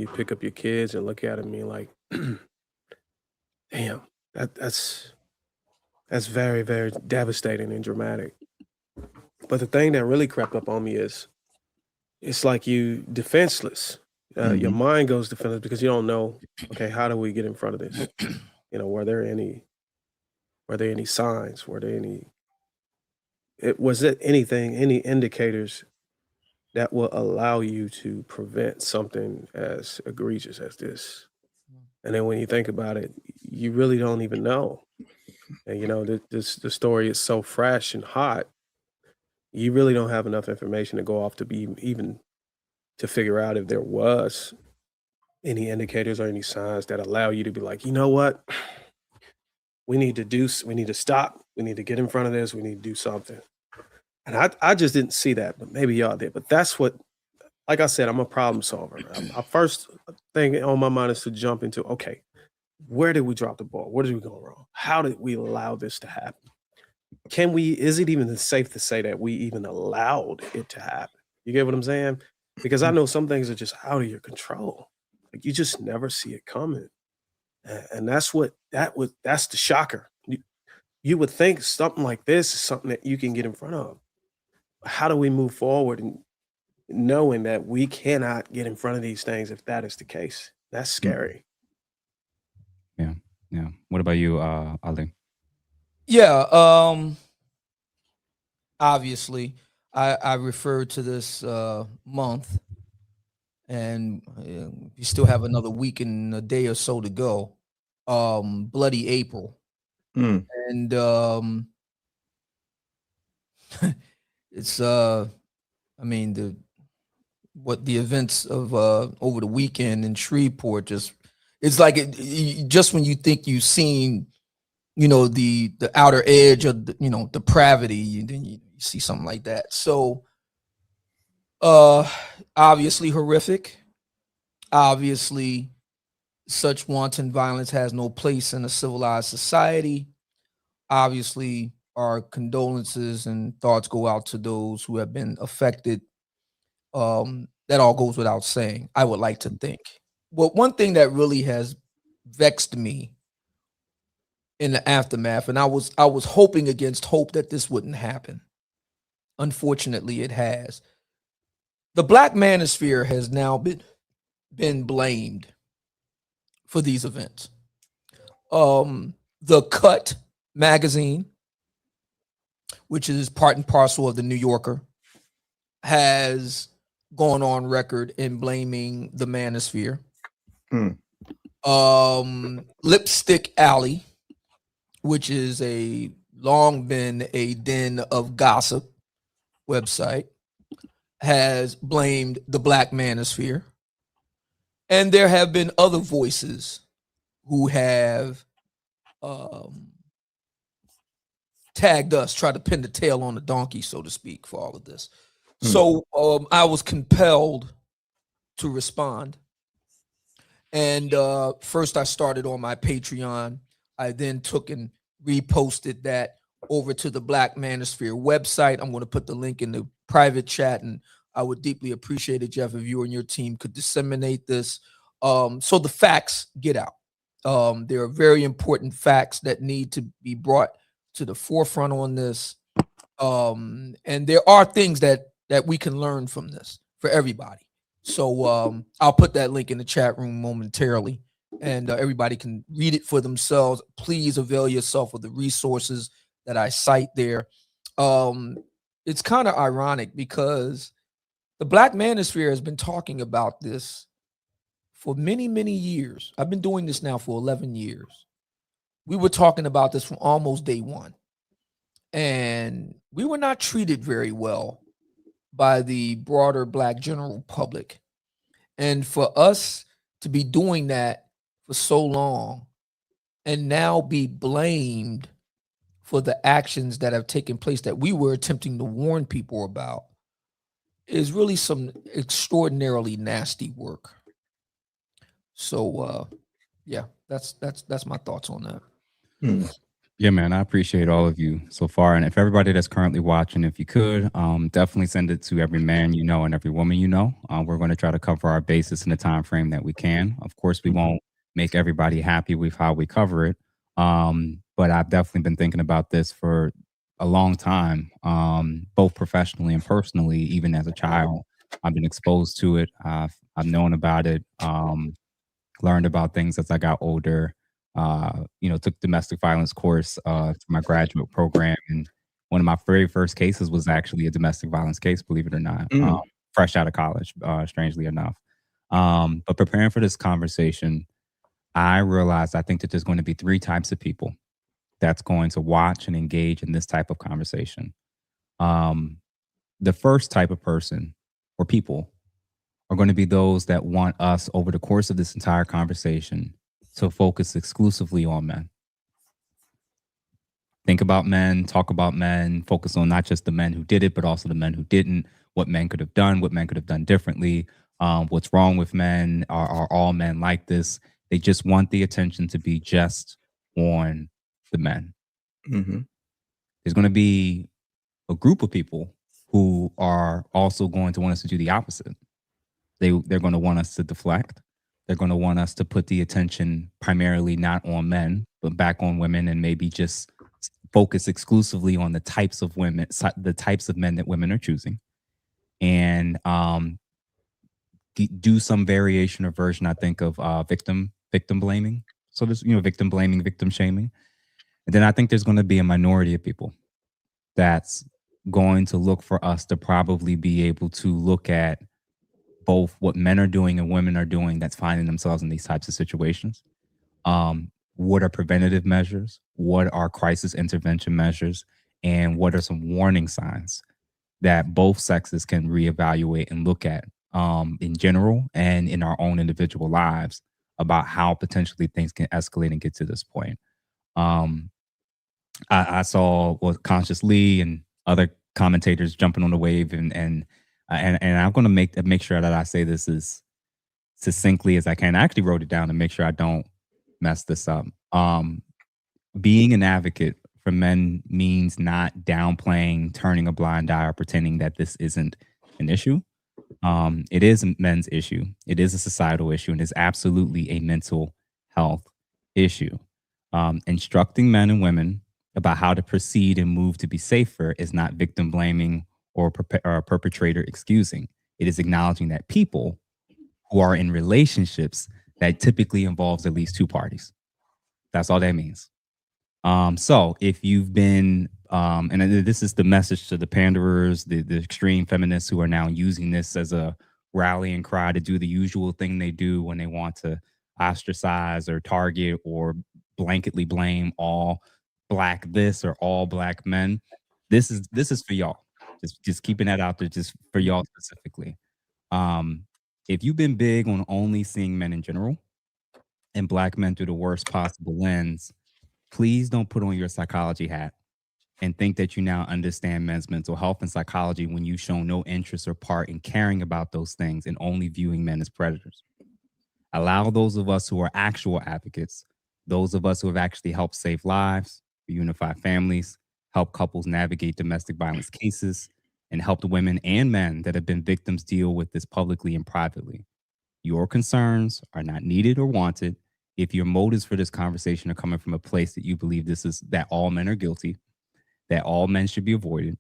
you pick up your kids and look at them and you're like, damn, that's very, very devastating and dramatic. But the thing that really crept up on me is it's like you defenseless. Your Mhm. mind goes defenseless because you don't know, okay, how do we get in front of this? Were there any signs? Was it anything, any indicators that will allow you to prevent something as egregious as this? And then when you think about it, you really don't even know. And the story is so fresh and hot, you really don't have enough information to go off to be even to figure out if there was any indicators or any signs that allow you to be like, you know what, we need to stop, we need to get in front of this, we need to do something. And I just didn't see that, but maybe y'all did. But that's what, like I said, I'm a problem solver. I first thing on my mind is to jump into, okay, where did we drop the ball? Where did we go wrong? How did we allow this to happen? Is it even safe to say that we even allowed it to happen? You get what I'm saying? Because I know some things are just out of your control. Like you just never see it coming. And that's the shocker. You would think something like this is something that you can get in front of. How do we move forward and knowing that we cannot get in front of these things if that is the case? That's Mm. scary. Yeah. Yeah. What about you, Ali? Yeah, obviously, I referred to this month, and you still have another week and a day or so to go. Bloody April, Mm. and it's I mean the events of over the weekend in Shreveport just it's like just when you think you've seen the outer edge of depravity, then you see something like that. So uh obviously horrific, obviously such wanton violence has no place in a civilized society. Obviously our condolences and thoughts go out to those who have been affected. That all goes without saying, I would like to think. Well, one thing that really has vexed me in the aftermath, and I was hoping against hope that this wouldn't happen. Unfortunately, it has. The Black Manosphere has now been blamed for these events. The Cut magazine, which is part and parcel of the New Yorker, has gone on record in blaming the Manosphere. Mm. Lipstick Alley, which is a long been a den of gossip website, has blamed the Black Manosphere. And there have been other voices who have um, tagged us, tried to pin the tail on the donkey, so to speak, for all of this. Mm. So I was compelled to respond. And first, I started on my Patreon. I then took and reposted that over to the Black Manosphere website. I'm going to put the link in the private chat, and I would deeply appreciate it, Jeff, if you and your team could disseminate this so the facts get out. There are very important facts that need to be brought to the forefront on this, and there are things that we can learn from this for everybody. So I'll put that link in the chat room momentarily, and everybody can read it for themselves. Please avail yourself of the resources that I cite there. It's kind of ironic because the Black Manosphere has been talking about this for many, many years. I've been doing this now for 11 years. We were talking about this from almost day one, and we were not treated very well by the broader Black general public. And for us to be doing that for so long and now be blamed for the actions that have taken place that we were attempting to warn people about is really some extraordinarily nasty work. So yeah, that's my thoughts on that. Mm. Yeah, man, I appreciate all of you so far. And if everybody that's currently watching, if you could, definitely send it to every man you know and every woman you know. We're going to try to cover our bases in the time frame that we can. Of course, we won't make everybody happy with how we cover it. But I've definitely been thinking about this for a long time, both professionally and personally, even as a child. I've been exposed to it. I've known about it. Learned about things as I got older. Took domestic violence course for my graduate program, and one of my very first cases was actually a domestic violence case, believe it or not, fresh out of college, strangely enough. But preparing for this conversation, I realized I think that there's going to be three types of people that's going to watch and engage in this type of conversation. Um, the first type of person or people are going to be those that want us over the course of this entire conversation to focus exclusively on men. Think about men, talk about men, focus on not just the men who did it, but also the men who didn't, what men could have done, what men could have done differently, what's wrong with men, are all men like this? They just want the attention to be just on the men. Mm-hmm. There's going to be a group of people who are also going to want us to do the opposite. They're going to want us to deflect. They're going to want us to put the attention primarily not on men, but back on women, and maybe just focus exclusively on the types of women, the types of men that women are choosing, and do some variation or version, I think, of victim blaming. So there's victim blaming, victim shaming, and then I think there's going to be a minority of people that's going to look for us to probably be able to look at both what men are doing and women are doing that's finding themselves in these types of situations. What are preventative measures? What are crisis intervention measures? And what are some warning signs that both sexes can reevaluate and look at in general and in our own individual lives about how potentially things can escalate and get to this point? I saw Conscious Lee and other commentators jumping on the wave, and I'm going to make sure that I say this as succinctly as I can. I actually wrote it down to make sure I don't mess this up. Being an advocate for men means not downplaying, turning a blind eye, or pretending that this isn't an issue. It is a men's issue. It is a societal issue, and is absolutely a mental health issue. Instructing men and women about how to proceed and move to be safer is not victim blaming or perpetrator excusing. It is acknowledging that people who are in relationships that typically involves at least two parties. That's all that means. So if you've been, and this is the message to the panderers, the extreme feminists who are now using this as a rallying cry to do the usual thing they do when they want to ostracize or target or blanketly blame all black this or all black men. This is for y'all. Just keeping that out there, just for y'all specifically. If you've been big on only seeing men in general and black men through the worst possible lens, please don't put on your psychology hat and think that you now understand men's mental health and psychology when you've shown no interest or part in caring about those things and only viewing men as predators. Allow those of us who are actual advocates, those of us who have actually helped save lives, reunify families, help couples navigate domestic violence cases, and help the women and men that have been victims deal with this publicly and privately. Your concerns are not needed or wanted if your motives for this conversation are coming from a place that you believe that all men are guilty, that all men should be avoided,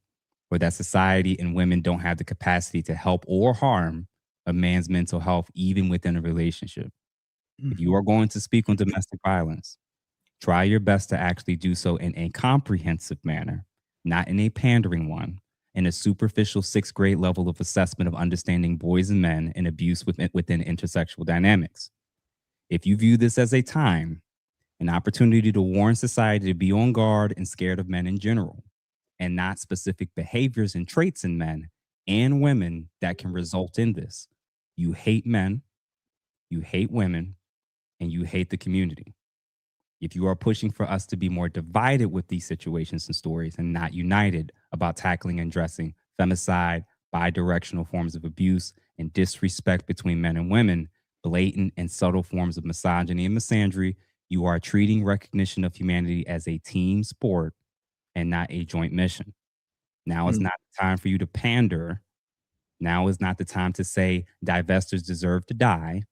or that society and women don't have the capacity to help or harm a man's mental health, even within a relationship. If you are going to speak on domestic violence, try your best to actually do so in a comprehensive manner, not in a pandering one, in a superficial sixth grade level of assessment of understanding boys and men and abuse within intersexual dynamics. If you view this as a time, an opportunity to warn society to be on guard and scared of men in general, and not specific behaviors and traits in men and women that can result in this, you hate men, you hate women, and you hate the community. If you are pushing for us to be more divided with these situations and stories and not united about tackling and addressing femicide, bidirectional forms of abuse, and disrespect between men and women, blatant and subtle forms of misogyny and misandry, You are treating recognition of humanity as a team sport and not a joint mission. Now is not the time for you to pander. Now is not the time to say divestors deserve to die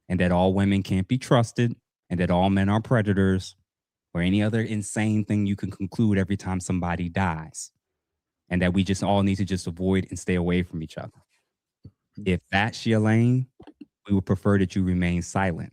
and that all women can't be trusted and that all men are predators or any other insane thing you can conclude every time somebody dies, and that we just all need to just avoid and stay away from each other. If that's your lane, we would prefer that you remain silent.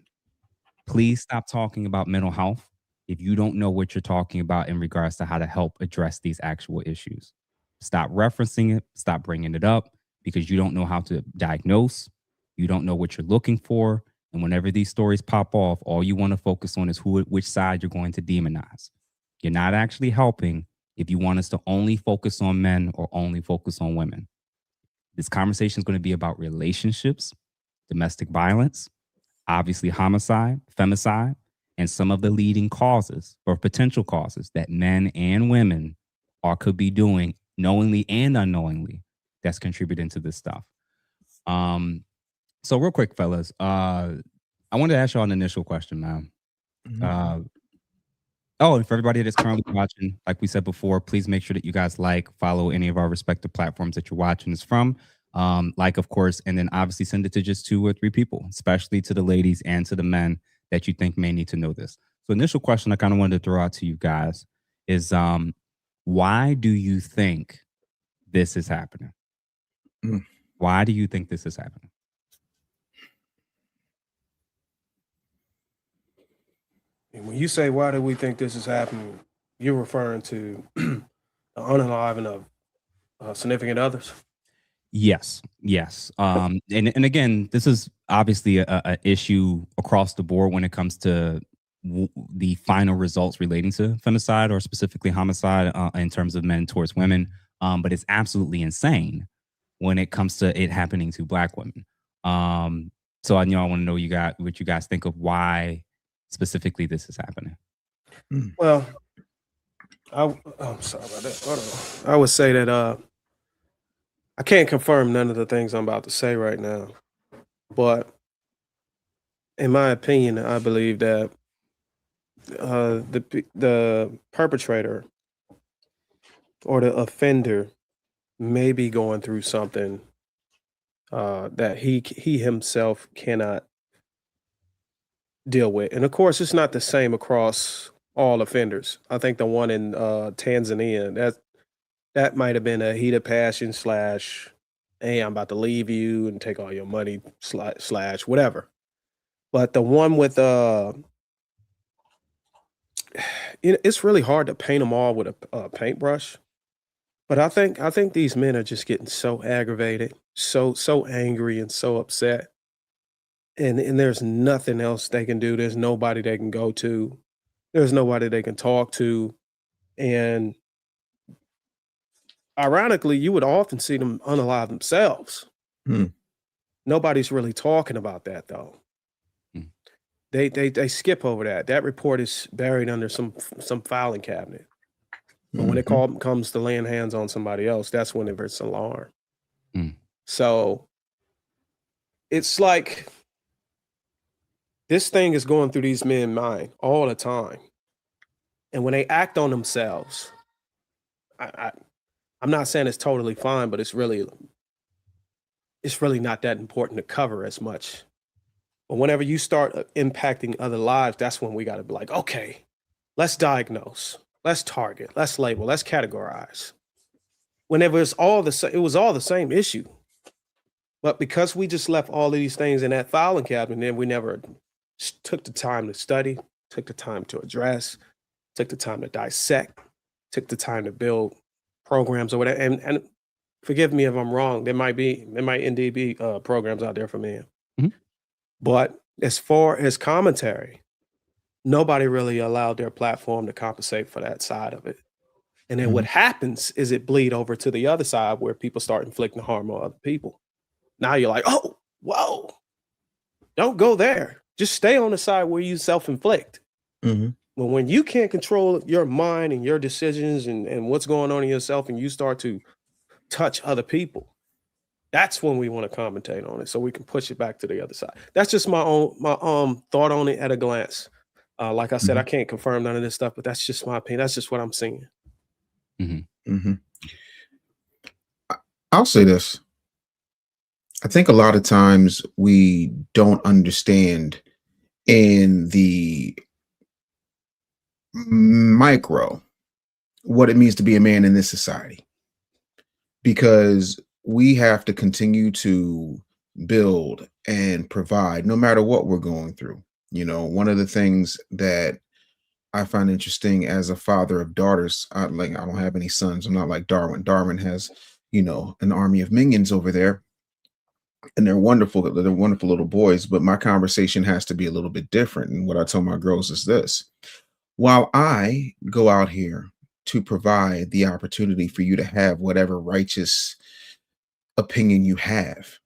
Please stop talking about mental health if you don't know what you're talking about in regards to how to help address these actual issues. Stop referencing it, stop bringing it up, because you don't know how to diagnose, you don't know what you're looking for, and whenever these stories pop off, all you want to focus on is which side you're going to demonize. You're not actually helping if you want us to only focus on men or only focus on women. This conversation is going to be about relationships, domestic violence, obviously homicide, femicide, and some of the leading causes or potential causes that men and women could be doing knowingly and unknowingly that's contributing to this stuff. So real quick, fellas, I wanted to ask y'all an initial question, man. And for everybody that's currently watching, like we said before, please make sure that you guys follow any of our respective platforms that you're watching this from. Of course, and then obviously send it to just 2 or 3 people, especially to the ladies and to the men that you think may need to know this. So initial question I kind of wanted to throw out to you guys is, why do you think this is happening? Why do you think this is happening? And when you say, why do we think this is happening, you're referring to the unaliving of significant others? Yes. And again, this is obviously a issue across the board when it comes to the final results relating to femicide or specifically homicide in terms of men towards women. But it's absolutely insane when it comes to it happening to Black women. So I want to know what you guys think of why specifically this is happening. Well, I'm sorry about that. Hold on. I would say that I can't confirm none of the things I'm about to say right now, but in my opinion, I believe that the perpetrator or the offender may be going through something that he himself cannot deal with. And of course, it's not the same across all offenders. I think the one in Tanzania, that might have been a heat of passion / hey, I'm about to leave you and take all your money / whatever. But the one with it's really hard to paint them all with a paintbrush. But I think these men are just getting so aggravated, so angry and so upset. And there's nothing else they can do. There's nobody they can go to. There's nobody they can talk to. And ironically, you would often see them unalive themselves. Nobody's really talking about that though. They skip over that. That report is buried under some filing cabinet. But when it comes to laying hands on somebody else, that's when it's alarm. So it's like this thing is going through these men's mind all the time. And when they act on themselves, I'm not saying it's totally fine, but it's really not that important to cover as much. But whenever you start impacting other lives, that's when we got to be like, okay, let's diagnose, let's target, let's label, let's categorize. Whenever it was all the same issue. But because we just left all of these things in that filing cabinet, then we never took the time to study, took the time to address, took the time to dissect, took the time to build programs or whatever. And forgive me if I'm wrong. There might indeed be programs out there for men. But as far as commentary, nobody really allowed their platform to compensate for that side of it. And then what happens is it bleed over to the other side where people start inflicting harm on other people. Now you're like, oh, whoa, don't go there. Just stay on the side where you self-inflict. But when you can't control your mind and your decisions and what's going on in yourself and you start to touch other people, that's when we want to commentate on it so we can push it back to the other side. That's just my own thought on it at a glance. Like I said, I can't confirm none of this stuff, but that's just my opinion. That's just what I'm seeing. I'll say this. I think a lot of times we don't understand in the micro what it means to be a man in this society, because we have to continue to build and provide no matter what we're going through. One of the things that I find interesting as a father of daughters, I don't have any sons. I'm not like Darwin. Darwin has, an army of minions over there, and they're wonderful. They're wonderful little boys. But my conversation has to be a little bit different. And what I tell my girls is this: while I go out here to provide the opportunity for you to have whatever righteous opinion you have,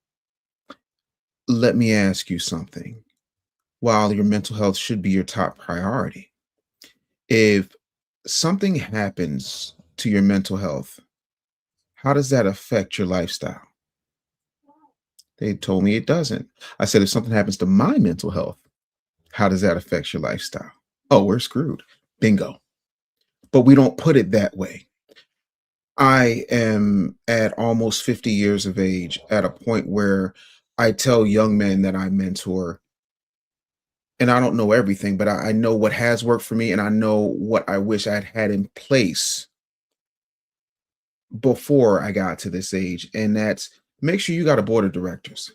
let me ask you something. While your mental health should be your top priority, if something happens to your mental health, how does that affect your lifestyle? They told me it doesn't. I said, if something happens to my mental health, how does that affect your lifestyle? Oh, we're screwed. Bingo. But we don't put it that way. I am at almost 50 years of age at a point where I tell young men that I mentor, and I don't know everything, but I know what has worked for me, and I know what I wish I'd had in place before I got to this age. And that's, make sure you got a board of directors,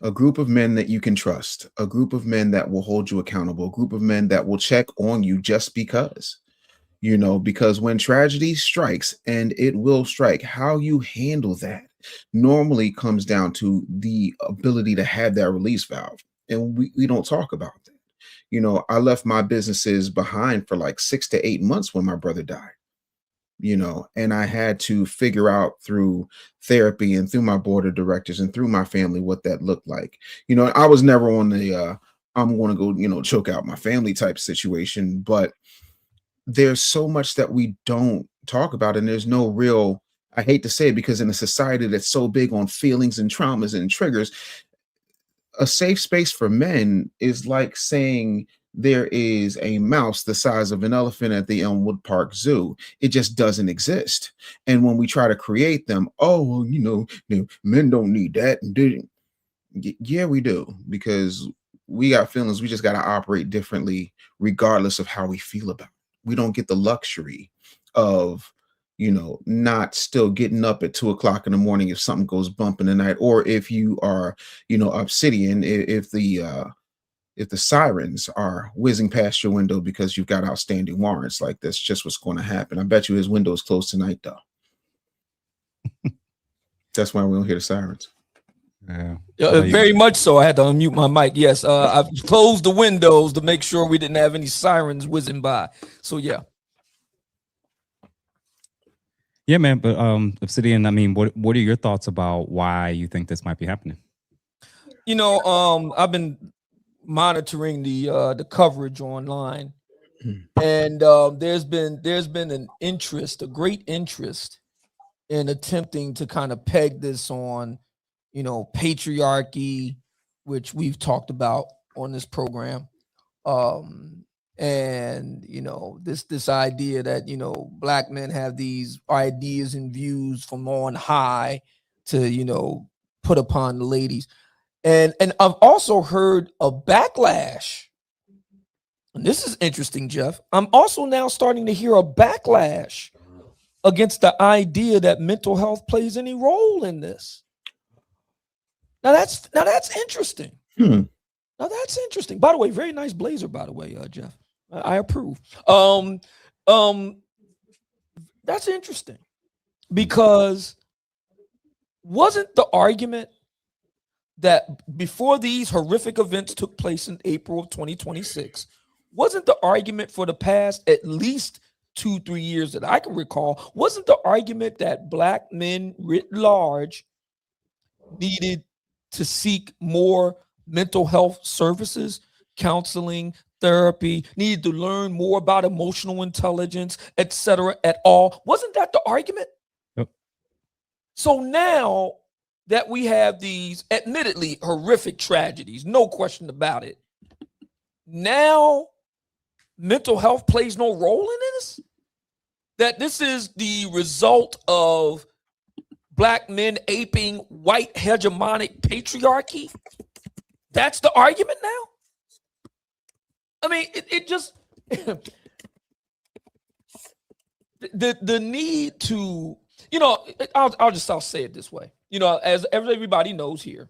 a group of men that you can trust, a group of men that will hold you accountable, a group of men that will check on you just because. Because when tragedy strikes, and it will strike, how you handle that normally comes down to the ability to have that release valve. And we don't talk about that. I left my businesses behind for like 6 to 8 months when my brother died, and I had to figure out through therapy and through my board of directors and through my family what that looked like. I was never on the I'm going to go, choke out my family type situation, but there's so much that we don't talk about, and there's no real, I hate to say it, because in a society that's so big on feelings and traumas and triggers, a safe space for men is like saying there is a mouse the size of an elephant at the Elmwood Park Zoo. It just doesn't exist. And when we try to create them, oh, well, men don't need that. And yeah, we do, because we got feelings. We just got to operate differently regardless of how we feel about it. We don't get the luxury of, not still getting up at 2 o'clock in the morning if something goes bump in the night, or if you are, obsidian, if the sirens are whizzing past your window because you've got outstanding warrants. Like, that's just what's going to happen. I bet you his window is closed tonight, though. That's why we don't hear the sirens. Yeah. Very much so. I had to unmute my mic. Yes, I've closed the windows to make sure we didn't have any sirens whizzing by. So yeah. Yeah, man. But Obsidian, I mean, what are your thoughts about why you think this might be happening? I've been monitoring the coverage online, and there's been an interest, a great interest, in attempting to kind of peg this on, patriarchy, which we've talked about on this program, and this idea that black men have these ideas and views from on high to put upon the ladies. And I've also heard a backlash. And this is interesting, Jeff. I'm also now starting to hear a backlash against the idea that mental health plays any role in this. Now that's interesting. Now that's interesting. By the way, very nice blazer, by the way, Jeff. I approve. That's interesting, because wasn't the argument that before these horrific events took place in April of 2026, wasn't the argument for the past at least 2-3 years that I can recall, wasn't the argument that black men writ large needed to seek more mental health services, counseling, therapy, needed to learn more about emotional intelligence, etc. at all? Wasn't that the argument? Yep. So now that we have these admittedly horrific tragedies, no question about it, now mental health plays no role in this? That this is the result of black men aping white hegemonic patriarchy? That's the argument now? I mean, it just the need to, you know, I'll say it this way. You know, as everybody knows here,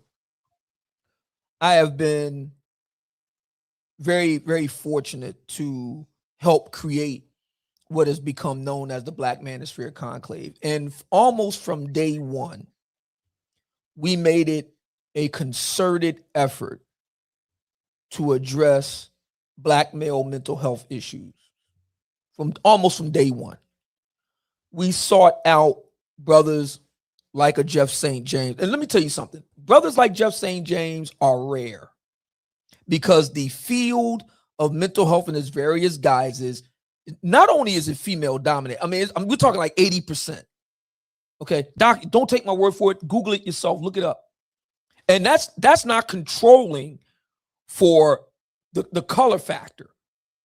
I have been very, very fortunate to help create what has become known as the Black Manosphere Conclave. And almost from day one, we made it a concerted effort to address Black male mental health issues from day one. We sought out brothers like a Jeff St. James. And let me tell you something. Brothers like Jeff St. James are rare because the field of mental health in its various guises, not only is it female dominant, I mean, we're talking like 80%. Okay, doc, don't take my word for it. Google it yourself, look it up. And that's not controlling for the color factor.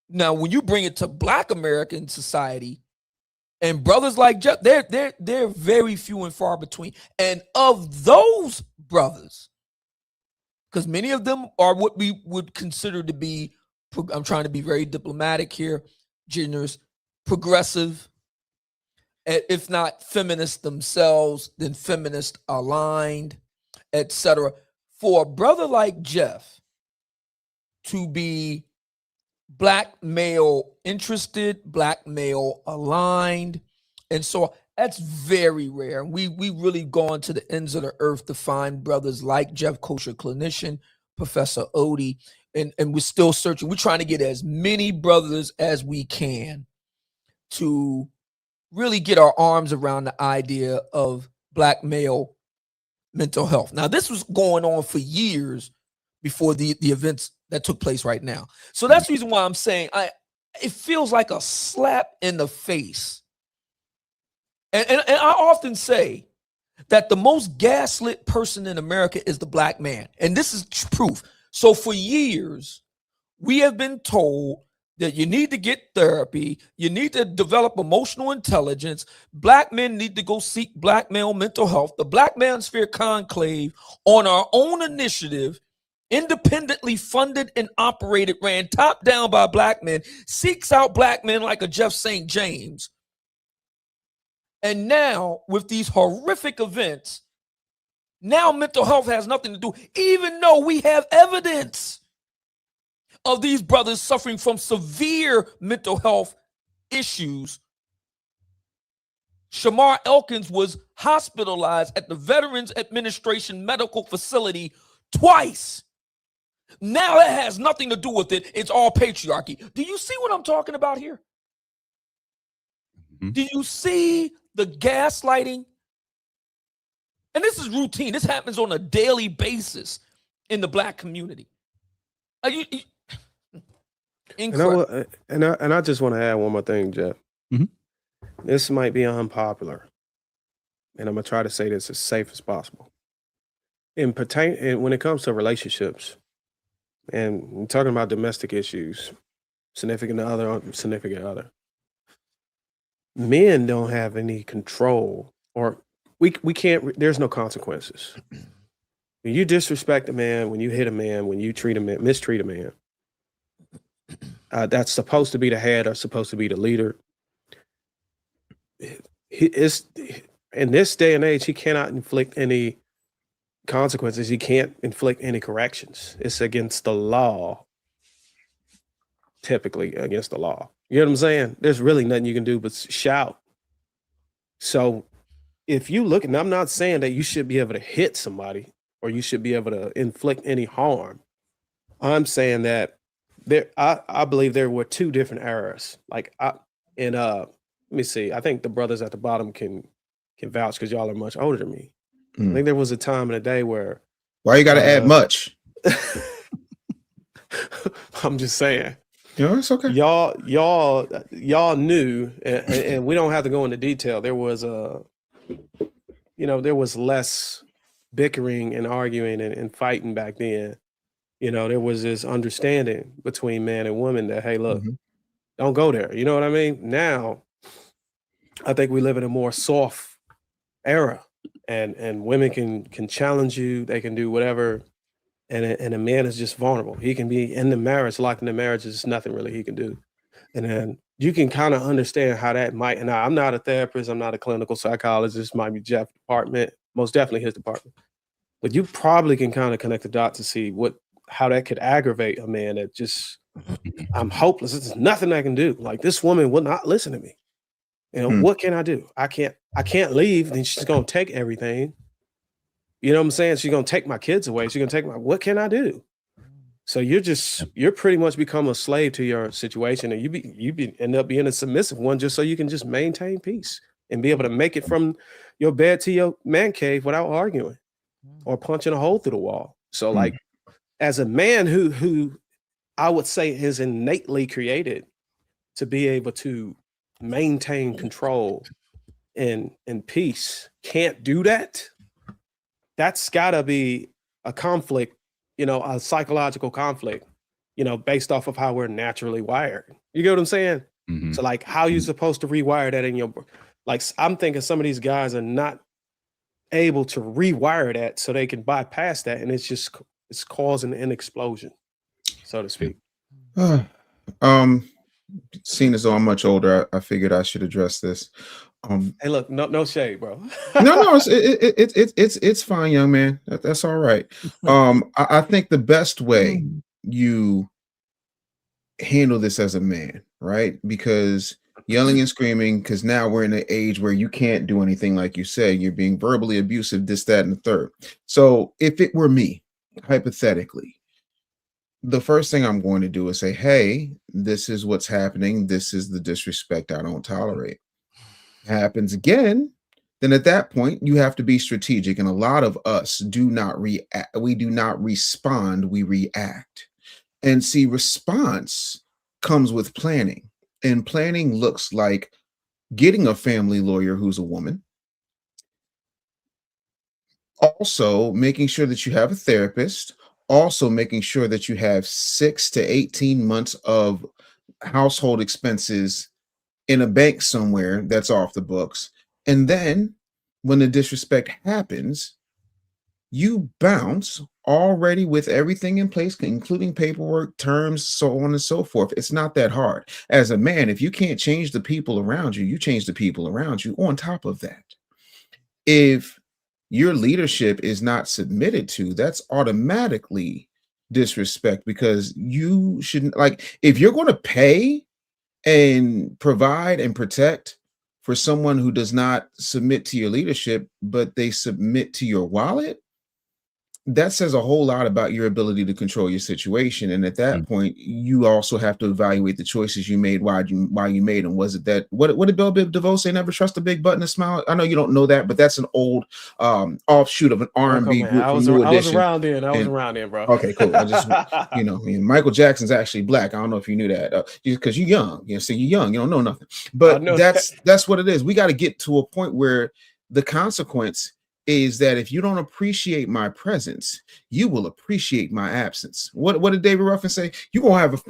Now, when you bring it to Black American society and brothers like Jeff, they're very few and far between. And of those brothers, because many of them are what we would consider to be, I'm trying to be very diplomatic here, generous, progressive, if not feminist themselves, then feminist aligned, etc. For a brother like Jeff to be Black male interested, Black male aligned, and so that's very rare. We really gone to the ends of the earth to find brothers like Jeff, kosher clinician, Professor Odie, and we're still searching. We're trying to get as many brothers as we can to really get our arms around the idea of Black male mental health. Now, this was going on for years before the events that took place right now. So that's the reason why I'm saying it feels like a slap in the face. And I often say that the most gaslit person in America is the Black man. And this is proof. So for years, we have been told that you need to get therapy, you need to develop emotional intelligence, Black men need to go seek Black male mental health. The Black Manosphere Conclave, on our own initiative, independently funded and operated, ran top down by Black men, seeks out Black men like a Jeff St. James. And now, with these horrific events, now mental health has nothing to do, even though we have evidence of these brothers suffering from severe mental health issues. Shamar Elkins was hospitalized at the Veterans Administration Medical Facility twice. Now that has nothing to do with it. It's all patriarchy. Do you see what I'm talking about here? Mm-hmm. Do you see the gaslighting? And this is routine. This happens on a daily basis in the Black community. Incredible. And I just want to add one more thing, Jeff. Mm-hmm. This might be unpopular, and I'm gonna try to say this as safe as possible. When it comes to relationships, and we're talking about domestic issues, significant other, men don't have any control, or we can't. There's no consequences. When you disrespect a man, when you hit a man, when you mistreat a man, that's supposed to be the head or supposed to be the leader. In this day and age, he cannot inflict any consequences. He can't inflict any corrections. It's against the law, typically against the law. You know what I'm saying? There's really nothing you can do but shout. So if you look, and I'm not saying that you should be able to hit somebody or you should be able to inflict any harm. I'm saying that I believe there were two different eras. Let me see. I think the brothers at the bottom can vouch because y'all are much older than me. I think there was a time in a day where. Why you got to add much? I'm just saying. Yeah, it's okay. Y'all knew, and we don't have to go into detail. There was there was less bickering and arguing and fighting back then. There was this understanding between man and woman that, hey, look, Don't go there. You know what I mean? Now, I think we live in a more soft era, and women can challenge you. They can do whatever, and a man is just vulnerable. He can be in the marriage, locked in the marriage. There's nothing really he can do. And then you can kind of understand how that might. And I'm not a therapist. I'm not a clinical psychologist. Might be Jeff's department. Most definitely his department. But you probably can kind of connect the dots to see how that could aggravate a man that just, I'm hopeless. There's nothing I can do. Like, this woman will not listen to me. You know, what can I do? I can't leave. Then she's gonna take everything. You know what I'm saying? She's gonna take my kids away. She's gonna take what can I do? So you're pretty much become a slave to your situation, and you end up being a submissive one just so you can just maintain peace and be able to make it from your bed to your man cave without arguing or punching a hole through the wall. So like, as a man who I would say is innately created to be able to maintain control and peace, can't do that. That's gotta be a conflict, a psychological conflict, based off of how we're naturally wired. You get what I'm saying? Mm-hmm. So like, how you supposed to rewire that in your, like, I'm thinking some of these guys are not able to rewire that so they can bypass that, and it's causing an explosion, so to speak. Seeing as though I'm much older, I figured I should address this. Hey, look, no shade, bro. No, it's fine, young man. That's all right. I think the best way you handle this as a man, right? Because yelling and screaming, because now we're in an age where you can't do anything, like you say, you're being verbally abusive, this, that, and the third. So if it were me, hypothetically, the first thing I'm going to do is say, hey, this is what's happening. This is the disrespect I don't tolerate. Happens again, then at that point you have to be strategic. And a lot of us do not react. We do not respond. We react. And see, response comes with planning. And planning looks like getting a family lawyer who's a woman. Also making sure that you have a therapist. Also making sure that you have 6 to 18 months of household expenses in a bank somewhere that's off the books. And then when the disrespect happens, you bounce already with everything in place, including paperwork, terms, so on and so forth. It's not that hard. As a man, if you can't change the people around you, you change the people around you. On top of that, if your leadership is not submitted to, that's automatically disrespect, because you shouldn't, like, if you're going to pay and provide and protect for someone who does not submit to your leadership, but they submit to your wallet, that says a whole lot about your ability to control your situation. And at that point, you also have to evaluate the choices you made, why you made them. Was it that, what did Bill DeVoe say? Never trust a big button and smile. I know you don't know that, but that's an old offshoot of an R&B group from New Edition. I was around then, bro. Okay, cool. I just, Michael Jackson's actually black. I don't know if you knew that, because you're young. So you're young, you don't know nothing. But that's what it is. We got to get to a point where the consequence is that if you don't appreciate my presence, you will appreciate my absence. What did David Ruffin say? You're gonna have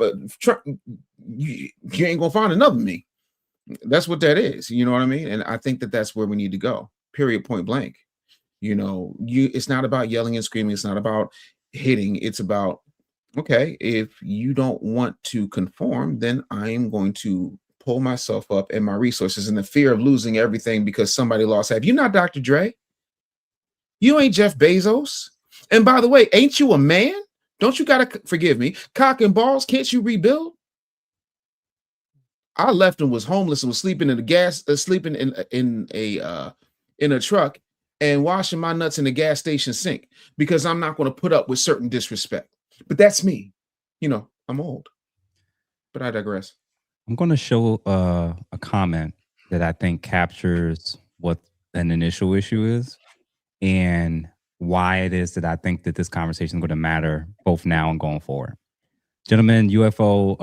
you ain't gonna find another me. That's what that is. You know what I mean? And I think that's where we need to go. Period. Point blank. It's not about yelling and screaming. It's not about hitting. It's about, okay, if you don't want to conform, then I am going to pull myself up and my resources, in the fear of losing everything because somebody lost. Have you not Dr. Dre? You ain't Jeff Bezos. And by the way, ain't you a man? Don't you gotta, forgive me, cock and balls? Can't you rebuild? I left and was homeless and was sleeping in sleeping in a truck and washing my nuts in the gas station sink because I'm not going to put up with certain disrespect. But that's me. I'm old. But I digress. I'm going to show a comment that I think captures what an initial issue is and why it is that I think that this conversation is going to matter both now and going forward. Gentleman, UFO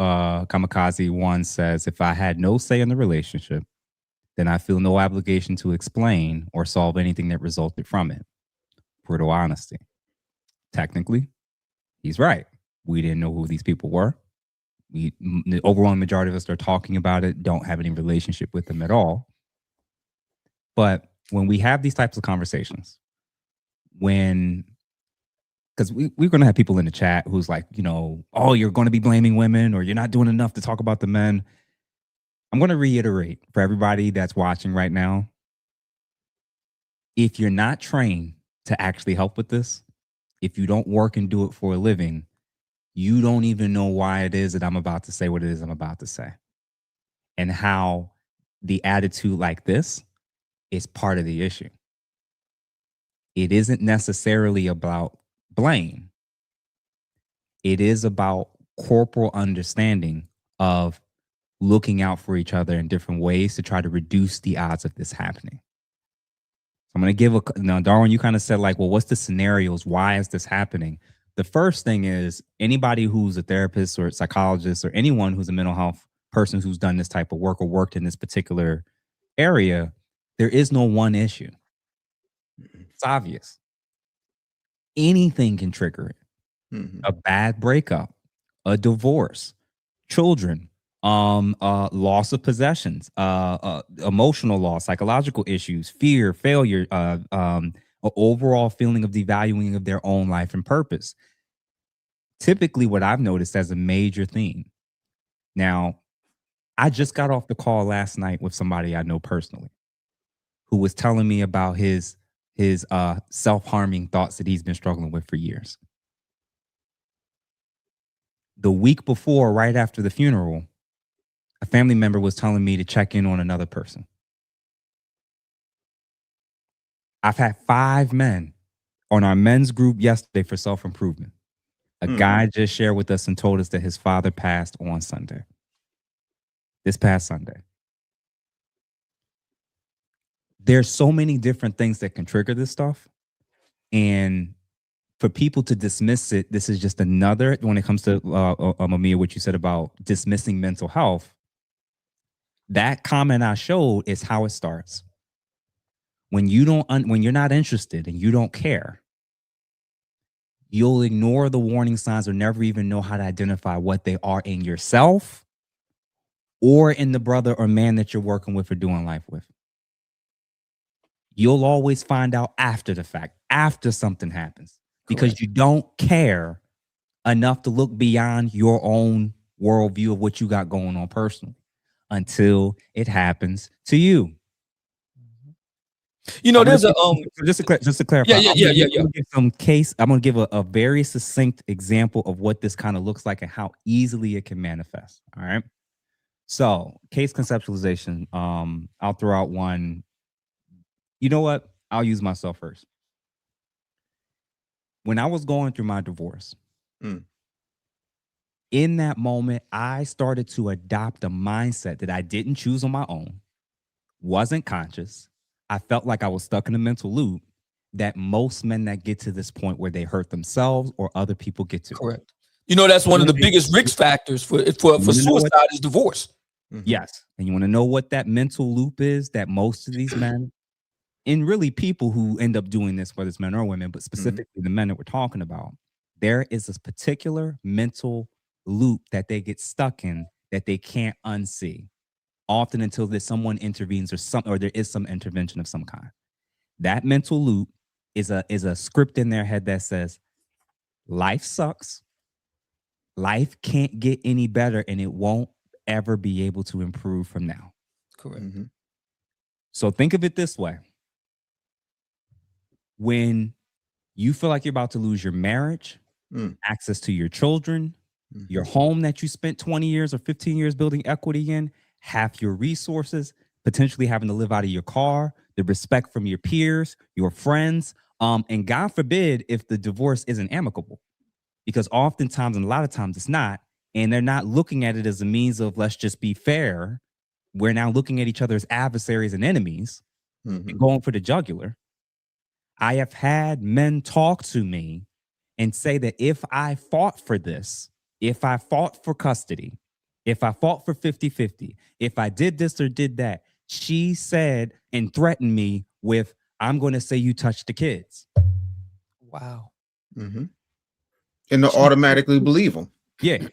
Kamikaze 1 says, if I had no say in the relationship, then I feel no obligation to explain or solve anything that resulted from it. Brutal honesty. Technically, he's right. We didn't know who these people were. The overwhelming majority of us are talking about it, don't have any relationship with them at all. But when we have these types of conversations, because we're going to have people in the chat who's like, oh, you're going to be blaming women or you're not doing enough to talk about the men. I'm going to reiterate for everybody that's watching right now. If you're not trained to actually help with this, if you don't work and do it for a living, you don't even know why it is that I'm about to say what it is I'm about to say. And how the attitude like this is part of the issue. It isn't necessarily about blame. It is about corporal understanding of looking out for each other in different ways to try to reduce the odds of this happening. I'm going to give Darwin, you kind of said like, well, what's the scenarios? Why is this happening? The first thing is anybody who's a therapist or a psychologist or anyone who's a mental health person who's done this type of work or worked in this particular area, there is no one issue. It's obvious. Anything can trigger it. A bad breakup, a divorce, children, loss of possessions, emotional loss, psychological issues, fear, failure, overall feeling of devaluing of their own life and purpose. Typically what I've noticed as a major theme. Now, I just got off the call last night with somebody I know personally who was telling me about his self-harming thoughts that he's been struggling with for years. The week before, right after the funeral, a family member was telling me to check in on another person. I've had 5 men on our men's group yesterday for self-improvement. A guy just shared with us and told us that his father passed on Sunday. This past Sunday. There's so many different things that can trigger this stuff. And for people to dismiss it, this is just another, when it comes to Amir, what you said about dismissing mental health, that comment I showed is how it starts. When you're not interested and you don't care, you'll ignore the warning signs or never even know how to identify what they are in yourself or in the brother or man that you're working with or doing life with. You'll always find out after the fact, after something happens, because you don't care enough to look beyond your own worldview of what you got going on personally until it happens to you. There's just to clarify. Yeah. I'm going to give a very succinct example of what this kind of looks like and how easily it can manifest. All right. So case conceptualization. I'll throw out one. You know what? I'll use myself first. When I was going through my divorce, in that moment, I started to adopt a mindset that I didn't choose on my own, wasn't conscious. I felt like I was stuck in a mental loop that most men that get to this point where they hurt themselves or other people get to. Correct. That's one of the biggest risk factors for suicide is divorce. Yes. And you want to know what that mental loop is that most of these men, and really people who end up doing this, whether it's men or women, but specifically the men that we're talking about, there is this particular mental loop that they get stuck in that they can't unsee. Often until there's someone intervenes or there is some intervention of some kind. That mental loop is a script in their head that says, life sucks. Life can't get any better and it won't ever be able to improve from now. Correct. So think of it this way. When you feel like you're about to lose your marriage, access to your children, your home that you spent 20 years or 15 years building equity in, half your resources, potentially having to live out of your car, the respect from your peers, your friends, and God forbid if the divorce isn't amicable, because oftentimes and a lot of times it's not, and they're not looking at it as a means of let's just be fair. We're now looking at each other as adversaries and enemies and going for the jugular. I have had men talk to me and say that if I fought for this, if I fought for custody, if I fought for 50-50, if I did this or did that, she said and threatened me with, I'm going to say you touched the kids. Wow. And they'll automatically believe them. Yeah.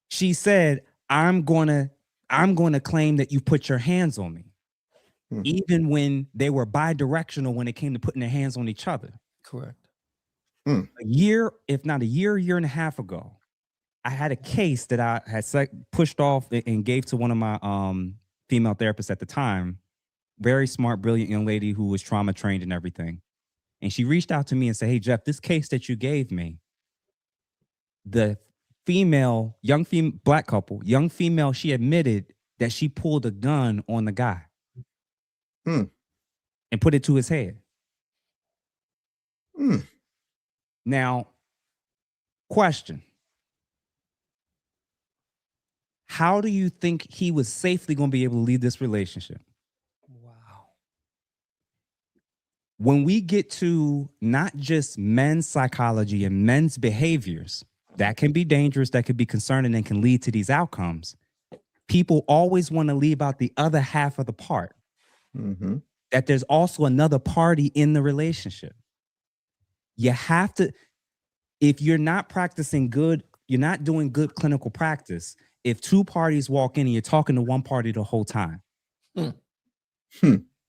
she said, I'm gonna claim that you put your hands on me, even when they were bidirectional when it came to putting their hands on each other. Correct. A year, if not a year and a half ago, I had a case that I had pushed off and gave to one of my female therapists at the time. Very smart, brilliant young lady who was trauma trained and everything. And she reached out to me and said, hey, Jeff, this case that you gave me, the female, black couple, young female, she admitted that she pulled a gun on the guy and put it to his head. Now, question. How do you think he was safely going to be able to lead this relationship? Wow. When we get to not just men's psychology and men's behaviors, that can be dangerous, that could be concerning and can lead to these outcomes. People always want to leave out the other half of the part, that there's also another party in the relationship. You have to, if you're not practicing good, you're not doing good clinical practice. If two parties walk in and you're talking to one party the whole time.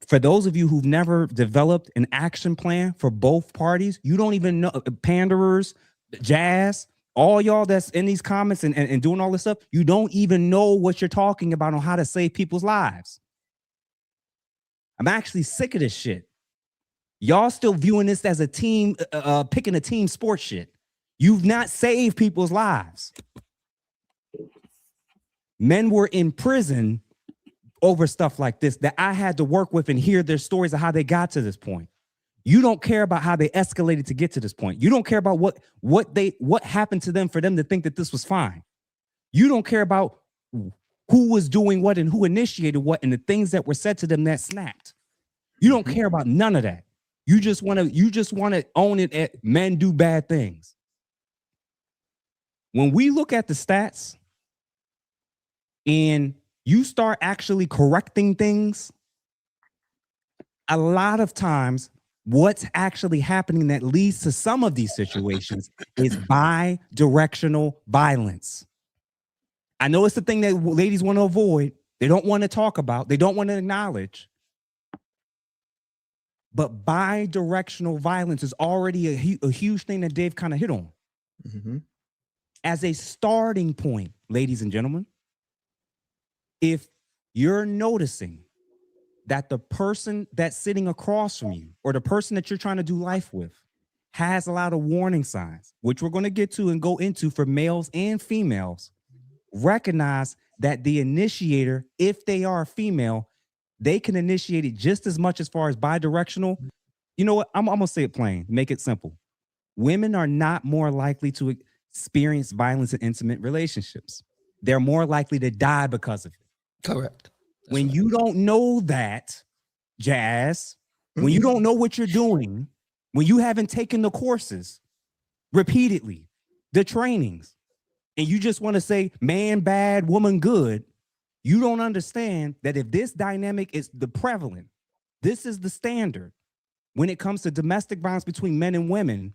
For those of you who've never developed an action plan for both parties, you don't even know, panderers, Jazz, all y'all that's in these comments and doing all this stuff, you don't even know what you're talking about on how to save people's lives. I'm actually sick of this shit. Y'all still viewing this as a team, picking a team sport shit. You've not saved people's lives. Men were in prison over stuff like this that I had to work with and hear their stories of how they got to this point. You don't care about how they escalated to get to this point. You don't care about what happened to them for them to think that this was fine. You don't care about who was doing what and who initiated what and the things that were said to them that snapped. You don't care about none of that. You just want to own it at men do bad things. When we look at the stats and you start actually correcting things, a lot of times what's actually happening that leads to some of these situations is bidirectional violence. I know it's the thing that ladies want to avoid. They don't want to talk about. They don't want to acknowledge. But bidirectional violence is already a huge thing that Dave kind of hit on. As a starting point, ladies and gentlemen, if you're noticing that the person that's sitting across from you or the person that you're trying to do life with has a lot of warning signs, which we're going to get to and go into for males and females, recognize that the initiator, if they are a female, they can initiate it just as much as far as bidirectional. You know what? I'm going to say it plain, make it simple. Women are not more likely to experience violence in intimate relationships. They're more likely to die because of it. Correct. When you don't know that, Jazz, when you don't know what you're doing, when you haven't taken the courses repeatedly, the trainings, and you just want to say man bad, woman good, you don't understand that if this dynamic is the prevalent, this is the standard when it comes to domestic violence between men and women,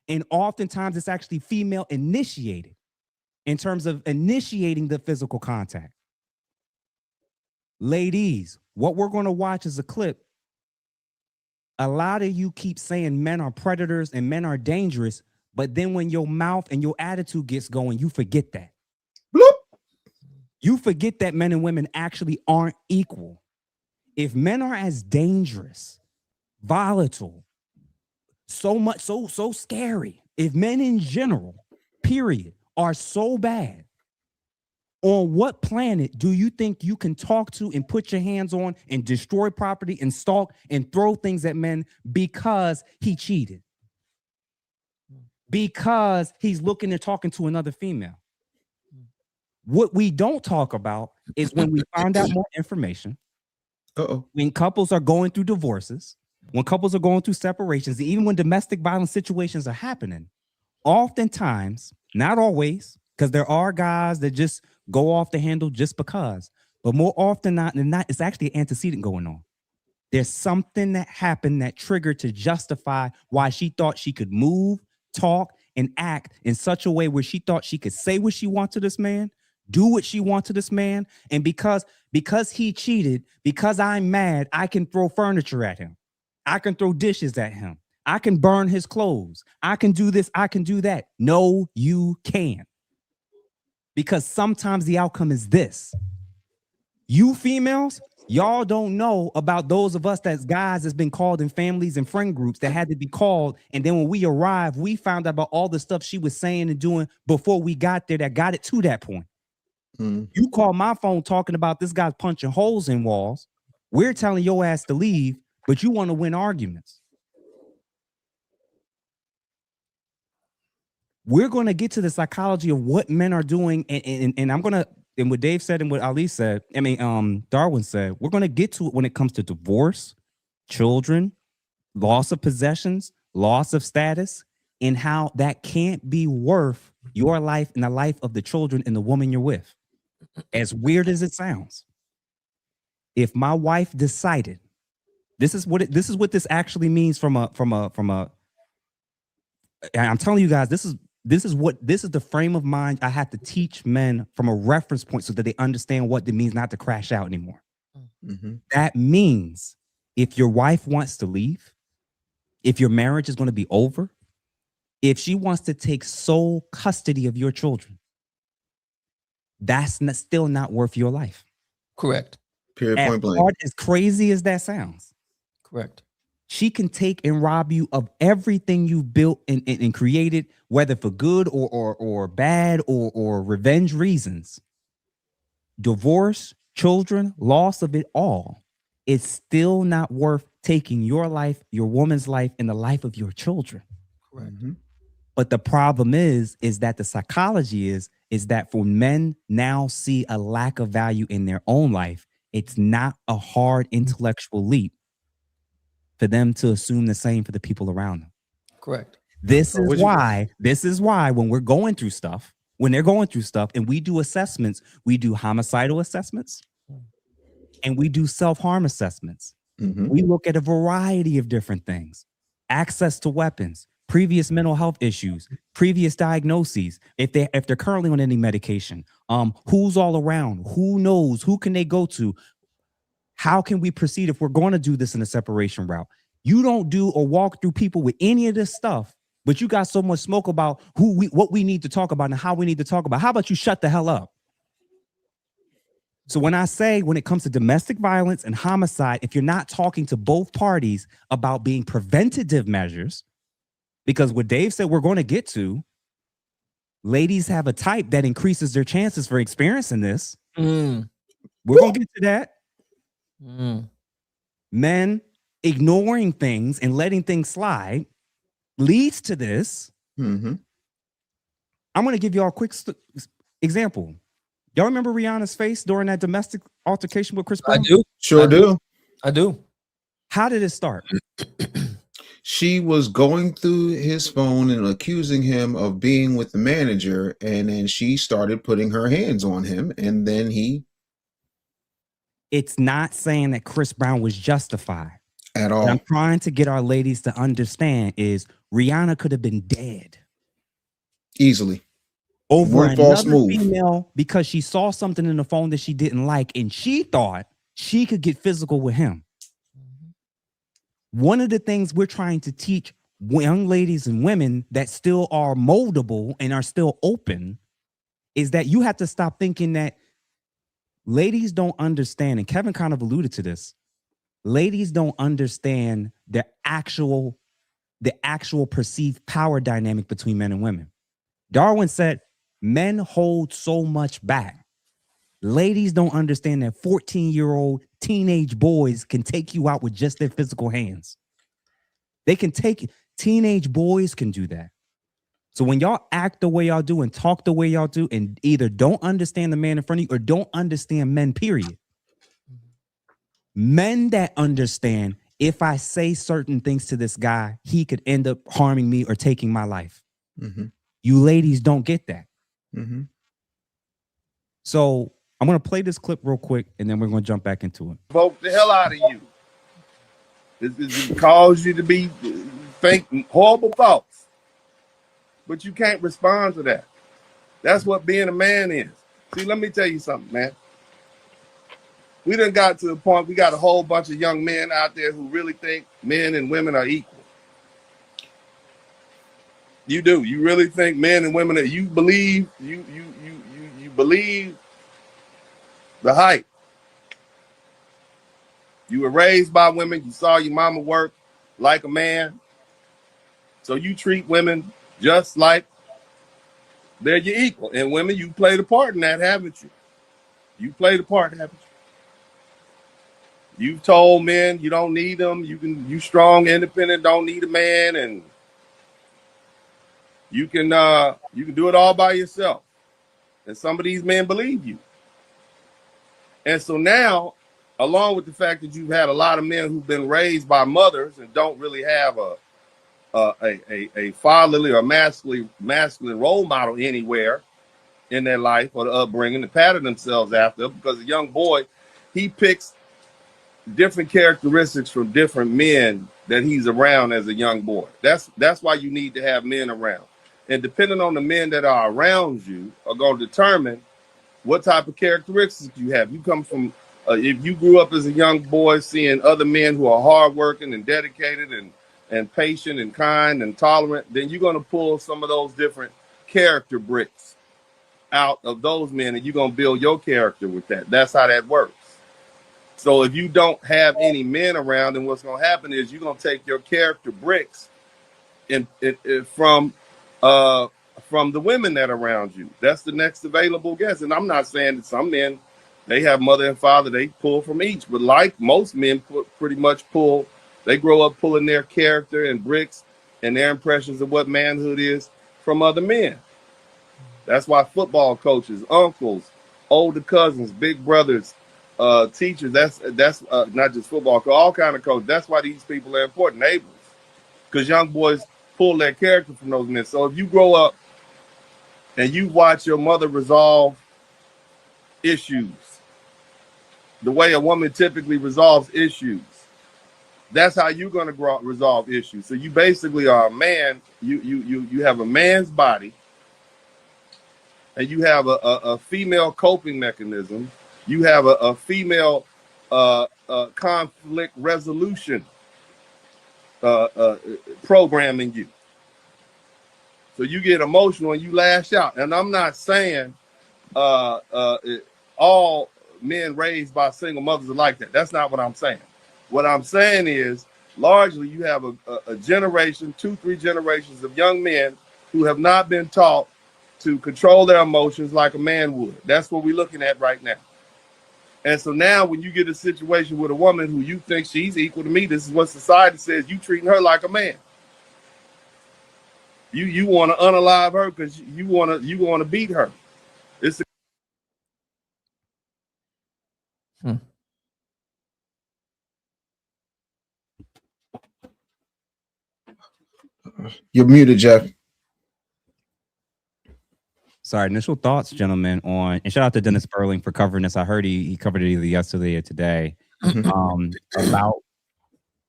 and oftentimes it's actually female initiated in terms of initiating the physical contact. Ladies, what we're going to watch is a clip. A lot of you keep saying men are predators and men are dangerous, but then when your mouth and your attitude gets going, you forget that. Bloop. You forget that men and women actually aren't equal. If men are as dangerous, volatile, so scary, if men in general, period, are so bad, on what planet do you think you can talk to and put your hands on and destroy property and stalk and throw things at men because he cheated? Because he's looking and talking to another female. What we don't talk about is when we find out more information, when couples are going through divorces, when couples are going through separations, even when domestic violence situations are happening, oftentimes, not always, because there are guys that just go off the handle just because, but more often than not, it's actually an antecedent going on. There's something that happened that triggered to justify why she thought she could move, talk, and act in such a way where she thought she could say what she wants to this man, do what she wants to this man, and because he cheated, because I'm mad, I can throw furniture at him, I can throw dishes at him, I can burn his clothes, I can do this, I can do that. No, you can't. Because sometimes the outcome is this. You females, y'all don't know about those of us that's guys that's been called in families and friend groups that had to be called. And then when we arrived, we found out about all the stuff she was saying and doing before we got there that got it to that point. You call my phone talking about this guy's punching holes in walls. We're telling your ass to leave, but you want to win arguments. We're going to get to the psychology of what men are doing. And I'm going to, and what Dave said and what Ali said, Darwin said, we're going to get to it when it comes to divorce, children, loss of possessions, loss of status, and how that can't be worth your life and the life of the children and the woman you're with. As weird as it sounds. If my wife decided, this is what this actually means from a I'm telling you guys, this is the frame of mind I have to teach men from a reference point so that they understand what it means not to crash out anymore. That means if your wife wants to leave, if your marriage is going to be over, if she wants to take sole custody of your children, that's still not worth your life. Correct. Period. Point blank. Hard, as crazy as that sounds. Correct. She can take and rob you of everything you built and created, whether for good or bad or revenge reasons. Divorce, children, loss of it all. It's still not worth taking your life, your woman's life, and the life of your children. Correct. But the problem is that the psychology is that for men now see a lack of value in their own life, it's not a hard intellectual leap for them to assume the same for the people around them. Correct. This is why when we're going through stuff, when they're going through stuff and we do assessments, we do homicidal assessments and we do self-harm assessments. We look at a variety of different things, access to weapons, previous mental health issues, previous diagnoses, if they're currently on any medication, who's all around, who knows, who can they go to, how can we proceed if we're going to do this in a separation route? You don't do or walk through people with any of this stuff, but you got so much smoke about what we need to talk about and how we need to talk about. How about you shut the hell up? So when I say, when it comes to domestic violence and homicide, if you're not talking to both parties about being preventative measures, because what Dave said we're going to get to, ladies have a type that increases their chances for experiencing this. We're going to get to that. Men ignoring things and letting things slide leads to this. I'm going to give y'all a quick example. Y'all remember Rihanna's face during that domestic altercation with Chris Brown? I do. Sure do. I do. How did it start? She was going through his phone and accusing him of being with the manager, and then she started putting her hands on him, and then It's not saying that Chris Brown was justified at all. What I'm trying to get our ladies to understand is Rihanna could have been dead Easily. over One false another move. female because she saw something in the phone that she didn't like and she thought she could get physical with him. One of the things we're trying to teach young ladies and women that still are moldable and are still open is that you have to stop thinking that ladies don't understand, and Kevin kind of alluded to this, ladies don't understand the actual perceived power dynamic between men and women. Darwin said men hold so much back. Ladies don't understand that 14-year-old teenage boys can take you out with just their physical hands. Teenage boys can do that. So when y'all act the way y'all do and talk the way y'all do and either don't understand the man in front of you or don't understand men, period. Men that understand if I say certain things to this guy, he could end up harming me or taking my life. You ladies don't get that. So I'm going to play this clip real quick and then we're going to jump back into it. Provoke the hell out of you. This cause you to be thinking horrible thoughts. but you can't respond to that. That's what being a man is. See, let me tell you something, man. We done got to the point, we got a whole bunch of young men out there who really think men and women are equal. You do. You really think men and women you believe you believe the hype. You were raised by women. You saw your mama work like a man. So you treat women just like they're your equal. And women, you played a part in that, haven't you? You played a part, haven't you? You've told men you don't need them. You strong, independent, don't need a man, and you can do it all by yourself. And some of these men believe you. And so now, along with the fact that you've had a lot of men who've been raised by mothers and don't really have a fatherly or masculine role model anywhere in their life or the upbringing to pattern themselves after, because a young boy, he picks different characteristics from different men that he's around as a young boy. That's why you need to have men around. And depending on the men that are around you are going to determine what type of characteristics you have. You come from, if you grew up as a young boy seeing other men who are hardworking and dedicated and patient and kind and tolerant, then you're going to pull some of those different character bricks out of those men, and you're going to build your character with that. That's how that works. So if you don't have any men around, then what's going to happen is you're going to take your character bricks from the women that are around you. That's the next available guess. And I'm not saying that some men, they have mother and father, they pull from each. But like most men pretty much pull, they grow up pulling their character and bricks and their impressions of what manhood is from other men. That's why football coaches, uncles, older cousins, big brothers, teachers, that's not just football, all kind of coaches. That's why these people are important, neighbors. Because young boys pull their character from those men. So if you grow up and you watch your mother resolve issues the way a woman typically resolves issues, that's how you're going to resolve issues. So you basically are a man. You have a man's body, and you have a female coping mechanism. You have a female conflict resolution program in you. So you get emotional and you lash out. And I'm not saying all men raised by single mothers are like that. That's not what I'm saying. What I'm saying is largely you have a generation, 2-3 generations of young men who have not been taught to control their emotions like a man would. That's what we're looking at right now. And so now when you get a situation with a woman who you think she's equal to me, this is what society says, you treating her like a man. You want to unalive her because you want to beat her. It's You're muted, Jeff. Sorry, initial thoughts, gentlemen, on, and shout out to Dennis Burling for covering this. I heard he covered it either yesterday or today, about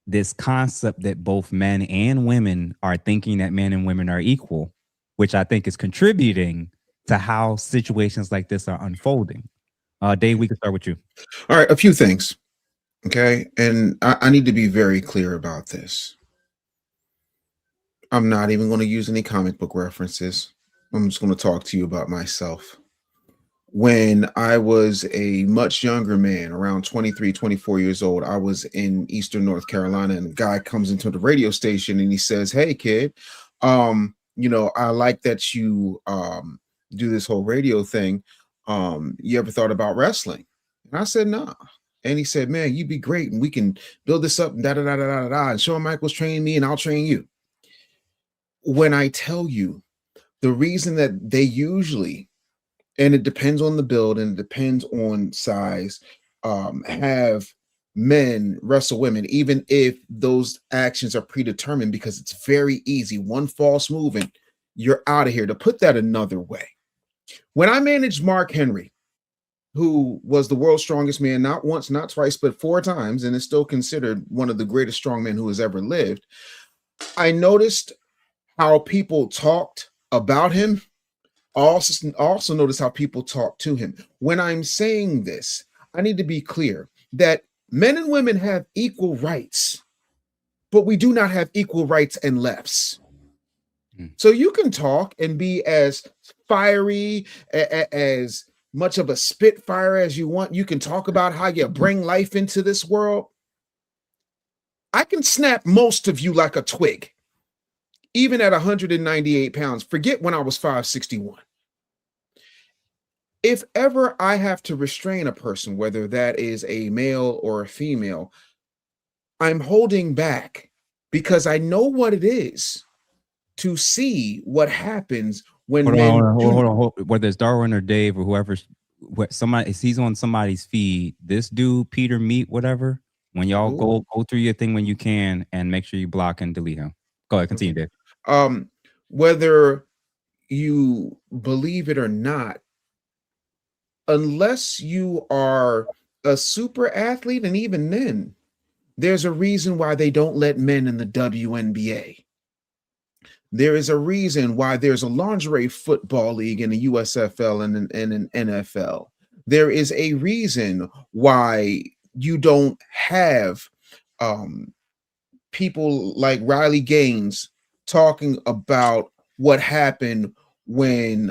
this concept that both men and women are thinking that men and women are equal, which I think is contributing to how situations like this are unfolding. Dave, we can start with you. All right, a few things. Okay. And I need to be very clear about this. I'm not even going to use any comic book references. I'm just going to talk to you about myself. When I was a much younger man, around 23, 24 years old, I was in Eastern North Carolina, and a guy comes into the radio station and he says, "Hey kid, I like that you do this whole radio thing. You ever thought about wrestling?" And I said, "Nah." And he said, "Man, you'd be great, and we can build this up and da da da da da da. And Shawn Michaels train me, and I'll train you." When I tell you the reason that they usually, and it depends on the build and it depends on size, have men wrestle women, even if those actions are predetermined, because it's very easy. One false move and you're out of here. To put that another way, when I managed Mark Henry, who was the world's strongest man, not once, not twice, but 4 times, and is still considered one of the greatest strongmen who has ever lived, I noticed how people talked about him, also notice how people talk to him. When I'm saying this, I need to be clear that men and women have equal rights, but we do not have equal rights and lefts. So you can talk and be as fiery, as much of a spitfire as you want. You can talk about how you bring life into this world. I can snap most of you like a twig, even at 198 pounds. Forget when I was 561. If ever I have to restrain a person, whether that is a male or a female, I'm holding back because I know what it is to see what happens when Hold men on, do. hold on. Whether it's Darwin or Dave or whoever's, somebody, if he's on somebody's feed, this dude, Peter Meat, whatever, when y'all Ooh. go through your thing when you can and make sure you block and delete him. Go ahead, continue, Dave. Whether you believe it or not, unless you are a super athlete, and even then, there's a reason why they don't let men in the WNBA. There is a reason why there's a lingerie football league in the USFL and an NFL. There is a reason why you don't have people like Riley Gaines talking about what happened when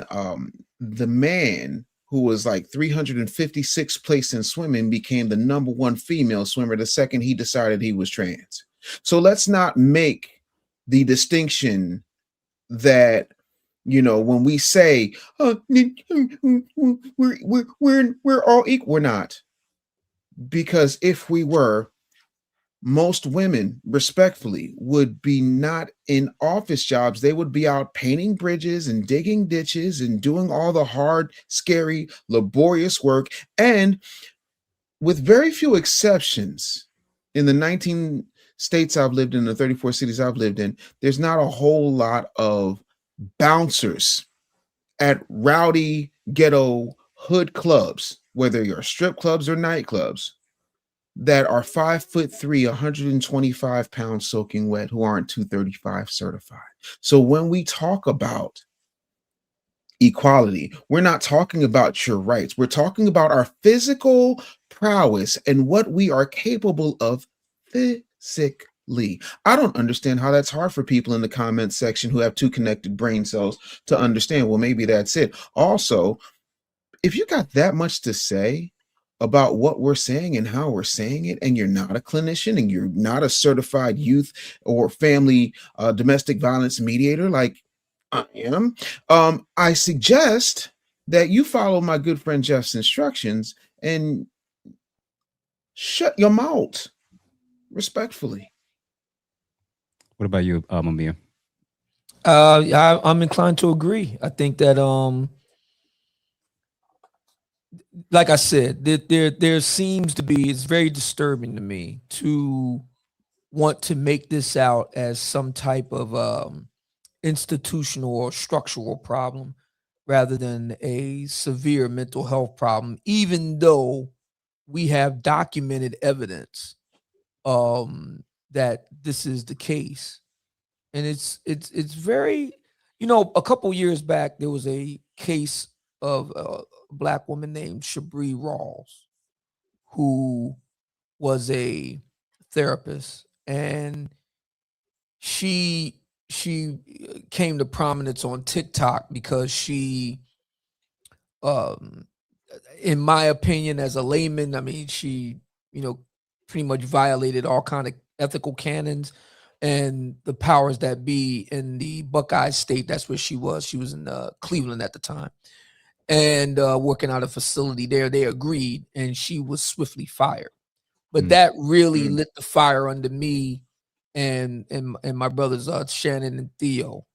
the man who was like 356th place in swimming became the number one female swimmer the second he decided he was trans. So let's not make the distinction that, you know, when we say, oh, we're all equal. We're not. Because if we were, most women, respectfully, would be not in office jobs. They would be out painting bridges and digging ditches and doing all the hard, scary, laborious work. And with very few exceptions, in the 19 states I've lived in, the 34 cities I've lived in, there's not a whole lot of bouncers at rowdy ghetto hood clubs, whether you're strip clubs or nightclubs, that are 5'3", 125 pounds soaking wet, who aren't 235 certified. So when we talk about equality, we're not talking about your rights. We're talking about our physical prowess and what we are capable of physically. I don't understand how that's hard for people in the comment section who have two connected brain cells to understand. Well, maybe that's it. Also, if you got that much to say about what we're saying and how we're saying it, and you're not a clinician and you're not a certified youth or family domestic violence mediator like I am, I suggest that you follow my good friend Jeff's instructions and shut your mouth respectfully. What about you, Mamiya? I'm inclined to agree. I think that like I said, there seems to be, it's very disturbing to me to want to make this out as some type of institutional or structural problem rather than a severe mental health problem, even though we have documented evidence that this is the case. And it's very, you know, a couple years back there was a case of a black woman named Shabri Rawls, who was a therapist, and she came to prominence on TikTok because she, um in my opinion, as a layman, I mean, she, you know, pretty much violated all kind of ethical canons and the powers that be in the Buckeye State. That's where she was. She was in Cleveland at the time, and working out a facility there. They agreed, and she was swiftly fired. But that really lit the fire under me and my brothers Shannon and Theo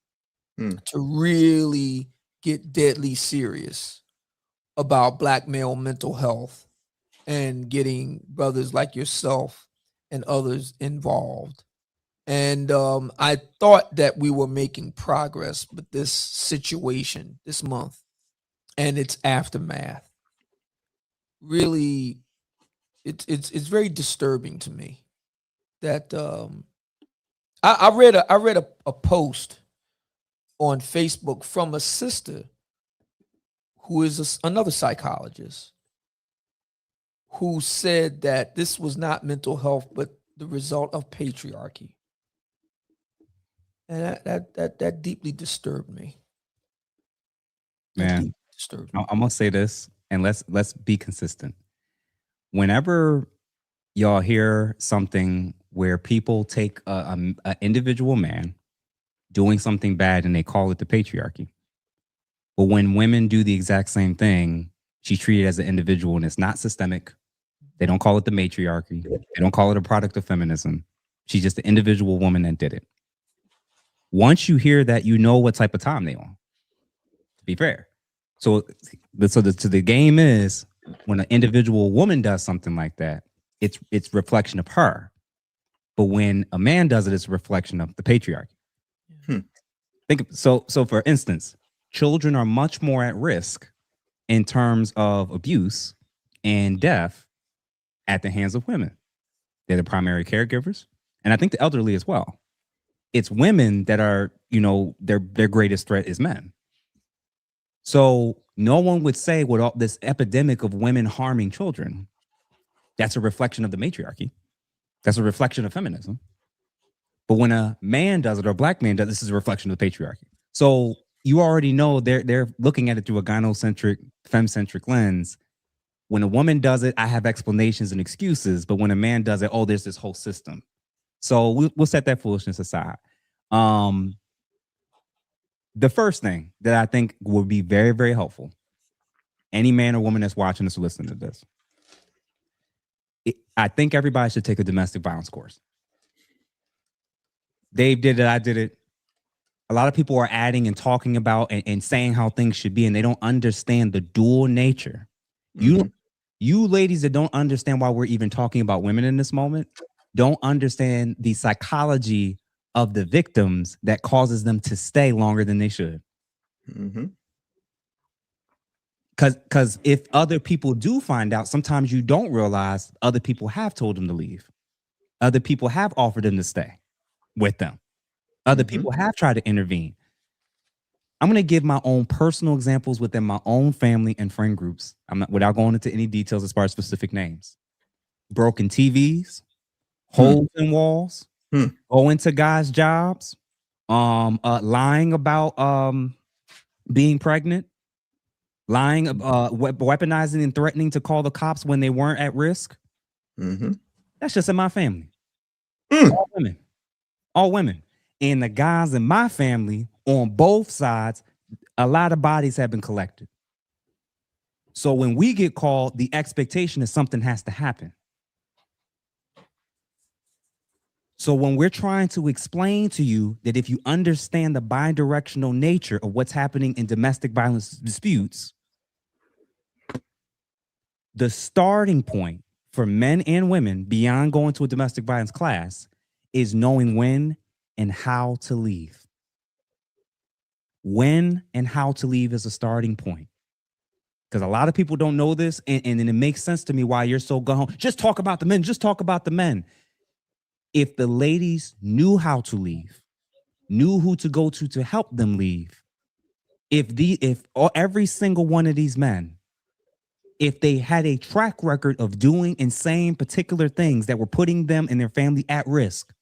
to really get deadly serious about black male mental health and getting brothers like yourself and others involved. And I thought that we were making progress, but this situation this month and its aftermath really, it's very disturbing to me that I read a post on Facebook from a sister who is another psychologist, who said that this was not mental health, but the result of patriarchy. And that deeply disturbed me. That Man, deeply disturbed me. I'm gonna say this, and let's be consistent. Whenever y'all hear something where people take a individual man doing something bad and they call it the patriarchy, but when women do the exact same thing, she's treated as an individual and it's not systemic. They don't call it the matriarchy. They don't call it a product of feminism. She's just an individual woman that did it. Once you hear that, you know what type of time they on. To be fair, so the game is when an individual woman does something like that, it's reflection of her. But when a man does it, it's a reflection of the patriarchy. So for instance, children are much more at risk in terms of abuse and death at the hands of women. They're the primary caregivers, and I think the elderly as well. It's women that are, their greatest threat is men. So no one would say with all this epidemic of women harming children, that's a reflection of the matriarchy. That's a reflection of feminism. But when a man does it or a black man does it, this is a reflection of the patriarchy. So you already know they're looking at it through a gynocentric, femcentric lens. When a woman does it, I have explanations and excuses. But when a man does it, there's this whole system. So we'll set that foolishness aside. The first thing that I think would be very, very helpful, any man or woman that's watching this or listening to this, I think everybody should take a domestic violence course. Dave did it. I did it. A lot of people are adding and talking about and saying how things should be, and they don't understand the dual nature. You ladies that don't understand why we're even talking about women in this moment don't understand the psychology of the victims that causes them to stay longer than they should. Because if other people do find out, sometimes you don't realize other people have told them to leave. Other people have offered them to stay with them. Other people have tried to intervene. I'm going to give my own personal examples within my own family and friend groups. I'm not, without going into any details as far as specific names. Broken TVs, holes in walls, going to guys' jobs, lying about being pregnant, lying, weaponizing and threatening to call the cops when they weren't at risk. That's just in my family. All women. And the guys in my family on both sides, a lot of bodies have been collected. So when we get called, the expectation is something has to happen. So when we're trying to explain to you that if you understand the bidirectional nature of what's happening in domestic violence disputes, the starting point for men and women beyond going to a domestic violence class is knowing when and how to leave. When and how to leave is a starting point. Because a lot of people don't know this, and it makes sense to me why you're so gone. Just talk about the men. Just talk about the men. If the ladies knew how to leave, knew who to go to help them leave, if every single one of these men, if they had a track record of doing and saying particular things that were putting them and their family at risk,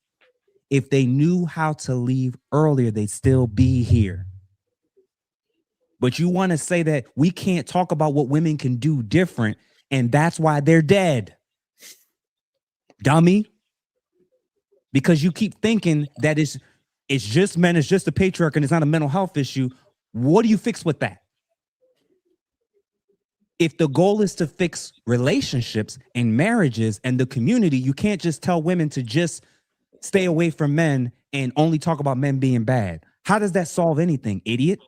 if they knew how to leave earlier, they'd still be here. But you want to say that we can't talk about what women can do different, and that's why they're dead. Dummy. Because you keep thinking that it's just men, it's just a patriarch, and it's not a mental health issue. What do you fix with that? If the goal is to fix relationships and marriages and the community, you can't just tell women to just stay away from men and only talk about men being bad. How does that solve anything, idiot?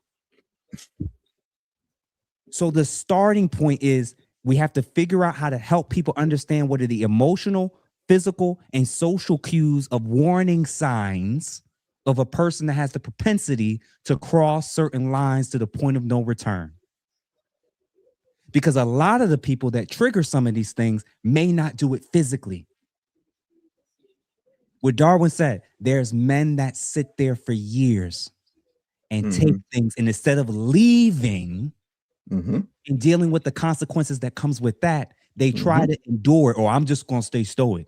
So the starting point is we have to figure out how to help people understand what are the emotional, physical, and social cues of warning signs of a person that has the propensity to cross certain lines to the point of no return. Because a lot of the people that trigger some of these things may not do it physically. What Darwin said, there's men that sit there for years and take things, and instead of leaving and dealing with the consequences that comes with that, they try to endure, or I'm just going to stay stoic.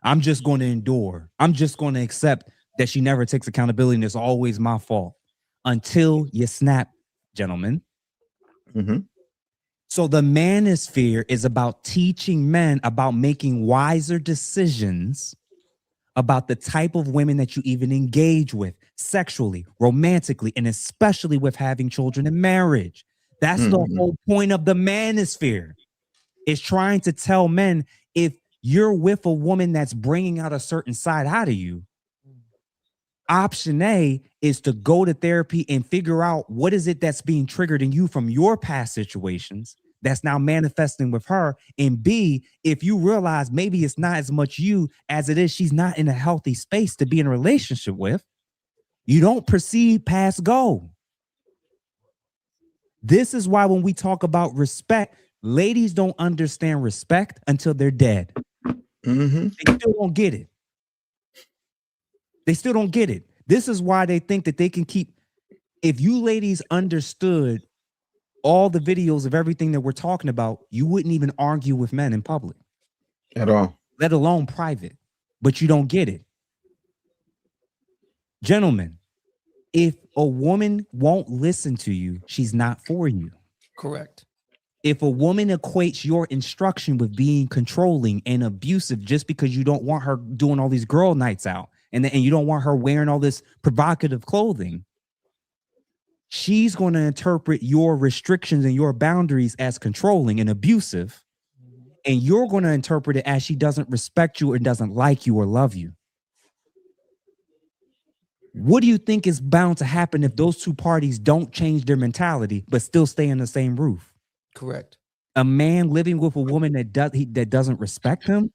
I'm just going to endure. I'm just going to accept that she never takes accountability and it's always my fault until you snap, gentlemen. So the manosphere is about teaching men about making wiser decisions about the type of women that you even engage with sexually, romantically, and especially with having children in marriage. That's the whole point of the manosphere, is trying to tell men, if you're with a woman that's bringing out a certain side out of you, option A is to go to therapy and figure out what is it that's being triggered in you from your past situations that's now manifesting with her. And B, if you realize maybe it's not as much you as it is she's not in a healthy space to be in a relationship with, you don't proceed past go. This is why when we talk about respect, ladies don't understand respect until they're dead. They still don't get it. They still don't get it. This is why they think that they can keep. If you ladies understood all the videos of everything that we're talking about, you wouldn't even argue with men in public At all. let alone private. But you don't get it. Gentlemen, if a woman won't listen to you, she's not for you. Correct. If a woman equates your instruction with being controlling and abusive just because you don't want her doing all these girl nights out and you don't want her wearing all this provocative clothing, she's going to interpret your restrictions and your boundaries as controlling and abusive, and you're going to interpret it as she doesn't respect you and doesn't like you or love you. What do you think is bound to happen if those two parties don't change their mentality but still stay in the same roof? Correct. A man living with a woman that doesn't respect him,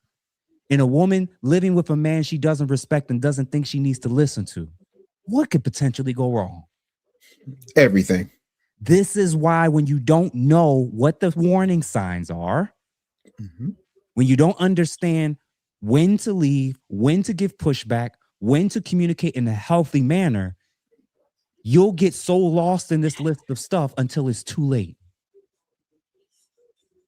and a woman living with a man she doesn't respect and doesn't think she needs to listen to. What could potentially go wrong? Everything. This is why when you don't know what the warning signs are, when you don't understand when to leave, when to give pushback, when to communicate in a healthy manner, you'll get so lost in this list of stuff until it's too late.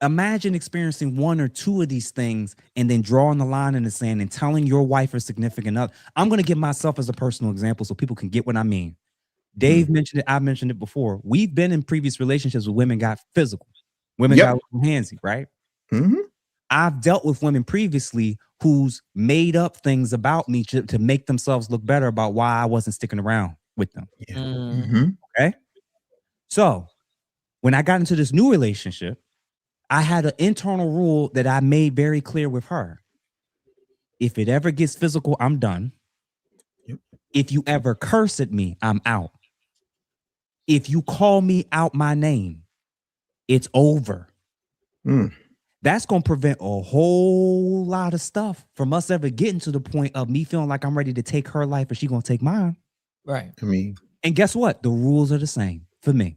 Imagine experiencing one or two of these things and then drawing the line in the sand and telling your wife or significant other. I'm going to give myself as a personal example so people can get what I mean. Dave mentioned it. I've mentioned it before. We've been in previous relationships where women got physical. Women got a little handsy, right? I've dealt with women previously who's made up things about me to make themselves look better about why I wasn't sticking around with them. Okay. So when I got into this new relationship, I had an internal rule that I made very clear with her. If it ever gets physical, I'm done. If you ever curse at me, I'm out. If you call me out my name, it's over. That's going to prevent a whole lot of stuff from us ever getting to the point of me feeling like I'm ready to take her life and she's going to take mine. Right. I mean, and guess what? The rules are the same for me.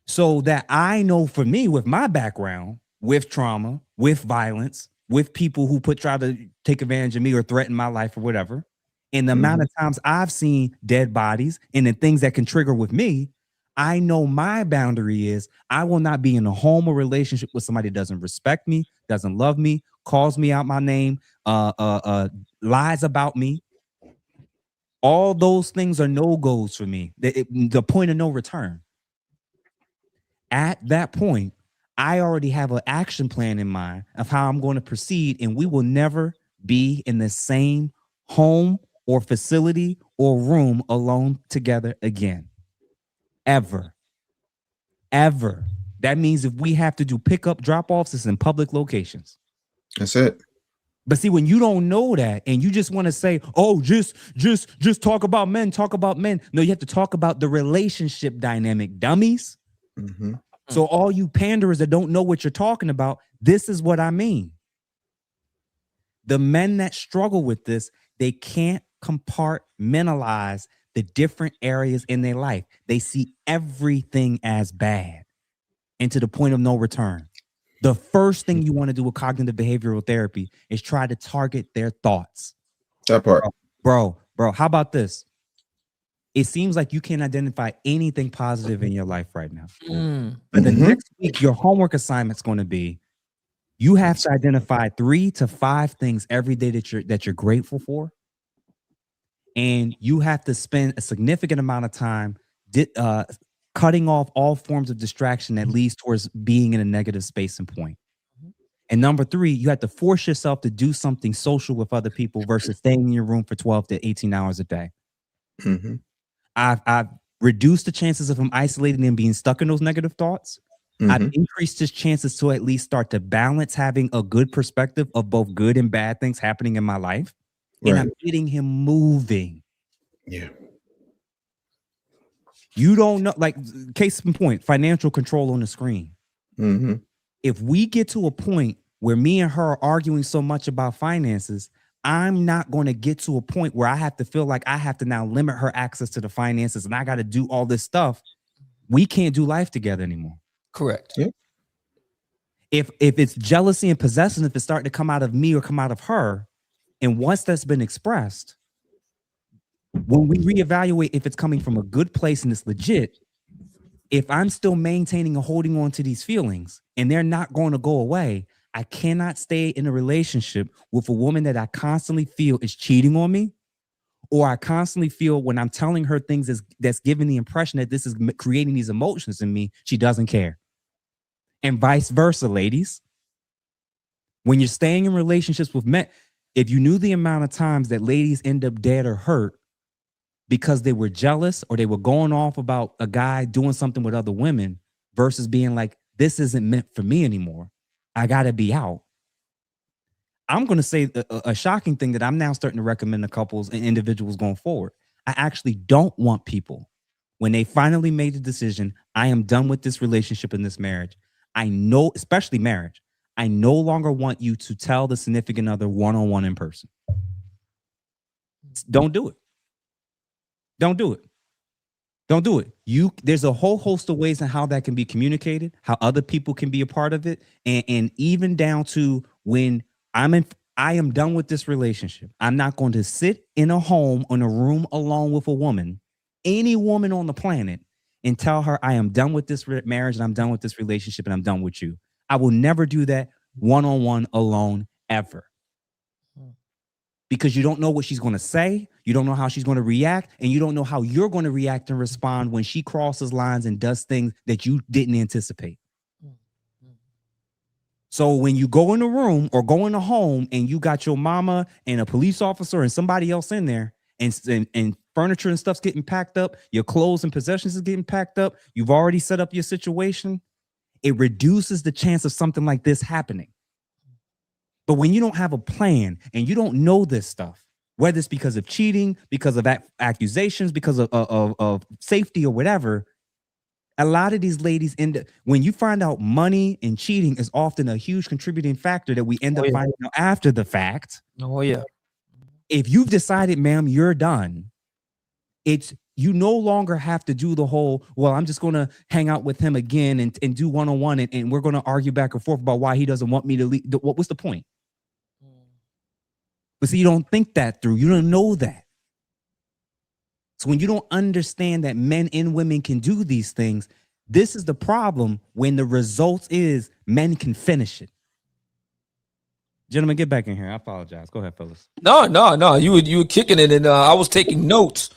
So that I know for me, with my background, with trauma, with violence, with people who try to take advantage of me or threaten my life or whatever, and the amount of times I've seen dead bodies and the things that can trigger with me, I know my boundary is I will not be in a home or relationship with somebody that doesn't respect me, doesn't love me, calls me out my name, lies about me. All those things are no-goes for me. The point of no return. At that point, I already have an action plan in mind of how I'm going to proceed, and we will never be in the same home or facility or room alone together again. Ever. That means if we have to do pickup drop-offs, it's in public locations. That's it. But see, when you don't know that and you just want to say, oh, just talk about men. No, you have to talk about the relationship dynamic, dummies. So all you panderers that don't know what you're talking about, this is what I mean. The men that struggle with this, they can't compartmentalize the different areas in their life. They see everything as bad and to the point of no return. The first thing you want to do with cognitive behavioral therapy is try to target their thoughts. That part. Bro, how about this? it seems like you can't identify anything positive in your life right now. Mm. But the Mhm. next week, your homework assignment's going to be, you have to identify 3 to 5 things every day that you're grateful for. And you have to spend a significant amount of time cutting off all forms of distraction that leads towards being in a negative space and point. And number 3, you have to force yourself to do something social with other people versus staying in your room for 12 to 18 hours a day. Mhm. I've reduced the chances of him isolating and being stuck in those negative thoughts. I've Mhm. increased his chances to at least start to balance having a good perspective of both good and bad things happening in my life. And Right. I'm getting him moving. Yeah. You don't know, like, case in point, financial control on the screen. Mhm. If we get to a point where me and her are arguing so much about finances, I'm not going to get to a point where I have to feel like I have to now limit her access to the finances and I got to do all this stuff. We can't do life together anymore. Correct. Yeah. If it's jealousy and possession, if it's starting to come out of me or come out of her, and once that's been expressed, when we reevaluate if it's coming from a good place and it's legit, if I'm still maintaining and holding on to these feelings and they're not going to go away, I cannot stay in a relationship with a woman that I constantly feel is cheating on me, or I constantly feel when I'm telling her things that's giving the impression that this is creating these emotions in me, she doesn't care. And vice versa, ladies. When you're staying in relationships with men, if you knew the amount of times that ladies end up dead or hurt because they were jealous or they were going off about a guy doing something with other women versus being like, this isn't meant for me anymore, I got to be out. I'm going to say a shocking thing that I'm now starting to recommend to couples and individuals going forward. I actually don't want people, when they finally made the decision, I am done with this relationship and this marriage. I know, especially marriage, I no longer want you to tell the significant other one-on-one in person. Don't do it. Don't do it. Don't do it. There's a whole host of ways in how that can be communicated, how other people can be a part of it, and even down to when I am done with this relationship. I'm not going to sit in a home in a room alone with a woman, any woman on the planet, and tell her I am done with this marriage and I'm done with this relationship and I'm done with you. I will never do that one-on-one alone ever. Because you don't know what she's going to say, you don't know how she's going to react, and you don't know how you're going to react and respond when she crosses lines and does things that you didn't anticipate. So when you go in a room or go in a home and you got your mama and a police officer and somebody else in there, and furniture and stuff's getting packed up, your clothes and possessions is getting packed up, you've already set up your situation, it reduces the chance of something like this happening. But when you don't have a plan and you don't know this stuff, whether it's because of cheating, because of accusations, because of safety or whatever, a lot of these ladies when you find out money and cheating is often a huge contributing factor that we end up finding out after the fact. Oh, yeah. If you've decided, ma'am, you're done, you no longer have to do the whole, well, I'm just going to hang out with him again and do one-on-one and we're going to argue back and forth about why he doesn't want me to leave. What's the point? But see, you don't think that through. You don't know that. So when you don't understand that men and women can do these things, this is the problem when the result is men can finish it. Gentlemen, get back in here. I apologize. Go ahead, fellas. No. You were kicking it, and I was taking notes.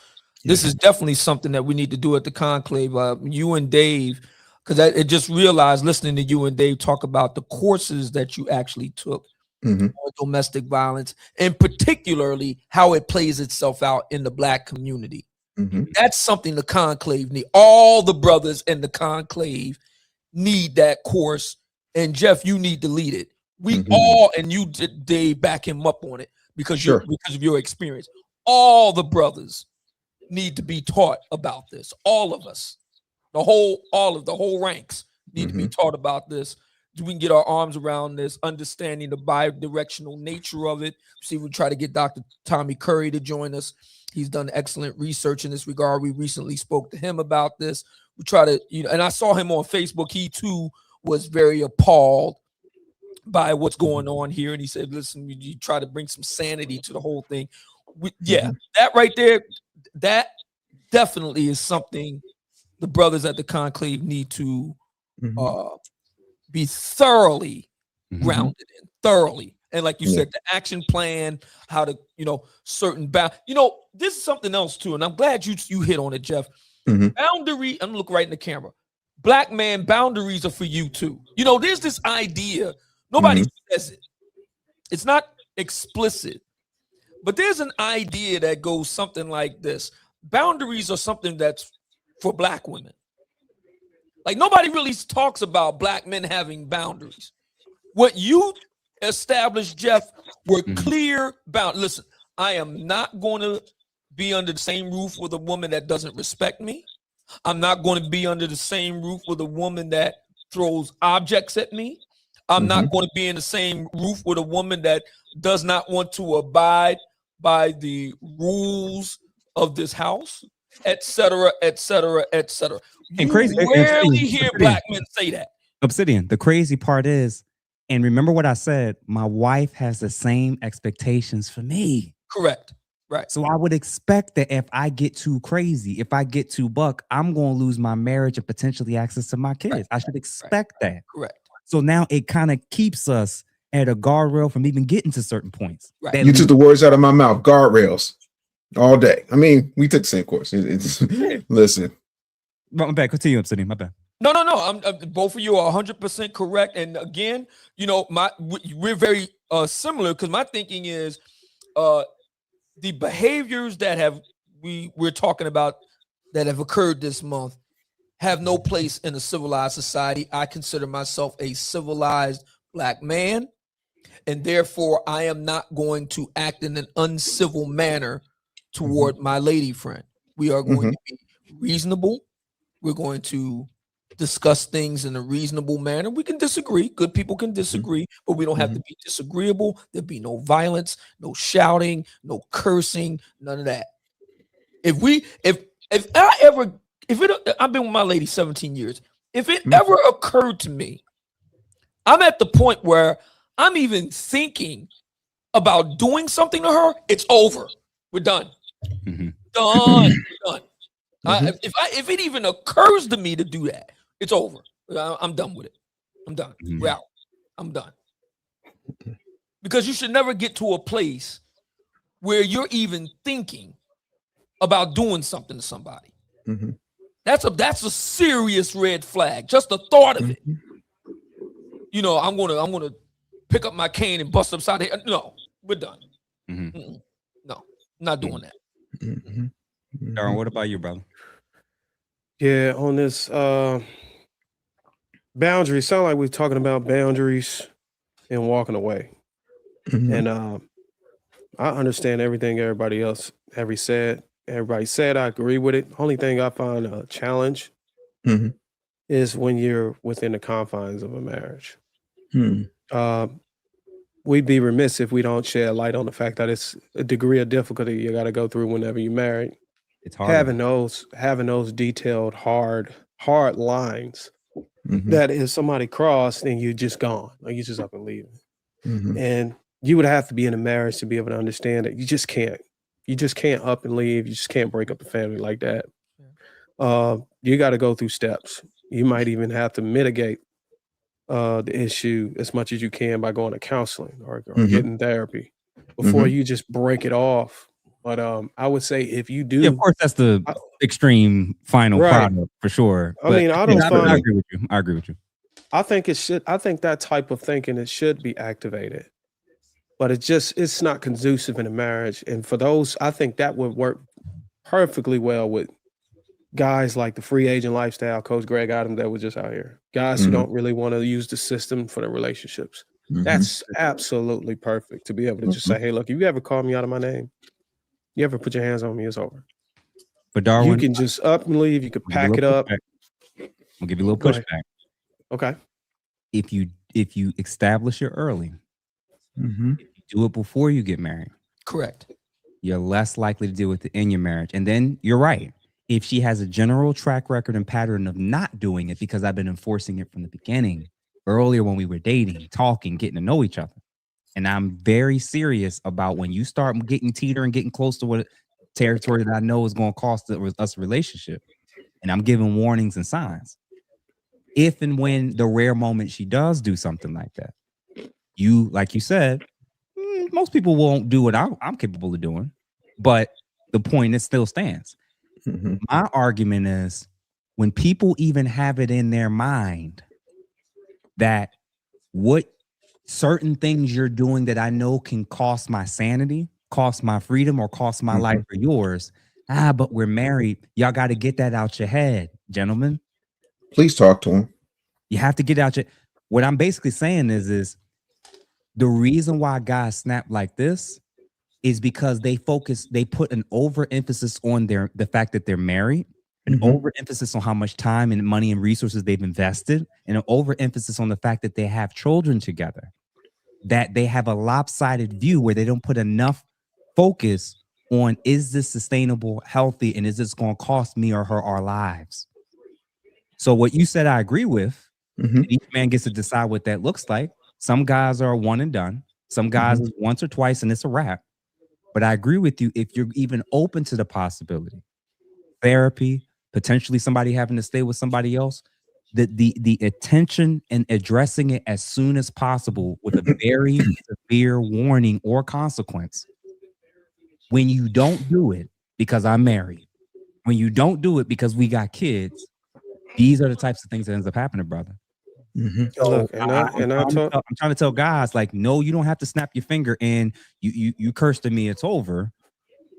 This is definitely something that we need to do at the conclave. You and Dave, because I just realized listening to you and Dave talk about the courses that you actually took on domestic violence, and particularly how it plays itself out in the Black community. That's something the conclave need. All the brothers in the conclave need that course. And Jeff, you need to lead it. We all, and you, Dave, back him up on it because because of your experience. All the brothers need to be taught about this. All of us, the whole ranks need to be taught about this. We can get our arms around this, understanding the bidirectional nature of it. See, we try to get Dr. Tommy Curry to join us. He's done excellent research in this regard. We recently spoke to him about this. We try to, and I saw him on Facebook. He too was very appalled by what's going on here. And he said, listen, you try to bring some sanity to the whole thing. That right there, definitely is something the brothers at the conclave need to Mhm. be thoroughly Mhm. grounded in, thoroughly. And like you Yeah. said, the action plan, how to, certain this is something else too. And I'm glad you hit on it, Jeff. Mhm. Boundary, I'm gonna look right in the camera. Black man, boundaries are for you too. There's this idea, nobody says it. It's not explicit, but there's an idea that goes something like this. Boundaries are something that's for black women. Like nobody really talks about black men having boundaries. What you established, Jeff, were clear boundaries. Listen, I am not going to be under the same roof with a woman that doesn't respect me. I'm not going to be under the same roof with a woman that throws objects at me. I'm not going to be in the same roof with a woman that does not want to abide by the rules of this house, etc., etc., etc. And You crazy, rarely hear black men say that. Obsidian. The crazy part is, and remember what I said, my wife has the same expectations for me. Correct. Right. So I would expect that if I get too crazy, if I get too buck, I'm going to lose my marriage and potentially access to my kids. Right. I should expect that. Correct. So now it kind of keeps us at a guardrail from even getting to certain points. Right. You took the words out of my mouth. Guardrails all day. I mean, we took the same course. Listen. My bad. Continue, Obsidian. My bad. No. I'm both of you are 100% correct. And again, we're very similar because my thinking is the behaviors that we're talking about that have occurred this month have no place in a civilized society. I consider myself a civilized black man, and therefore I am not going to act in an uncivil manner toward my lady friend. We are going to be reasonable. We're going to discuss things in a reasonable manner. We can disagree. Good people can disagree, but we don't have to be disagreeable. There'll be no violence, no shouting, no cursing, none of that. I've been with my lady 17 years. If it ever occurred to me, I'm at the point where I'm even thinking about doing something to her, it's over. We're done. Done. If it even occurs to me to do that, it's over. I'm done with it. I'm done. We're out. I'm done. Because you should never get to a place where you're even thinking about doing something to somebody. That's a serious red flag. Just the thought of it. I'm gonna pick up my cane and bust upside the head. No, we're done. No, not doing that. Darren, what about you, brother? Yeah, on this boundaries, sound like we're talking about boundaries and walking away. And I understand everything everybody said. I agree with it. Only thing I find a challenge is when you're within the confines of a marriage. We'd be remiss if we don't shed light on the fact that it's a degree of difficulty you got to go through whenever you're married. It's hard. Having those detailed, hard lines that if somebody crossed, then you're just gone. Like you just up and leaving. And you would have to be in a marriage to be able to understand that you just can't up and leave. You just can't break up a family like that. You got to go through steps. You might even have to mitigate the issue as much as you can by going to counseling or getting therapy before you just break it off. But I would say if you do, of course, that's the extreme final product for sure. I mean, I agree with you. I agree with you. I think that type of thinking, it should be activated, but it's not conducive in a marriage. And for those, I think that would work perfectly well with guys like the free agent lifestyle, Coach Greg Adams that was just out here. Guys who don't really want to use the system for their relationships. That's absolutely perfect to be able to just say, hey, look, if you ever call me out of my name, you ever put your hands on me, it's over. But Darwin, you can just up and leave. You could pack it up. I'll give you a little pushback. Okay. If you establish it early, if you do it before you get married, correct, you're less likely to deal with it in your marriage. And then you're right. If she has a general track record and pattern of not doing it because I've been enforcing it from the beginning, earlier when we were dating, talking, getting to know each other. And I'm very serious about when you start getting teeter and getting close to what territory that I know is going to cost us a relationship. And I'm giving warnings and signs. If and when the rare moment she does do something like that, like you said, most people won't do what I'm capable of doing. But the point is still stands. Mhm. My argument is when people even have it in their mind that what certain things you're doing that I know can cost my sanity, cost my freedom, or cost my life or yours. But we're married. Y'all got to get that out your head, gentlemen. Please talk to him. You have to get out your. What I'm basically saying is the reason why guys snap like this is because they put an overemphasis on the fact that they're married, an overemphasis on how much time and money and resources they've invested, and an overemphasis on the fact that they have children together. That they have a lopsided view where they don't put enough focus on, is this sustainable, healthy, and is this going to cost me or her our lives? So what you said, I agree with. Each man gets to decide what that looks like. Some guys are one and done. Some guys is once or twice and it's a wrap. But I agree with you if you're even open to the possibility. Therapy, potentially somebody having to stay with somebody else, the attention and addressing it as soon as possible with a very severe warning or consequence. When you don't do it because I'm married, when you don't do it because we got kids, these are the types of things that ends up happening, brother. So Look, I'm trying to tell guys, like, no, you don't have to snap your finger and you cursed at me, it's over.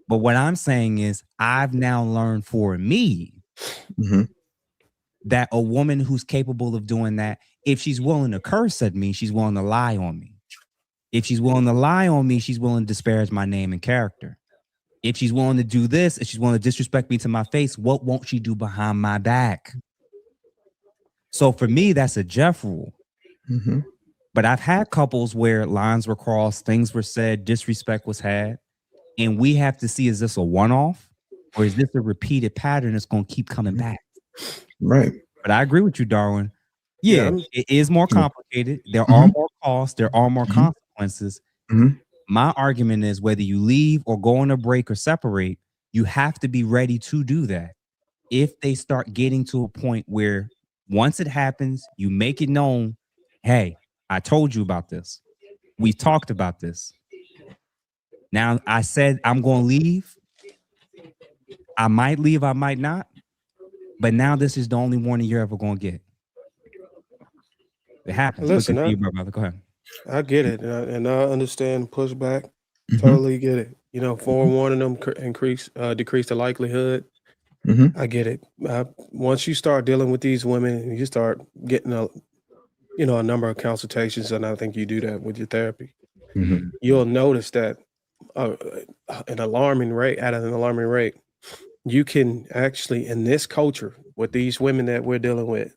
But what I'm saying is I've now learned for me that a woman who's capable of doing that, if she's willing to curse at me, she's willing to lie on me. If she's willing to lie on me, she's willing to disparage my name and character. If she's willing to do this, if she's willing to disrespect me to my face, what won't she do behind my back? So for me, that's a Jeff rule. But I've had couples where lines were crossed, things were said, disrespect was had. And we have to see, is this a one-off or is this a repeated pattern that's going to keep coming back? Right. But I agree with you, Darwin. Yeah, it is more complicated. There are more costs. There are more consequences. My argument is whether you leave or go on a break or separate, you have to be ready to do that. If they start getting to a point where once it happens, you make it known, hey, I told you about this. We talked about this. Now, I said I'm going to leave. I might leave, I might not. But now this is the only warning you're ever going to get. It happens. Listen, brother. Go ahead. I get it, and I understand pushback. Totally get it. You know, forewarning them decrease the likelihood. I get it. Once you start dealing with these women, you start getting a number of consultations, and I think you do that with your therapy. You'll notice that at an alarming rate, you can actually, in this culture with these women that we're dealing with,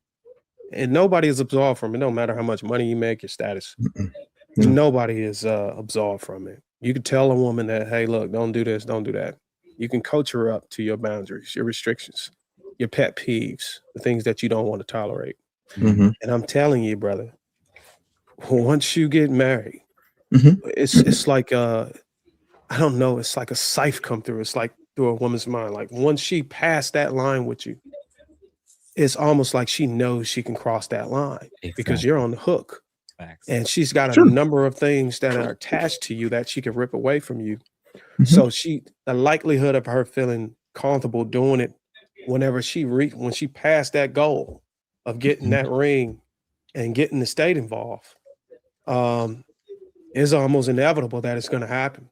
and nobody is absolved from it. No matter how much money you make, your status, nobody is absolved from it. You can tell a woman that, hey, look, don't do this, don't do that. You can coach her up to your boundaries, your restrictions, your pet peeves, the things that you don't want to tolerate. And I'm telling you, brother, once you get married, it's like I don't know, it's like a scythe come through. It's like through a woman's mind. Like once she passed that line with you, it's almost like she knows she can cross that line because you're on the hook. And she's got a number of things that are attached to you that she can rip away from you. So the likelihood of her feeling comfortable doing it whenever when she passed that goal of getting that ring and getting the state involved, is almost inevitable that it's going to happen.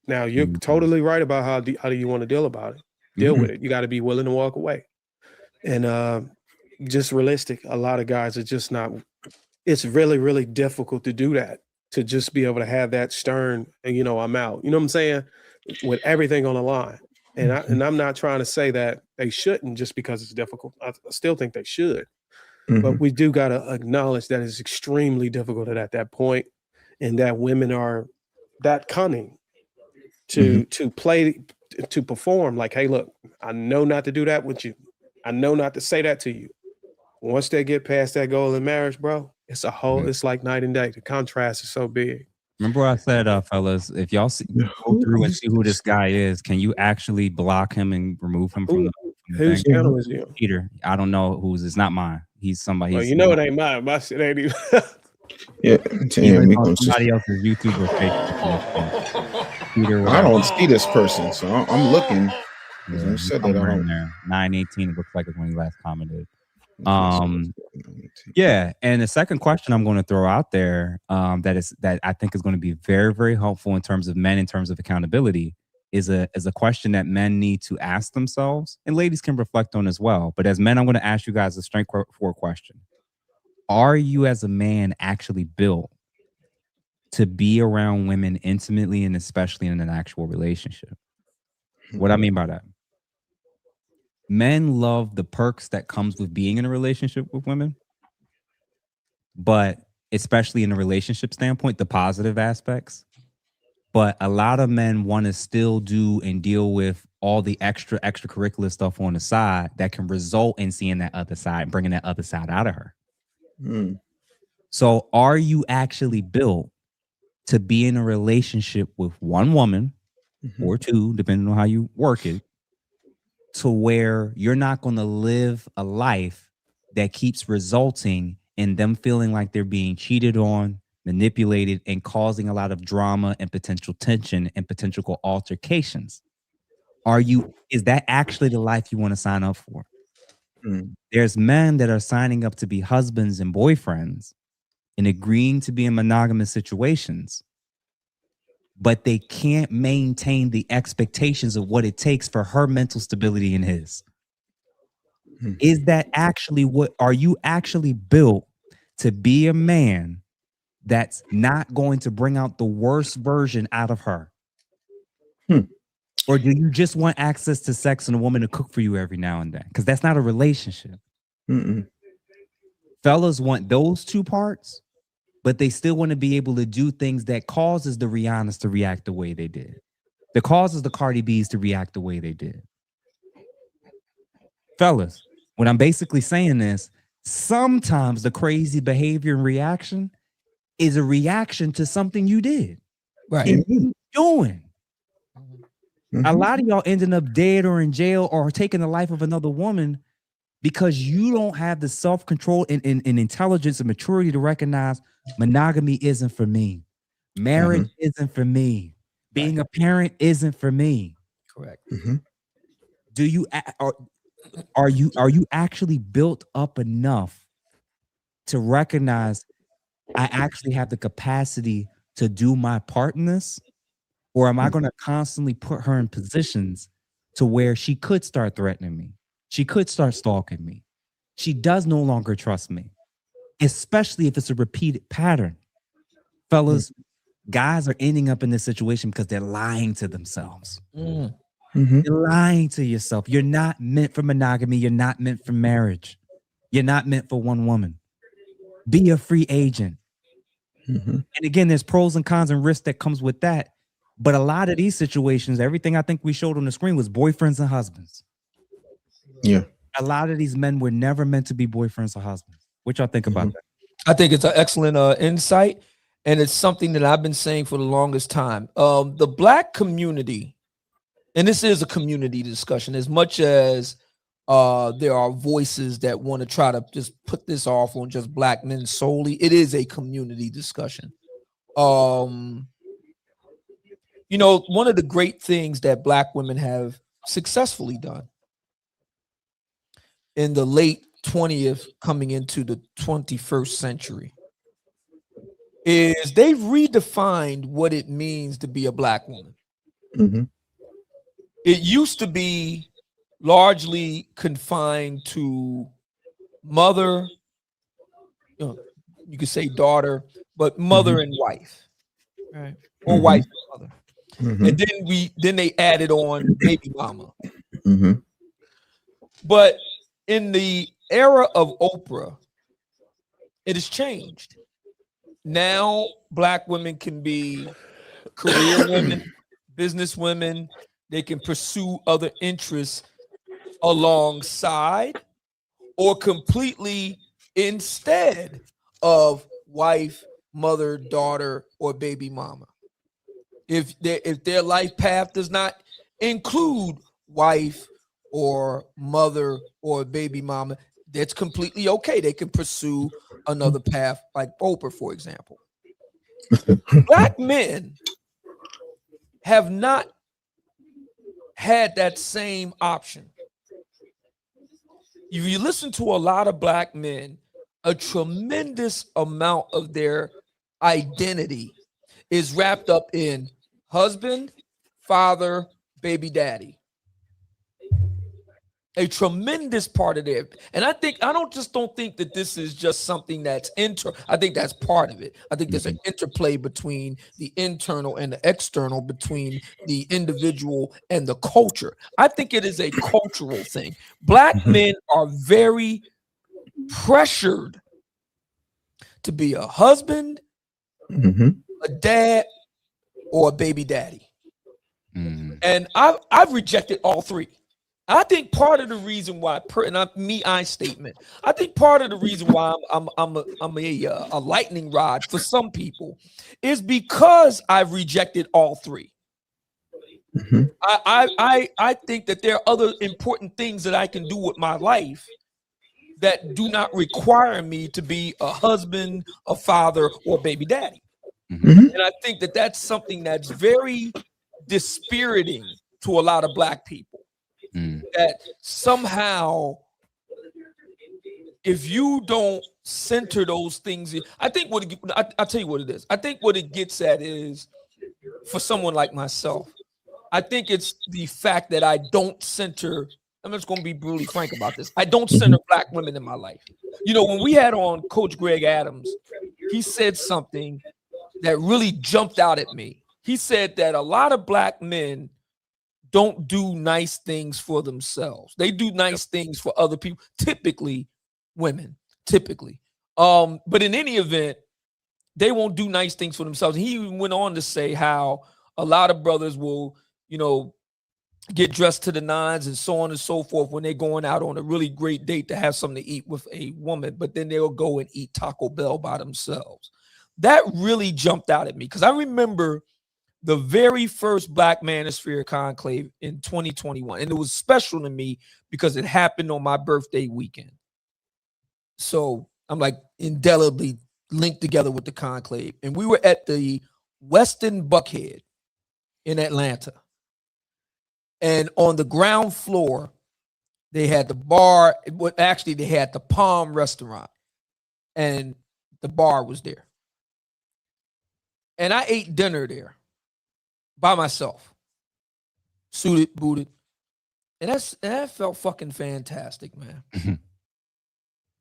Now you're totally right about how do you want to deal with it. You got to be willing to walk away, and just realistic. A lot of guys are just not. It's really, really difficult to do that, to just be able to have that stern and I'm out. You know what I'm saying? With everything on the line. And I'm not trying to say that they shouldn't just because it's difficult. I still think they should. But we do got to acknowledge that it's extremely difficult at that point, and that women are that cunning to perform like, hey, look, I know not to do that with you. I know not to say that to you. Once they get past that goal in marriage, bro, it's like night and day. The contrast is so big. Remember what I said, fellas, if y'all go through and see who this guy is, can you actually block him and remove him from the Whose thing? channel is he on? Peter, I don't know whose. It's not mine. He's somebody. Well, you know it ain't mine. My shit ain't even. Yeah, Even on somebody else's YouTube or Facebook. Peter, I don't see this person, so I'm looking. Yeah, You said that I somewhere in don't. there. 918 it looks like it's when he last commented. Okay, Yeah, and the second question I'm going to throw out there, that I think is going to be very, very helpful in terms of men, in terms of accountability, is a question that men need to ask themselves, and ladies can reflect on as well. But as men, I'm going to ask you guys a straightforward question: are you, as a man, actually built to be around women intimately and especially in an actual relationship? What I mean by that, men love the perks that comes with being in a relationship with women, but especially in a relationship standpoint, the positive aspects. But a lot of men want to still do and deal with all the extracurricular stuff on the side that can result in seeing that other side, bringing that other side out of her. So are you actually built to be in a relationship with one woman or two, depending on how you work it, to where you're not going to live a life that keeps resulting in them feeling like they're being cheated on, manipulated, and causing a lot of drama and potential tension and potential altercations? Is that actually the life you want to sign up for? There's men that are signing up to be husbands and boyfriends and agreeing to be in monogamous situations, but they can't maintain the expectations of what it takes for her mental stability and his. Is that actually are you actually built to be a man that's not going to bring out the worst version out of her? Or do you just want access to sex and a woman to cook for you every now and then? Because that's not a relationship. Fellas want those two parts, but they still want to be able to do things that causes the Rihannas to react the way they did, that causes the Cardi B's to react the way they did. Fellas, what I'm basically saying is sometimes the crazy behavior and reaction is a reaction to something you did. Right. And you doing. A lot of y'all ending up dead or in jail or taking the life of another woman because you don't have the self-control and intelligence and maturity to recognize monogamy isn't for me. Marriage isn't for me. Being a parent isn't for me. Correct. Do you are you actually built up enough to recognize I actually have the capacity to do my part in this? Or am I going to constantly put her in positions to where she could start threatening me? She could start stalking me. She does no longer trust me, especially if it's a repeated pattern. Fellas, guys are ending up in this situation because they're lying to themselves. You're lying to yourself. You're not meant for monogamy. You're not meant for marriage. You're not meant for one woman. Be a free agent. And again, there's pros and cons and risks that comes with that. But a lot of these situations, everything I think we showed on the screen was boyfriends and husbands. Yeah. A lot of these men were never meant to be boyfriends or husbands. What y'all think about that? I think it's an excellent insight, and it's something that I've been saying for the longest time. The Black community, and this is a community discussion, as much as there are voices that want to try to just put this off on just Black men solely. It is a community discussion. You know, one of the great things that Black women have successfully done in the late 20th coming into the 21st century is they've redefined what it means to be a Black woman. It used to be largely confined to mother, you could say daughter, but mother and wife, right? Or wife and mother. And then they added on baby mama. But in the era of Oprah, it has changed. Now Black women can be career women, business women. They can pursue other interests alongside or completely instead of wife, mother, daughter, or baby mama. If their life path does not include wife or mother or baby mama, that's completely okay. They can pursue another path like Oprah, for example. Black men have not had that same option. If you listen to a lot of black men, a tremendous amount of their identity is wrapped up in husband, father, baby daddy. A tremendous part of their, and I don't think that this is just something that's I think that's part of it. I think there's an interplay between the internal and the external, between the individual and the culture. I think it is a cultural thing. Black men are very pressured to be a husband, a dad, or a baby daddy. And I've rejected all three. I think part of the reason why, I statement, I think part of the reason why I'm a lightning rod for some people is because I've rejected all three. I think that there are other important things that I can do with my life that do not require me to be a husband, a father, or baby daddy. And I think that that's something that's very dispiriting to a lot of black people. That somehow, if you don't center those things, I think I'll tell you what it is. I think what it gets at is, for someone like myself, I think it's the fact that I don't center. I'm just going to be brutally frank about this. I don't center black women in my life. You know, when we had on Coach Greg Adams, he said something that really jumped out at me. He said that a lot of black men don't do nice things for themselves. They do nice things for other people, typically women, but in any event, they won't do nice things for themselves. He even went on to say how a lot of brothers will, get dressed to the nines and so on and so forth when they're going out on a really great date to have something to eat with a woman, but then they'll go and eat Taco Bell by themselves. That really jumped out at me because I remember the very first Black Manosphere Conclave in 2021. And it was special to me because it happened on my birthday weekend. So I'm like indelibly linked together with the conclave. And we were at the Westin Buckhead in Atlanta. And on the ground floor, they had the bar. Actually, they had the Palm restaurant. And the bar was there. And I ate dinner there by myself, suited, booted. And that felt fucking fantastic, man.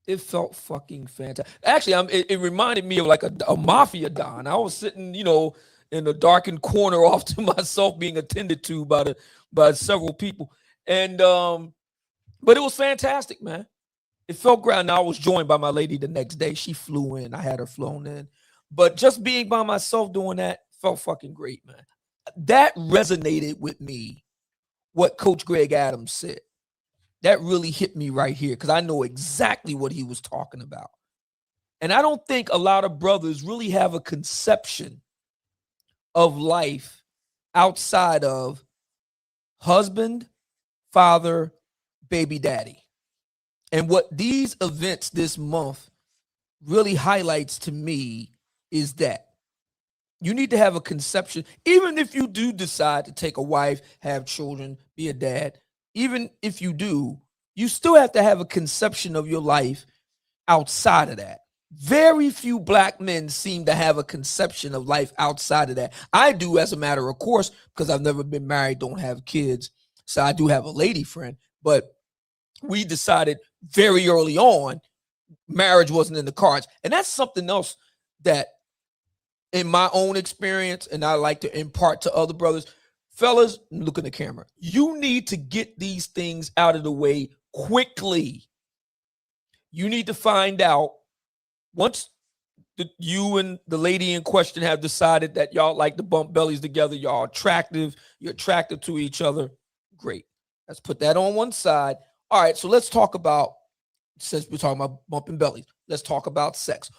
It felt fucking fantastic. Actually, it reminded me of like a mafia don. I was sitting, in a darkened corner off to myself being attended to by several people. And but it was fantastic, man. It felt great. Now I was joined by my lady the next day. She flew in. I had her flown in. But just being by myself doing that felt fucking great, man. That resonated with me, what Coach Greg Adams said. That really hit me right here because I know exactly what he was talking about. And I don't think a lot of brothers really have a conception of life outside of husband, father, baby daddy. And what these events this month really highlights to me is that you need to have a conception, even if you do decide to take a wife, have children, be a dad, even if you do, you still have to have a conception of your life outside of that. Very few Black men seem to have a conception of life outside of that. I do, as a matter of course, because I've never been married, don't have kids. So I do have a lady friend, but we decided very early on, marriage wasn't in the cards. And that's something else that in my own experience, and I like to impart to other brothers, fellas, look in the camera. You need to get these things out of the way quickly. You need to find out once you and the lady in question have decided that y'all like to bump bellies together, y'all attractive, you're attracted to each other. Great. Let's put that on one side. All right, so let's talk about, since we're talking about bumping bellies, let's talk about sex.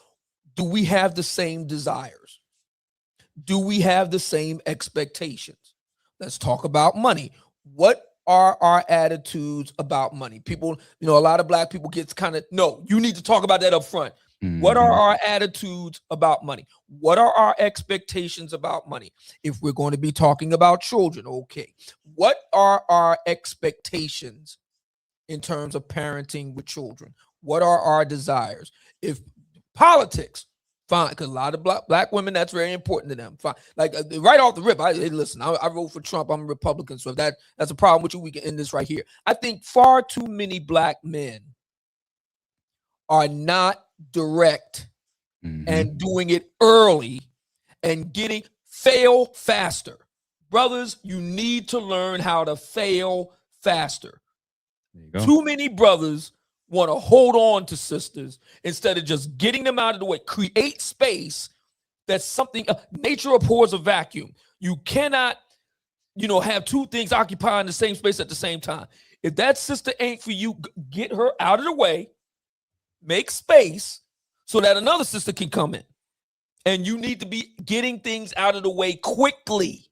Do we have the same desires? Do we have the same expectations? Let's talk about money. What are our attitudes about money? People, a lot of black people get kind of, no, you need to talk about that up front. What are our attitudes about money? What are our expectations about money? If we're going to be talking about children, okay. What are our expectations in terms of parenting with children? What are our desires? If politics, fine, because a lot of black women, that's very important to them. Fine, like right off the rip, listen. I vote for Trump. I'm a Republican, so if that's a problem with you, we can end this right here. I think far too many black men are not direct and doing it early and fail faster. Brothers, you need to learn how to fail faster. Too many brothers want to hold on to sisters instead of just getting them out of the way. Create space. That's something, nature abhors a vacuum. You cannot, have two things occupying the same space at the same time. If that sister ain't for you, get her out of the way, make space so that another sister can come in. And you need to be getting things out of the way quickly.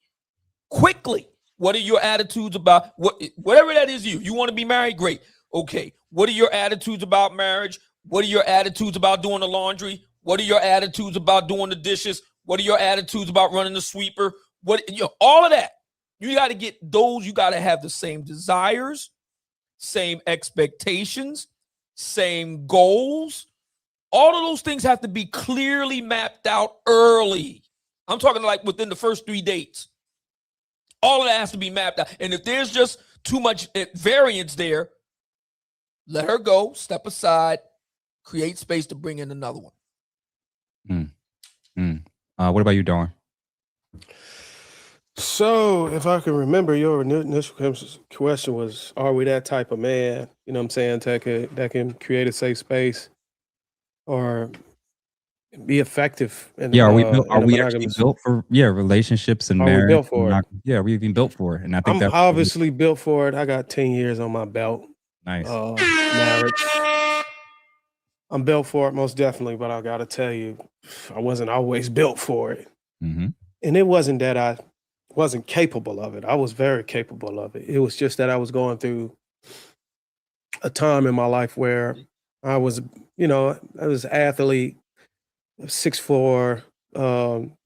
What are your attitudes about whatever that is? You want to be married? Great. Okay. What are your attitudes about marriage? What are your attitudes about doing the laundry? What are your attitudes about doing the dishes? What are your attitudes about running the sweeper? All of that. You got to get those. You got to have the same desires, same expectations, same goals. All of those things have to be clearly mapped out early. I'm talking like within the first 3 dates. All of that has to be mapped out. And if there's just too much variance there, let her go, step aside, create space to bring in another one. What about you, Darn? So, if I can remember, your initial question was, are we that type of man, that can create a safe space or be effective? Are we actually built for relationships and marriage? Are we built for it? Yeah, we've been built for it. And I think I'm obviously built for it. I got 10 years on my belt. Nice. Marriage. I'm built for it, most definitely, but I gotta tell you, I wasn't always built for it. And it wasn't that I wasn't capable of it. I was very capable of it. It was just that I was going through a time in my life where I was, I was an athlete, 6'4".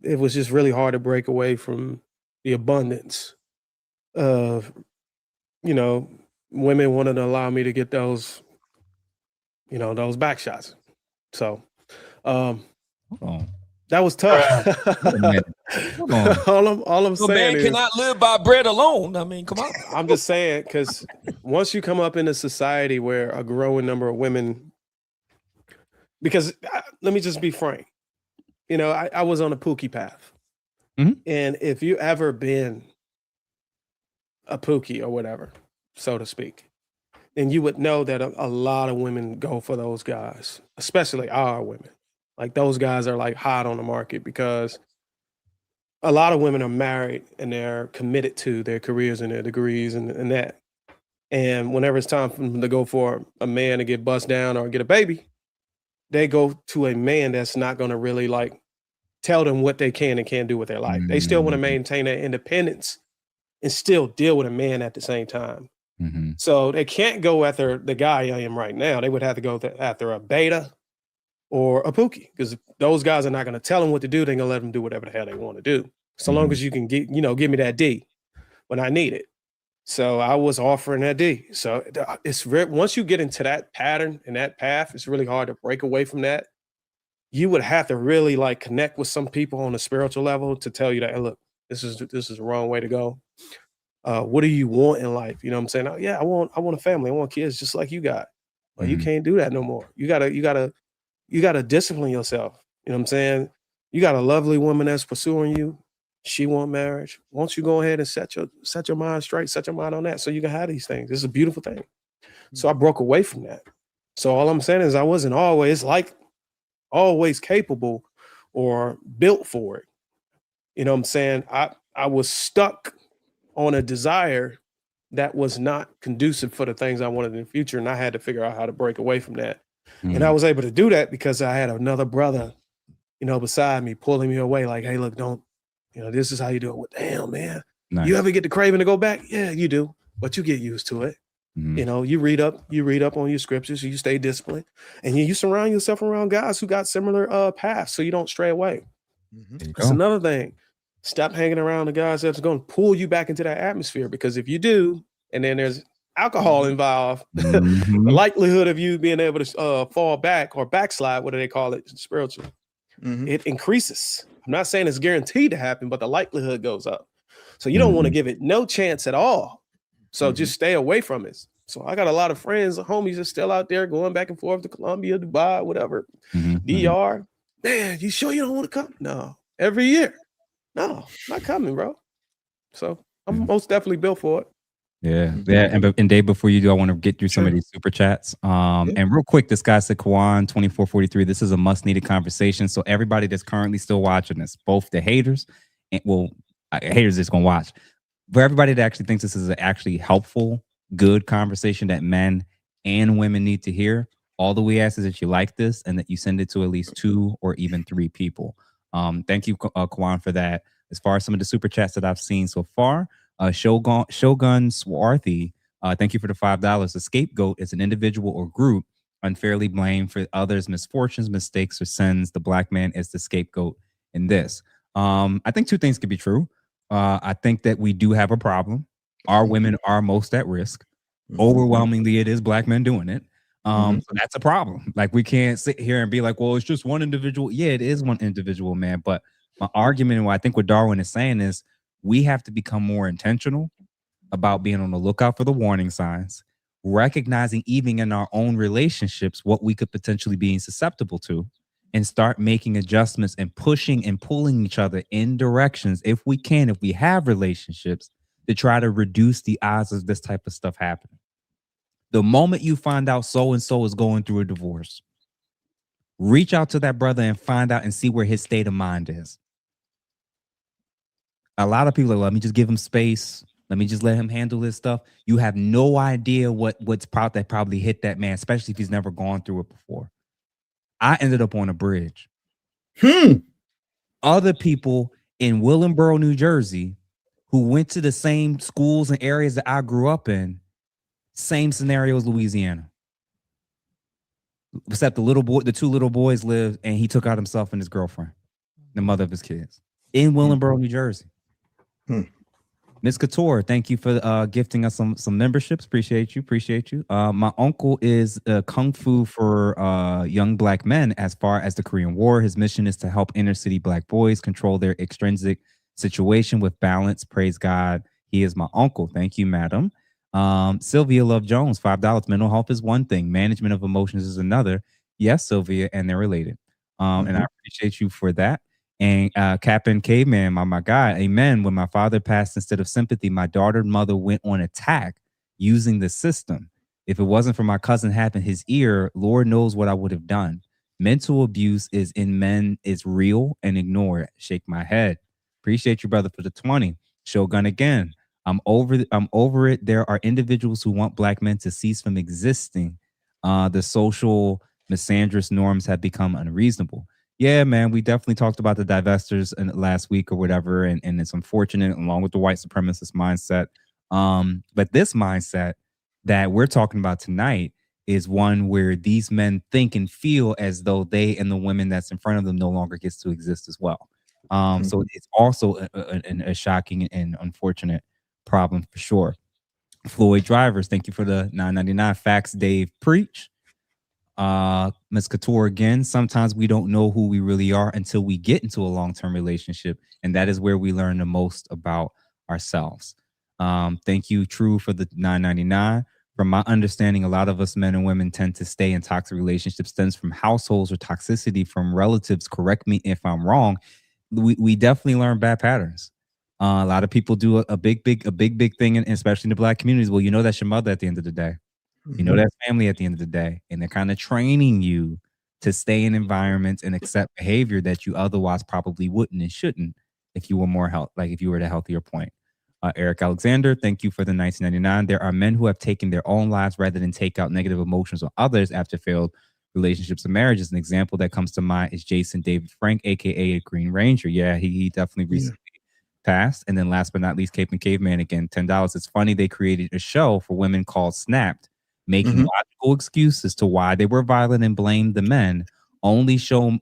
It was just really hard to break away from the abundance of, women wanted to allow me to get those, those back shots. So that was tough. All I'm saying is, cannot live by bread alone. I mean, come on. I'm just saying, because once you come up in a society where a growing number of women, because let me just be frank, I was on a Pookie path. And if you ever been a Pookie or whatever, so to speak, then you would know that a lot of women go for those guys, especially our women. Like those guys are like hot on the market because a lot of women are married and they're committed to their careers and their degrees and that. And whenever it's time for them to go for a man to get bust down or get a baby, they go to a man that's not going to really like tell them what they can and can't do with their life. They still want to maintain their independence and still deal with a man at the same time. So they can't go after the guy I am right now. They would have to go after a beta or a Pookie, because those guys are not going to tell them what to do. They're going to let them do whatever the hell they want to do. So long as you can get, give me that D when I need it. So I was offering that D. So it's once you get into that pattern and that path, it's really hard to break away from that. You would have to really like connect with some people on a spiritual level to tell you that, hey, look, this is the wrong way to go. What do you want in life? You know what I'm saying? Oh, yeah, I want a family. I want kids just like you got. Well, you can't do that no more. You gotta discipline yourself. You know what I'm saying? You got a lovely woman that's pursuing you. She want marriage. Won't you go ahead and set your mind straight, set your mind on that so you can have these things. This is a beautiful thing. So I broke away from that. So all I'm saying is I wasn't always capable or built for it. You know what I'm saying? I was stuck on a desire that was not conducive for the things I wanted in the future. And I had to figure out how to break away from that. And I was able to do that because I had another brother beside me, pulling me away, like, hey, look, don't, this is how you do it. Well, damn, man. Nice. You ever get the craving to go back? Yeah, you do, but you get used to it. Mhm. You read up on your scriptures, you stay disciplined, and you surround yourself around guys who got similar paths, so you don't stray away. There you That's go. another thing. Stop hanging around the guys that's going to pull you back into that atmosphere, because if you do, and then there's alcohol involved, the Mhm. likelihood of you being able to fall back or backslide, what do they call it, spiritual, it increases. I'm not saying it's guaranteed to happen, but the likelihood goes up. So you don't want to give it no chance at all. So just stay away from it. So I got a lot of friends, homies are still out there going back and forth to Colombia, Dubai, whatever, DR. Man, you sure you don't want to come? No, every year. No, not coming, bro. So I'm most definitely built for it. Yeah. And Dave, before you do, I want to get through some of these super chats. And real quick, this guy said, Kwan 2443, this is a must needed conversation. So everybody that's currently still watching this, both the haters and haters that's gonna watch, for everybody that actually thinks this is an actually helpful, good conversation that men and women need to hear, all that we ask is that you like this and that you send it to at least 2 or even 3 people. Thank you, Kwan, for that. As far as some of the super chats that I've seen so far, Shogun Swarthy, thank you for the $5. A scapegoat is an individual or group unfairly blamed for others' misfortunes, mistakes, or sins. The black man is the scapegoat in this. I think 2 things could be true. I think that we do have a problem. Our women are most at risk. Overwhelmingly, it is black men doing it. So that's a problem. Like, we can't sit here and be like, well, it's just one individual. Yeah, it is one individual, man. But my argument, and what I think what Darwin is saying is, we have to become more intentional about being on the lookout for the warning signs, recognizing even in our own relationships what we could potentially be susceptible to, and start making adjustments and pushing and pulling each other in directions, if we can, if we have relationships, to try to reduce the odds of this type of stuff happening. The moment you find out so-and-so is going through a divorce, reach out to that brother and find out and see where his state of mind is. A lot of people are like, let me just give him space. Let me just let him handle this stuff. You have no idea what's probably hit that man, especially if he's never gone through it before. I ended up on a bridge. Other people in Willingboro, New Jersey, who went to the same schools and areas that I grew up in, same scenario as Louisiana. Except the 2 little boys lived, and he took out himself and his girlfriend, the mother of his kids, in Willingboro, New Jersey. Miss Couture, thank you for gifting us some memberships. Appreciate you. My uncle is Kung Fu for young black men as far as the Korean War. His mission is to help inner city black boys control their extrinsic situation with balance. Praise God. He is my uncle. Thank you, madam. Sylvia Love Jones, $5. Mental health is one thing. Management of emotions is another. Yes, Sylvia, and they're related. And I appreciate you for that. And Captain Caveman, my guy, amen. When my father passed, instead of sympathy, my daughter's mother went on attack using the system. If it wasn't for my cousin having his ear, Lord knows what I would have done. Mental abuse is in men is real and ignore it. Shake my head. Appreciate you, brother, for the 20. Shogun again. I'm over it. There are individuals who want black men to cease from existing. The social misandrous norms have become unreasonable. Yeah, man, we definitely talked about the divestors last week or whatever, and it's unfortunate, along with the white supremacist mindset. But this mindset that we're talking about tonight is one where these men think and feel as though they and the women that's in front of them no longer gets to exist as well. So it's also a shocking and unfortunate problem for sure. Floyd Drivers, thank you for the $9.99. Facts, Dave, preach. Ms. Couture again, sometimes we don't know who we really are until we get into a long-term relationship, and that is where we learn the most about ourselves. Thank you, True, for the $9.99. From my understanding, a lot of us men and women tend to stay in toxic relationships stems from households or toxicity from relatives. Correct me if I'm wrong. We definitely learn bad patterns. A lot of people do a big thing, especially in the black communities. Well, you know that's your mother at the end of the day. You know that's family at the end of the day, and they're kind of training you to stay in environments and accept behavior that you otherwise probably wouldn't and shouldn't if you were more if you were at a healthier point. Eric Alexander, thank you for the $19.99. There are men who have taken their own lives rather than take out negative emotions on others after failed relationships and marriages. An example that comes to mind is Jason David Frank, aka Green Ranger. Yeah, he definitely recently passed. And then last but not least, Cape and Caveman again, $10. It's funny they created a show for women called Snapped, making logical excuses to why they were violent and blamed the men. Only show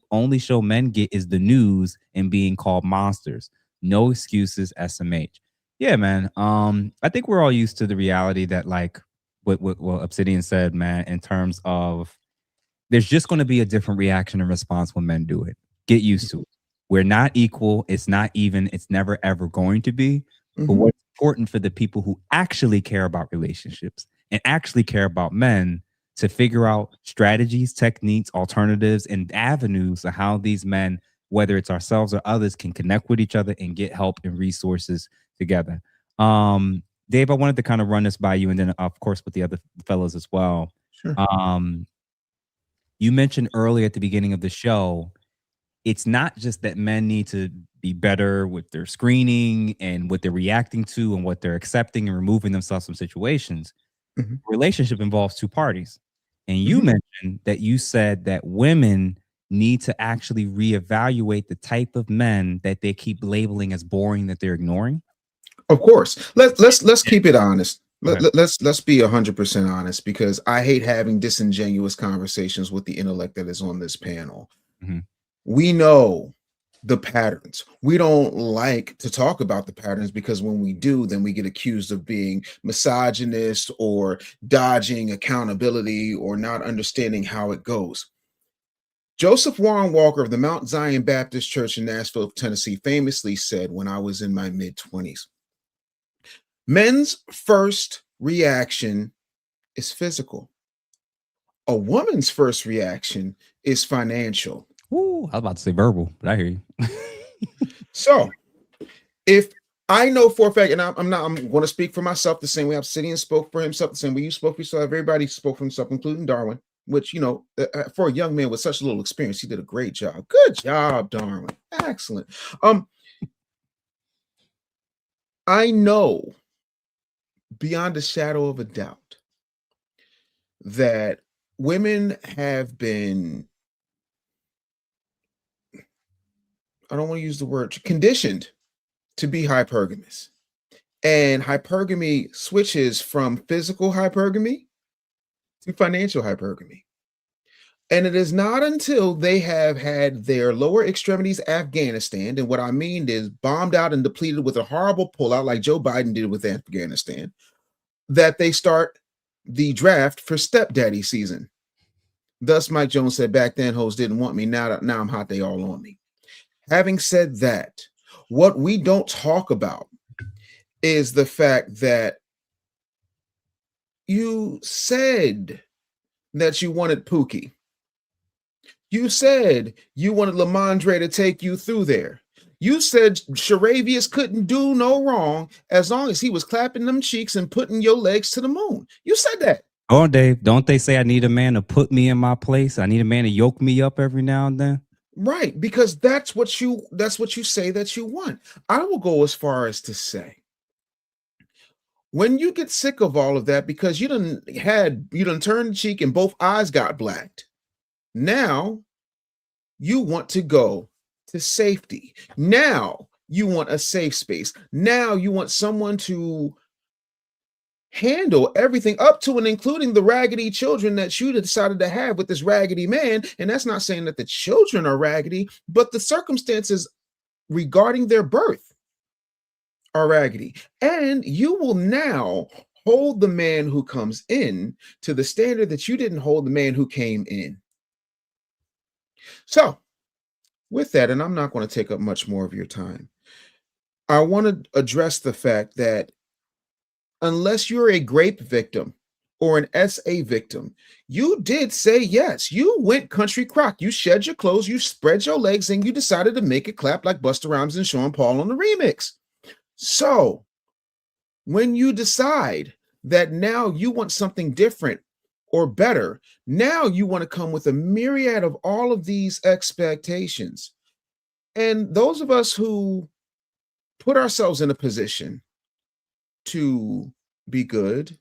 men get is the news and being called monsters. No excuses, SMH. Yeah, man. I think we're all used to the reality that, like what Obsidian said, man, in terms of there's just going to be a different reaction and response when men do it. Get used to it. We're not equal. It's not even. It's never ever going to be. But what's important for the people who actually care about relationships and actually care about men to figure out strategies, techniques, alternatives, and avenues of how these men, whether it's ourselves or others, can connect with each other and get help and resources together. Dave, I wanted to kind of run this by you, and then of course with the other fellows as well. Sure. You mentioned earlier at the beginning of the show, it's not just that men need to be better with their screening and what they're reacting to and what they're accepting and removing themselves from situations. Relationship involves two parties. And you mentioned that you said that women need to actually reevaluate the type of men that they keep labeling as boring that they're ignoring. Of course. Let's keep it honest. Let's be 100% honest, because I hate having disingenuous conversations with the intellect that is on this panel. We know the patterns. We don't like to talk about the patterns because when we do, then we get accused of being misogynist or dodging accountability or not understanding how it goes. Joseph Warren Walker of the Mount Zion Baptist Church in Nashville, Tennessee, famously said when I was in my mid-20s, men's first reaction is physical. A woman's first reaction is financial. Ooh, I was about to say verbal, but I hear you. So if I know for a fact, and I'm going to speak for myself the same way Obsidian spoke for himself, the same way you spoke for yourself, everybody spoke for himself, including Darwin, which, you know, for a young man with such little experience, he did a great job. Good job, Darwin. Excellent. I know beyond a shadow of a doubt that women have been, I don't want to use the word, conditioned to be hypergamous. And hypergamy switches from physical hypergamy to financial hypergamy. And it is not until they have had their lower extremities Afghanistan, and what I mean is bombed out and depleted with a horrible pullout like Joe Biden did with Afghanistan, that they start the draft for stepdaddy season. Thus, Mike Jones said, back then, hoes didn't want me. Now I'm hot, they all on me. Having said that, what we don't talk about is the fact that you said that you wanted Pookie. You said you wanted Lamondre to take you through there. You said Sharavius couldn't do no wrong as long as he was clapping them cheeks and putting your legs to the moon. You said that. Oh, Dave, don't they say I need a man to put me in my place? I need a man to yoke me up every now and then. Right, because that's what you say that you want. I will go as far as to say, when you get sick of all of that because you done turned the cheek and both eyes got blacked, now you want to go to safety. Now you want a safe space. Now you want someone to handle everything up to and including the raggedy children that you decided to have with this raggedy man. And that's not saying that the children are raggedy, but the circumstances regarding their birth are raggedy. And you will now hold the man who comes in to the standard that you didn't hold the man who came in. So with that, and I'm not going to take up much more of your time, I want to address the fact that unless you're a grape victim or an SA victim, you did say yes. You went country crock. You shed your clothes, you spread your legs, and you decided to make it clap like Busta Rhymes and Sean Paul on the remix. So when you decide that now you want something different or better, now you want to come with a myriad of all of these expectations. And those of us who put ourselves in a position to be good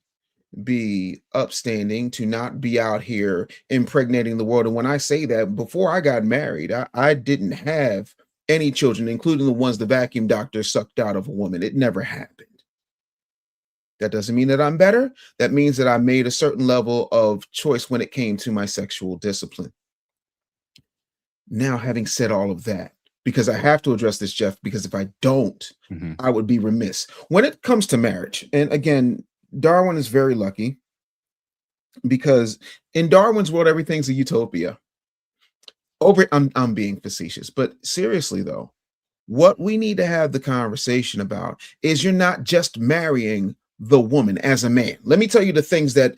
be upstanding, to not be out here impregnating the world. And when I say that, before I got married, I didn't have any children, including the ones the vacuum doctor sucked out of a woman. It never happened. That doesn't mean that I'm better. That means that I made a certain level of choice when it came to my sexual discipline. Now, having said all of that, because I have to address this, Jeff, because if I don't, I would be remiss. When it comes to marriage, and again, Darwin is very lucky because in Darwin's world, everything's a utopia. I'm being facetious, but seriously though, what we need to have the conversation about is you're not just marrying the woman as a man. Let me tell you the things that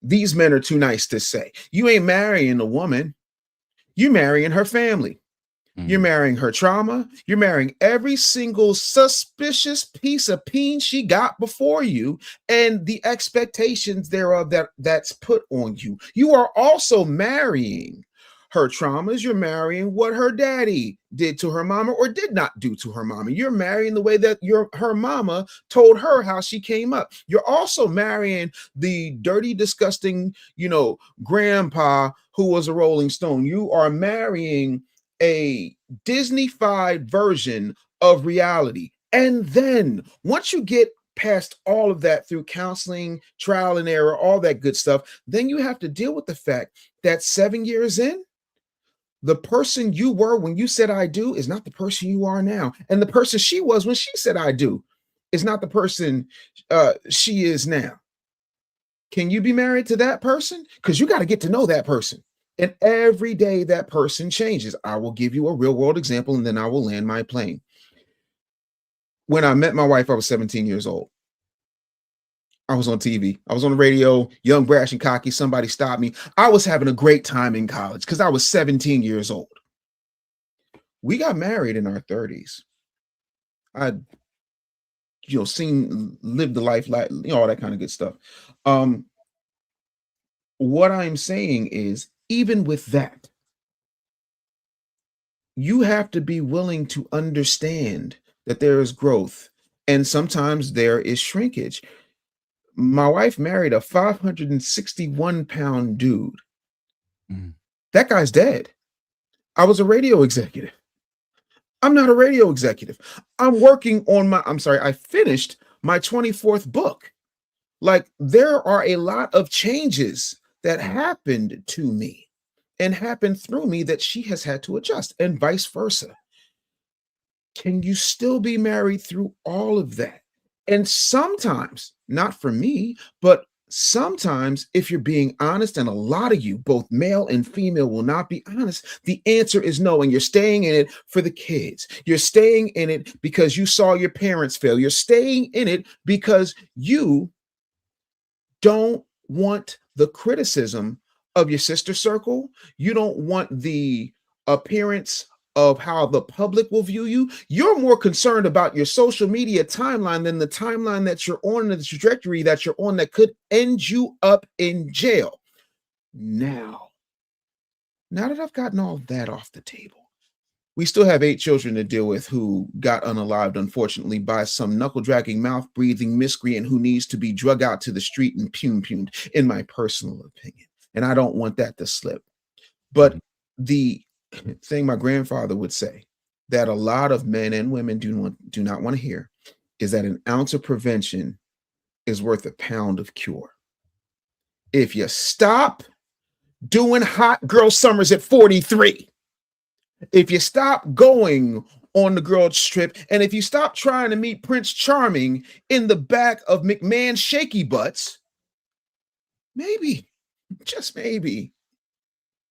these men are too nice to say. You ain't marrying a woman, you're marrying her family. You're marrying her trauma. You're marrying every single suspicious piece of peen she got before you and the expectations thereof that's put on you. You are also marrying her traumas. You're marrying what her daddy did to her mama or did not do to her mama. You're marrying the way that her mama told her how she came up. You're also marrying the dirty, disgusting, grandpa who was a Rolling Stone. You are marrying a Disney-fied version of reality. And then once you get past all of that through counseling, trial and error, all that good stuff, then you have to deal with the fact that 7 years in, the person you were when you said I do is not the person you are now. And the person she was when she said I do is not the person she is now. Can you be married to that person? Because you got to get to know that person. And every day that person changes. I will give you a real world example and then I will land my plane. When I met my wife, I was 17 years old. I was on TV. I was on the radio, young, brash, and cocky. Somebody stopped me. I was having a great time in college because I was 17 years old. We got married in our 30s. I'd, lived the life, all that kind of good stuff. What I'm saying is, even with that, you have to be willing to understand that there is growth and sometimes there is shrinkage. My wife married a 561-pound dude. That guy's dead. I was a radio executive. I'm not a radio executive. I'm working on I finished my 24th book. Like, there are a lot of changes that happened to me and happened through me that she has had to adjust, and vice versa. Can you still be married through all of that? And sometimes, not for me, but sometimes, if you're being honest, and a lot of you, both male and female, will not be honest, the answer is no. And you're staying in it for the kids. You're staying in it because you saw your parents fail. You're staying in it because you don't want the criticism of your sister circle. You don't want the appearance of how the public will view you. You're more concerned about your social media timeline than the timeline that you're on, and the trajectory that you're on that could end you up in jail. Now that I've gotten all that off the table, we still have 8 children to deal with who got unalived, unfortunately, by some knuckle-dragging, mouth-breathing miscreant who needs to be drug out to the street and pumed, in my personal opinion. And I don't want that to slip. But the thing my grandfather would say that a lot of men and women do not want to hear is that an ounce of prevention is worth a pound of cure. If you stop doing hot girl summers at 43, if you stop going on the girls trip, and if you stop trying to meet Prince Charming in the back of McMahon's shaky butts, maybe, just maybe,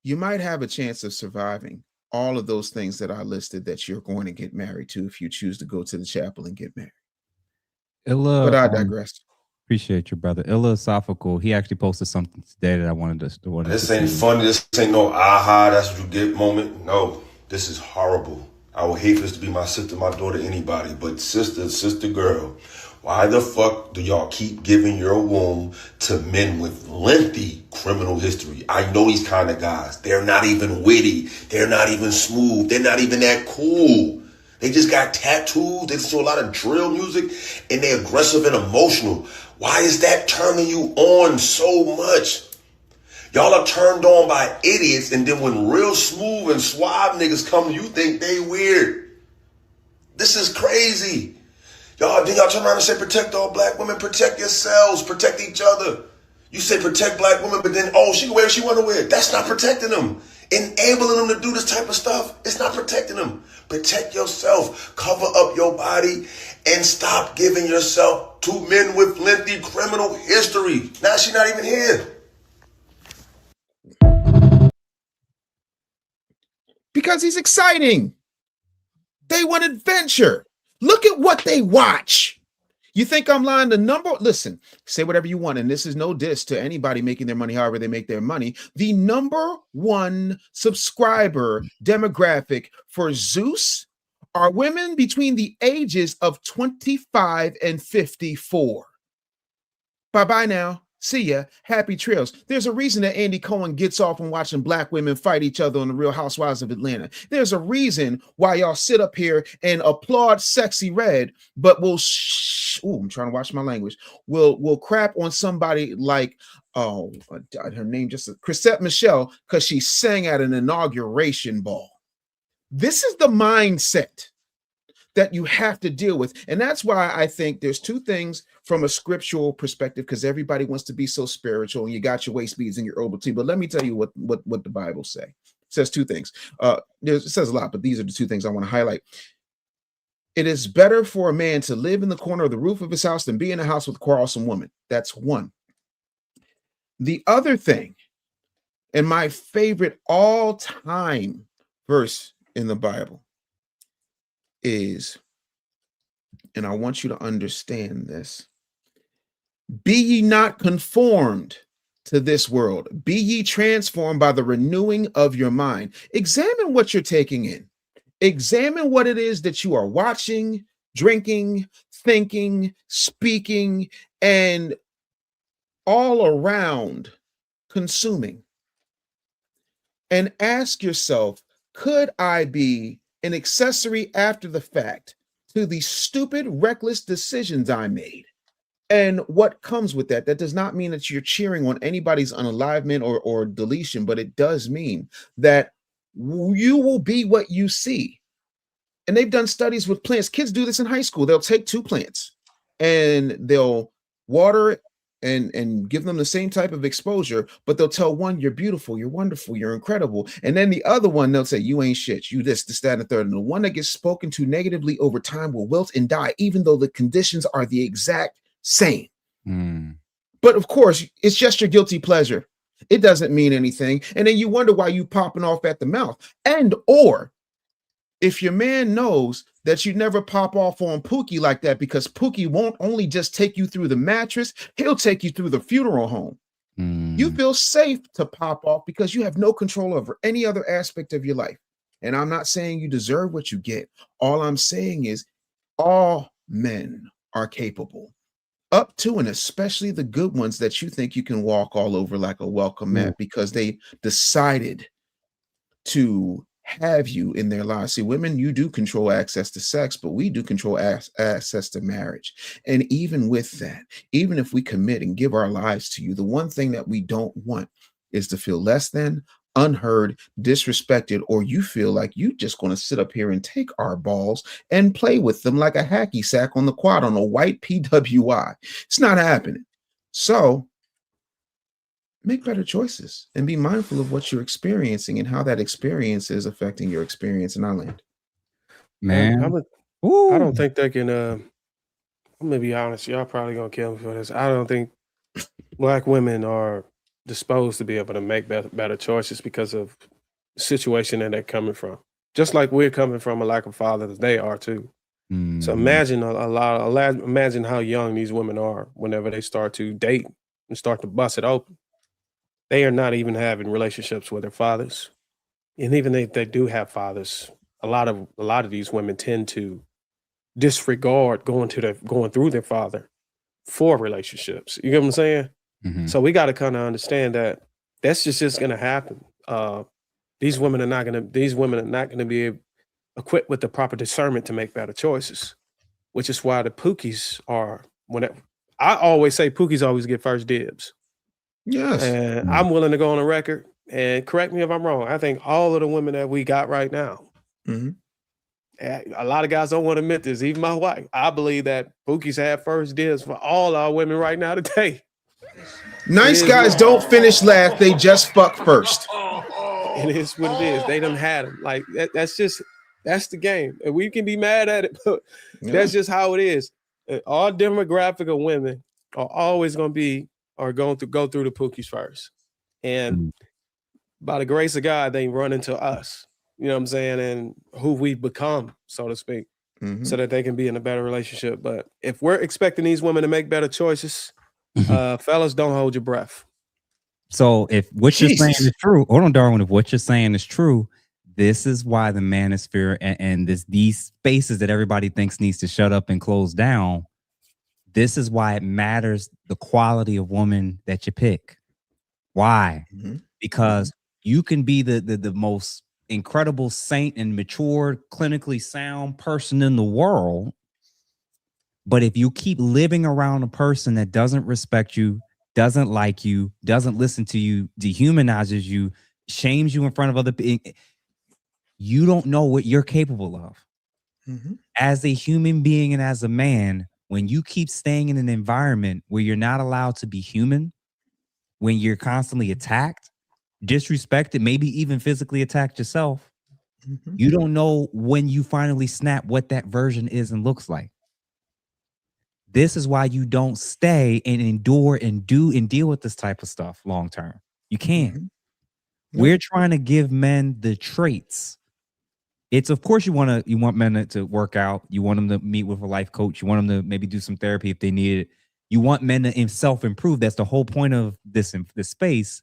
you might have a chance of surviving all of those things that I listed that you're going to get married to if you choose to go to the chapel and get married. But I digress. Appreciate you, brother. Philosophical. He actually posted something today that I wanted to This ain't funny. This ain't no aha, that's what you get moment. No, this is horrible. I would hate for this to be my sister, my daughter, anybody, but sister, girl. Why the fuck do y'all keep giving your womb to men with lengthy criminal history? I know these kind of guys. They're not even witty. They're not even smooth. They're not even that cool. They just got tattoos. They listen to a lot of drill music, and they're aggressive and emotional. Why is that turning you on so much? Y'all are turned on by idiots, and then when real smooth and suave niggas come, you think they weird. This is crazy. Y'all turn around and say protect all black women, protect yourselves, protect each other. You say protect black women, but then, she can wear what she want to wear. That's not protecting them. Enabling them to do this type of stuff, it's not protecting them. Protect yourself, cover up your body, and stop giving yourself to men with lengthy criminal history. Now she's not even here. Because he's exciting. They want adventure. Look at what they watch. You think I'm lying? The number, listen, say whatever you want, and this is no diss to anybody making their money however they make their money. The number one subscriber demographic for Zeus are women between the ages of 25 and 54. Bye-bye now. See ya. Happy trails. There's a reason that Andy Cohen gets off on watching black women fight each other on the Real Housewives of Atlanta. There's a reason why y'all sit up here and applaud Sexy Red, but will I'm trying to watch my language. Will crap on somebody like her name just Chrisette Michelle because she sang at an inauguration ball. This is the mindset that you have to deal with. And that's why I think there's two things from a scriptural perspective, because everybody wants to be so spiritual and you got your waist beads and your herbal tea. But let me tell you what the Bible says. It says two things. It says a lot, but these are the two things I want to highlight. It is better for a man to live in the corner of the roof of his house than be in a house with a quarrelsome woman. That's one. The other thing, and my favorite all-time verse in the Bible is, and I want you to understand this, be ye not conformed to this world, be ye transformed by the renewing of your mind. Examine what you're taking in. Examine what it is that you are watching, drinking, thinking, speaking, and all around consuming. And ask yourself, could I be an accessory after the fact to the stupid, reckless decisions I made? And what comes with that? That does not mean that you're cheering on anybody's unalivement or deletion, but it does mean that you will be what you see. And they've done studies with plants. Kids do this in high school. They'll take two plants and they'll water it and give them the same type of exposure, but they'll tell one, you're beautiful, you're wonderful, you're incredible. And then the other one, they'll say, you ain't shit, you this, that, and the third. And the one that gets spoken to negatively over time will wilt and die, even though the conditions are the exact same. But of course, it's just your guilty pleasure. It doesn't mean anything. And then you wonder why you popping off at the mouth. And or if your man knows that you never pop off on Pookie like that, because Pookie won't only just take you through the mattress, he'll take you through the funeral home. You feel safe to pop off because you have no control over any other aspect of your life. And I'm not saying you deserve what you get. All I'm saying is all men are capable, up to and especially the good ones that you think you can walk all over like a welcome mat because they decided to have you in their lives. See, women, you do control access to sex, but we do control access to marriage. And even with that, even if we commit and give our lives to you, the one thing that we don't want is to feel less than, unheard, disrespected, or you feel like you just going to sit up here and take our balls and play with them like a hacky sack on the quad on a white PWI. It's not happening. So make better choices and be mindful of what you're experiencing and how that experience is affecting your experience in our land. Man, I don't think they can. I'm gonna be honest. Y'all probably gonna kill me for this. I don't think black women are disposed to be able to make better choices because of the situation that they're coming from. Just like we're coming from a lack of fathers, they are too. So imagine imagine how young these women are whenever they start to date and start to bust it open. They are not even having relationships with their fathers. And even if they do have fathers, a lot of these women tend to disregard going through their father for relationships. You get what I'm saying? So we got to kind of understand that that's just going to happen. These women are not going to be equipped with the proper discernment to make better choices, which is why the Pookies are I always say Pookies always get first dibs. Yes. And I'm willing to go on a record and correct me if I'm wrong. I think all of the women that we got right now, a lot of guys don't want to admit this, even my wife. I believe that Pookies have first dibs for all our women right now today. Nice guys don't finish last, they just fuck first. It is what it is. They done had them. Like that's the game. And we can be mad at it, but that's just how it is. Our demographic of women are always going to go through the Pookies first. And by the grace of God, they run into us. You know what I'm saying? And who we've become, so to speak, so that they can be in a better relationship. But if we're expecting these women to make better choices, fellas, don't hold your breath. So if what you're saying is true, hold on, Darwin, if what you're saying is true, this is why the manosphere and these spaces that everybody thinks needs to shut up and close down, this is why it matters the quality of woman that you pick. Why? Because you can be the most incredible saint and mature, clinically sound person in the world, but if you keep living around a person that doesn't respect you, doesn't like you, doesn't listen to you, dehumanizes you, shames you in front of other people, you don't know what you're capable of. As a human being and as a man, when you keep staying in an environment where you're not allowed to be human, when you're constantly attacked, disrespected, maybe even physically attacked yourself, you don't know when you finally snap what that version is and looks like. This is why you don't stay and endure and do and deal with this type of stuff long term. You can't. We're trying to give men the traits. It's, of course, you want men to work out. You want them to meet with a life coach. You want them to maybe do some therapy if they need it. You want men to self-improve. That's the whole point of this space.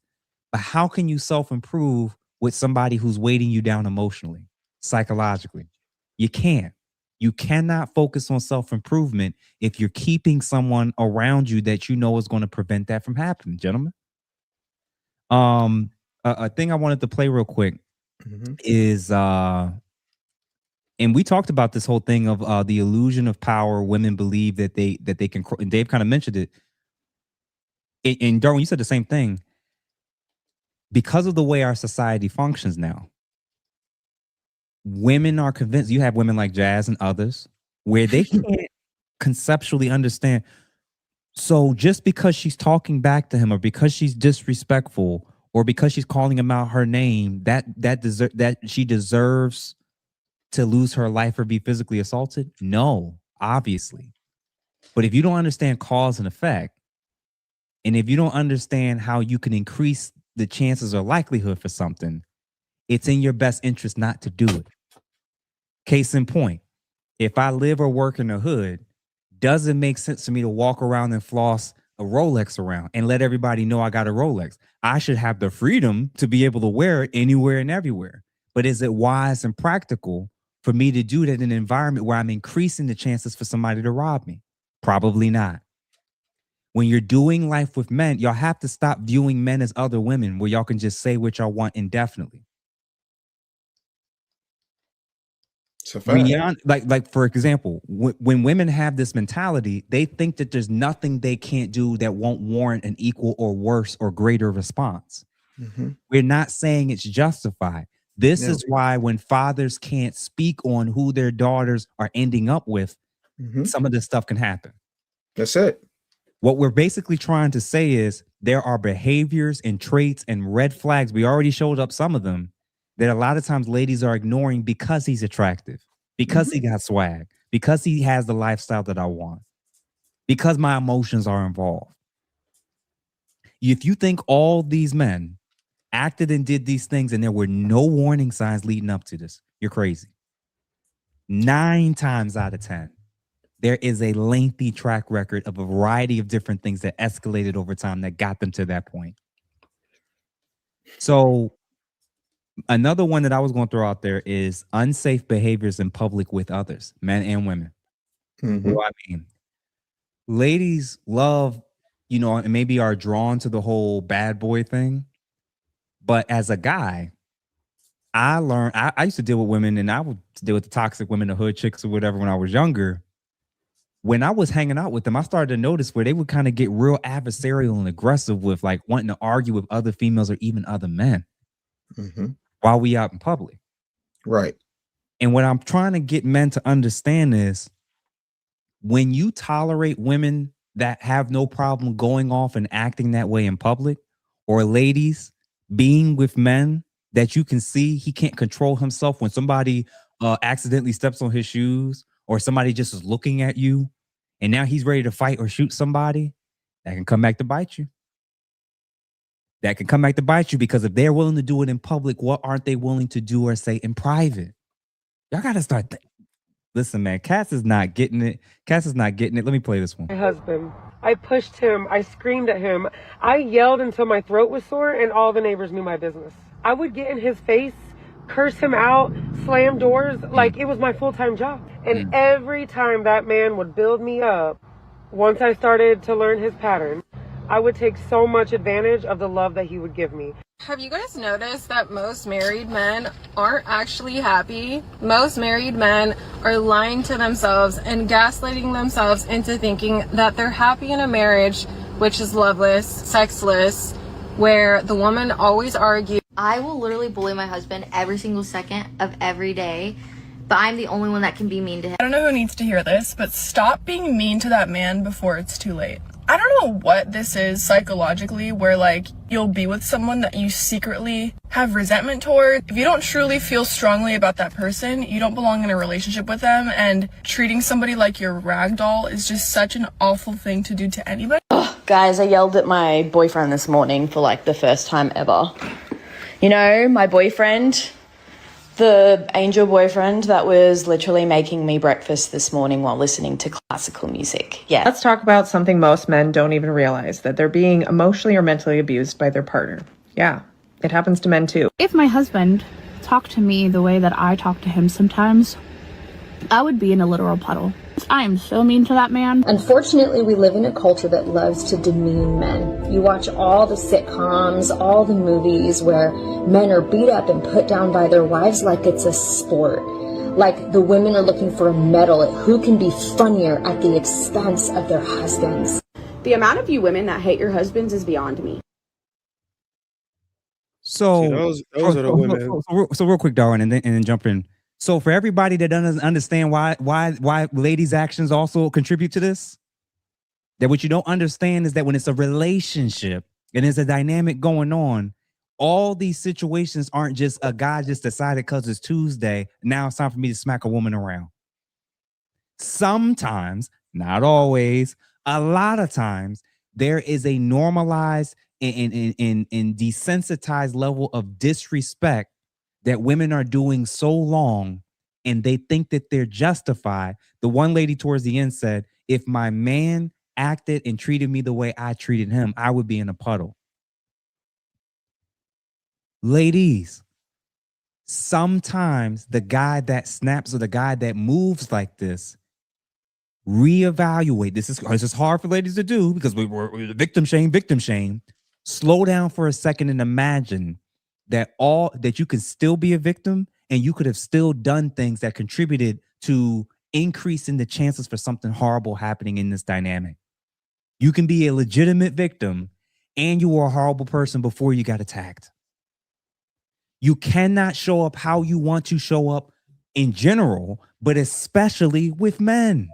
But how can you self-improve with somebody who's weighting you down emotionally, psychologically? You can't. You cannot focus on self-improvement if you're keeping someone around you that you know is going to prevent that from happening, gentlemen. A thing I wanted to play real quick is and we talked about this whole thing of the illusion of power. Women believe that they can, and Dave kind of mentioned it. And Darwin, you said the same thing. Because of the way our society functions now, women are convinced. You have women like Jazz and others where they can't conceptually understand. So just because she's talking back to him, or because she's disrespectful, or because she's calling him out her name, that she deserves to lose her life or be physically assaulted? No, obviously. But if you don't understand cause and effect, and if you don't understand how you can increase the chances or likelihood for something, it's in your best interest not to do it. Case in point, if I live or work in the hood, does it make sense for me to walk around and floss a Rolex around and let everybody know I got a Rolex? I should have the freedom to be able to wear it anywhere and everywhere. But is it wise and practical for me to do that in an environment where I'm increasing the chances for somebody to rob me? Probably not. When you're doing life with men, y'all have to stop viewing men as other women where y'all can just say what y'all want indefinitely. It's a fact. Beyond, like for example, when women have this mentality, they think that there's nothing they can't do that won't warrant an equal or worse or greater response. We're not saying it's justified. This is why when fathers can't speak on who their daughters are ending up with, some of this stuff can happen. That's it. What we're basically trying to say is there are behaviors and traits and red flags. We already showed up some of them that a lot of times ladies are ignoring because he's attractive, because he got swag, because he has the lifestyle that I want, because my emotions are involved. If you think all these men acted and did these things and there were no warning signs leading up to this, you're crazy. 9 times out of 10, there is a lengthy track record of a variety of different things that escalated over time that got them to that point. So another one that I was going to throw out there is unsafe behaviors in public with others, men and women. What do I mean? Ladies love, and maybe are drawn to the whole bad boy thing. But as a guy, I learned, I used to deal with women, and I would deal with the toxic women, the hood chicks or whatever when I was younger. When I was hanging out with them, I started to notice where they would kind of get real adversarial and aggressive with like wanting to argue with other females or even other men while we out in public. Right. And what I'm trying to get men to understand is when you tolerate women that have no problem going off and acting that way in public, or ladies being with men that you can see he can't control himself when somebody accidentally steps on his shoes, or somebody just is looking at you and now he's ready to fight or shoot somebody, that can come back to bite you. That can come back to bite you, because if they're willing to do it in public, what aren't they willing to do or say in private? Y'all got to start. Listen, man, Cass is not getting it. Cass is not getting it. Let me play this one. My husband. I pushed him. I screamed at him. I yelled until my throat was sore and all the neighbors knew my business. I would get in his face, curse him out, slam doors like it was my full-time job. And every time that man would build me up, once I started to learn his pattern, I would take so much advantage of the love that he would give me. Have you guys noticed that most married men aren't actually happy? Most married men are lying to themselves and gaslighting themselves into thinking that they're happy in a marriage, which is loveless, sexless, where the woman always argues. I will literally bully my husband every single second of every day, but I'm the only one that can be mean to him. I don't know who needs to hear this, but stop being mean to that man before it's too late. I don't know what this is psychologically, where like you'll be with someone that you secretly have resentment toward. If you don't truly feel strongly about that person, you don't belong in a relationship with them, and treating somebody like your rag doll is just such an awful thing to do to anybody. Oh, guys, I yelled at my boyfriend this morning for like the first time ever. You know, my boyfriend, the angel boyfriend that was literally making me breakfast this morning while listening to classical music. Yeah. Let's talk about something most men don't even realize, that they're being emotionally or mentally abused by their partner. Yeah, it happens to men too. If my husband talked to me the way that I talk to him sometimes, I would be in a literal puddle. I am so mean to that man. Unfortunately, we live in a culture that loves to demean men. You watch all the sitcoms, all the movies where men are beat up and put down by their wives like it's a sport. Like the women are looking for a medal at who can be funnier at the expense of their husbands. The amount of you women that hate your husbands is beyond me. So See, those are the women. So real quick, Darwin, and then jump in. So for everybody that doesn't understand why ladies' actions also contribute to this, that what you don't understand is that when it's a relationship and there's a dynamic going on, all these situations aren't just a guy just decided because it's Tuesday, now it's time for me to smack a woman around. Sometimes, not always, a lot of times, there is a normalized and desensitized level of disrespect that women are doing so long, and they think that they're justified. The one lady towards the end said, if my man acted and treated me the way I treated him, I would be in a puddle. Ladies, sometimes the guy that snaps or the guy that moves like this, reevaluate. This is hard for ladies to do because we're victim shame. Slow down for a second and imagine that you can still be a victim and you could have still done things that contributed to increasing the chances for something horrible happening in this dynamic. You can be a legitimate victim and you were a horrible person before you got attacked. You cannot show up how you want to show up in general, but especially with men.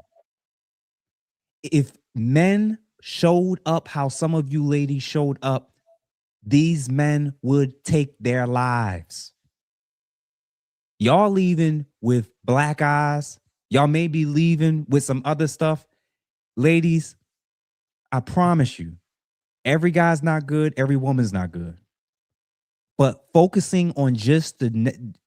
If men showed up how some of you ladies showed up, these men would take their lives. Y'all leaving with black eyes. Y'all may be leaving with some other stuff. Ladies, I promise you, every guy's not good. Every woman's not good. But focusing on just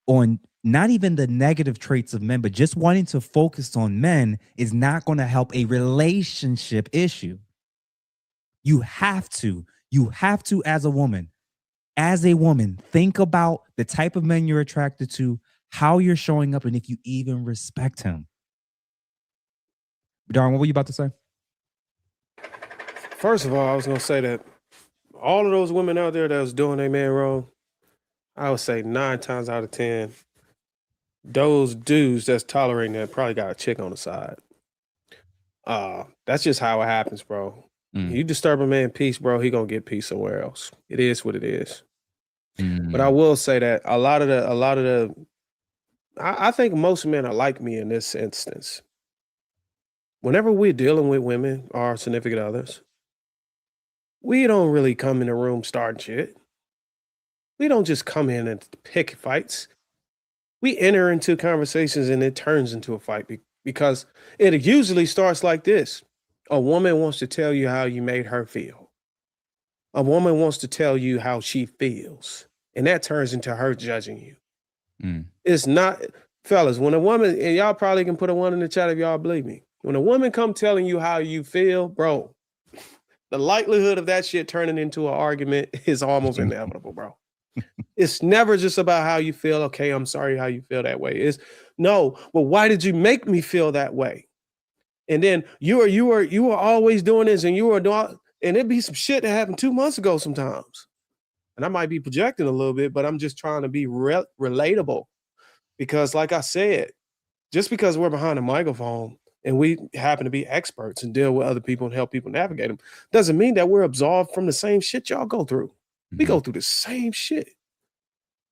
on not even the negative traits of men, but just wanting to focus on men is not going to help a relationship issue. You have to, as a woman, think about the type of men you're attracted to, how you're showing up, and if you even respect him. Darren, what were you about to say? First of all, I was going to say that all of those women out there that was doing their man wrong, I would say 9 times out of 10, those dudes that's tolerating that probably got a chick on the side. That's just how it happens, bro. You disturb a man peace, bro, he gonna get peace somewhere else. It is what it is. But I will say that a lot of the I think most men are like me in this instance. Whenever we're dealing with women or significant others, we don't really come in the room starting shit. We don't just come in and pick fights. We enter into conversations and it turns into a fight because it usually starts like this. A woman wants to tell you how you made her feel. A woman wants to tell you how she feels. And that turns into her judging you. It's not, fellas, when a woman, and y'all probably can put a one in the chat if y'all believe me. When a woman come telling you how you feel, bro, the likelihood of that shit turning into an argument is almost inevitable, bro. It's never just about how you feel. Okay, I'm sorry how you feel that way. It's no, well, why did you make me feel that way? And then you were always doing this, and you were doing, and it'd be some shit that happened 2 months ago sometimes. And I might be projecting a little bit, but I'm just trying to be relatable. Because like I said, just because we're behind a microphone and we happen to be experts and deal with other people and help people navigate them, doesn't mean that we're absolved from the same shit y'all go through. We go through the same shit.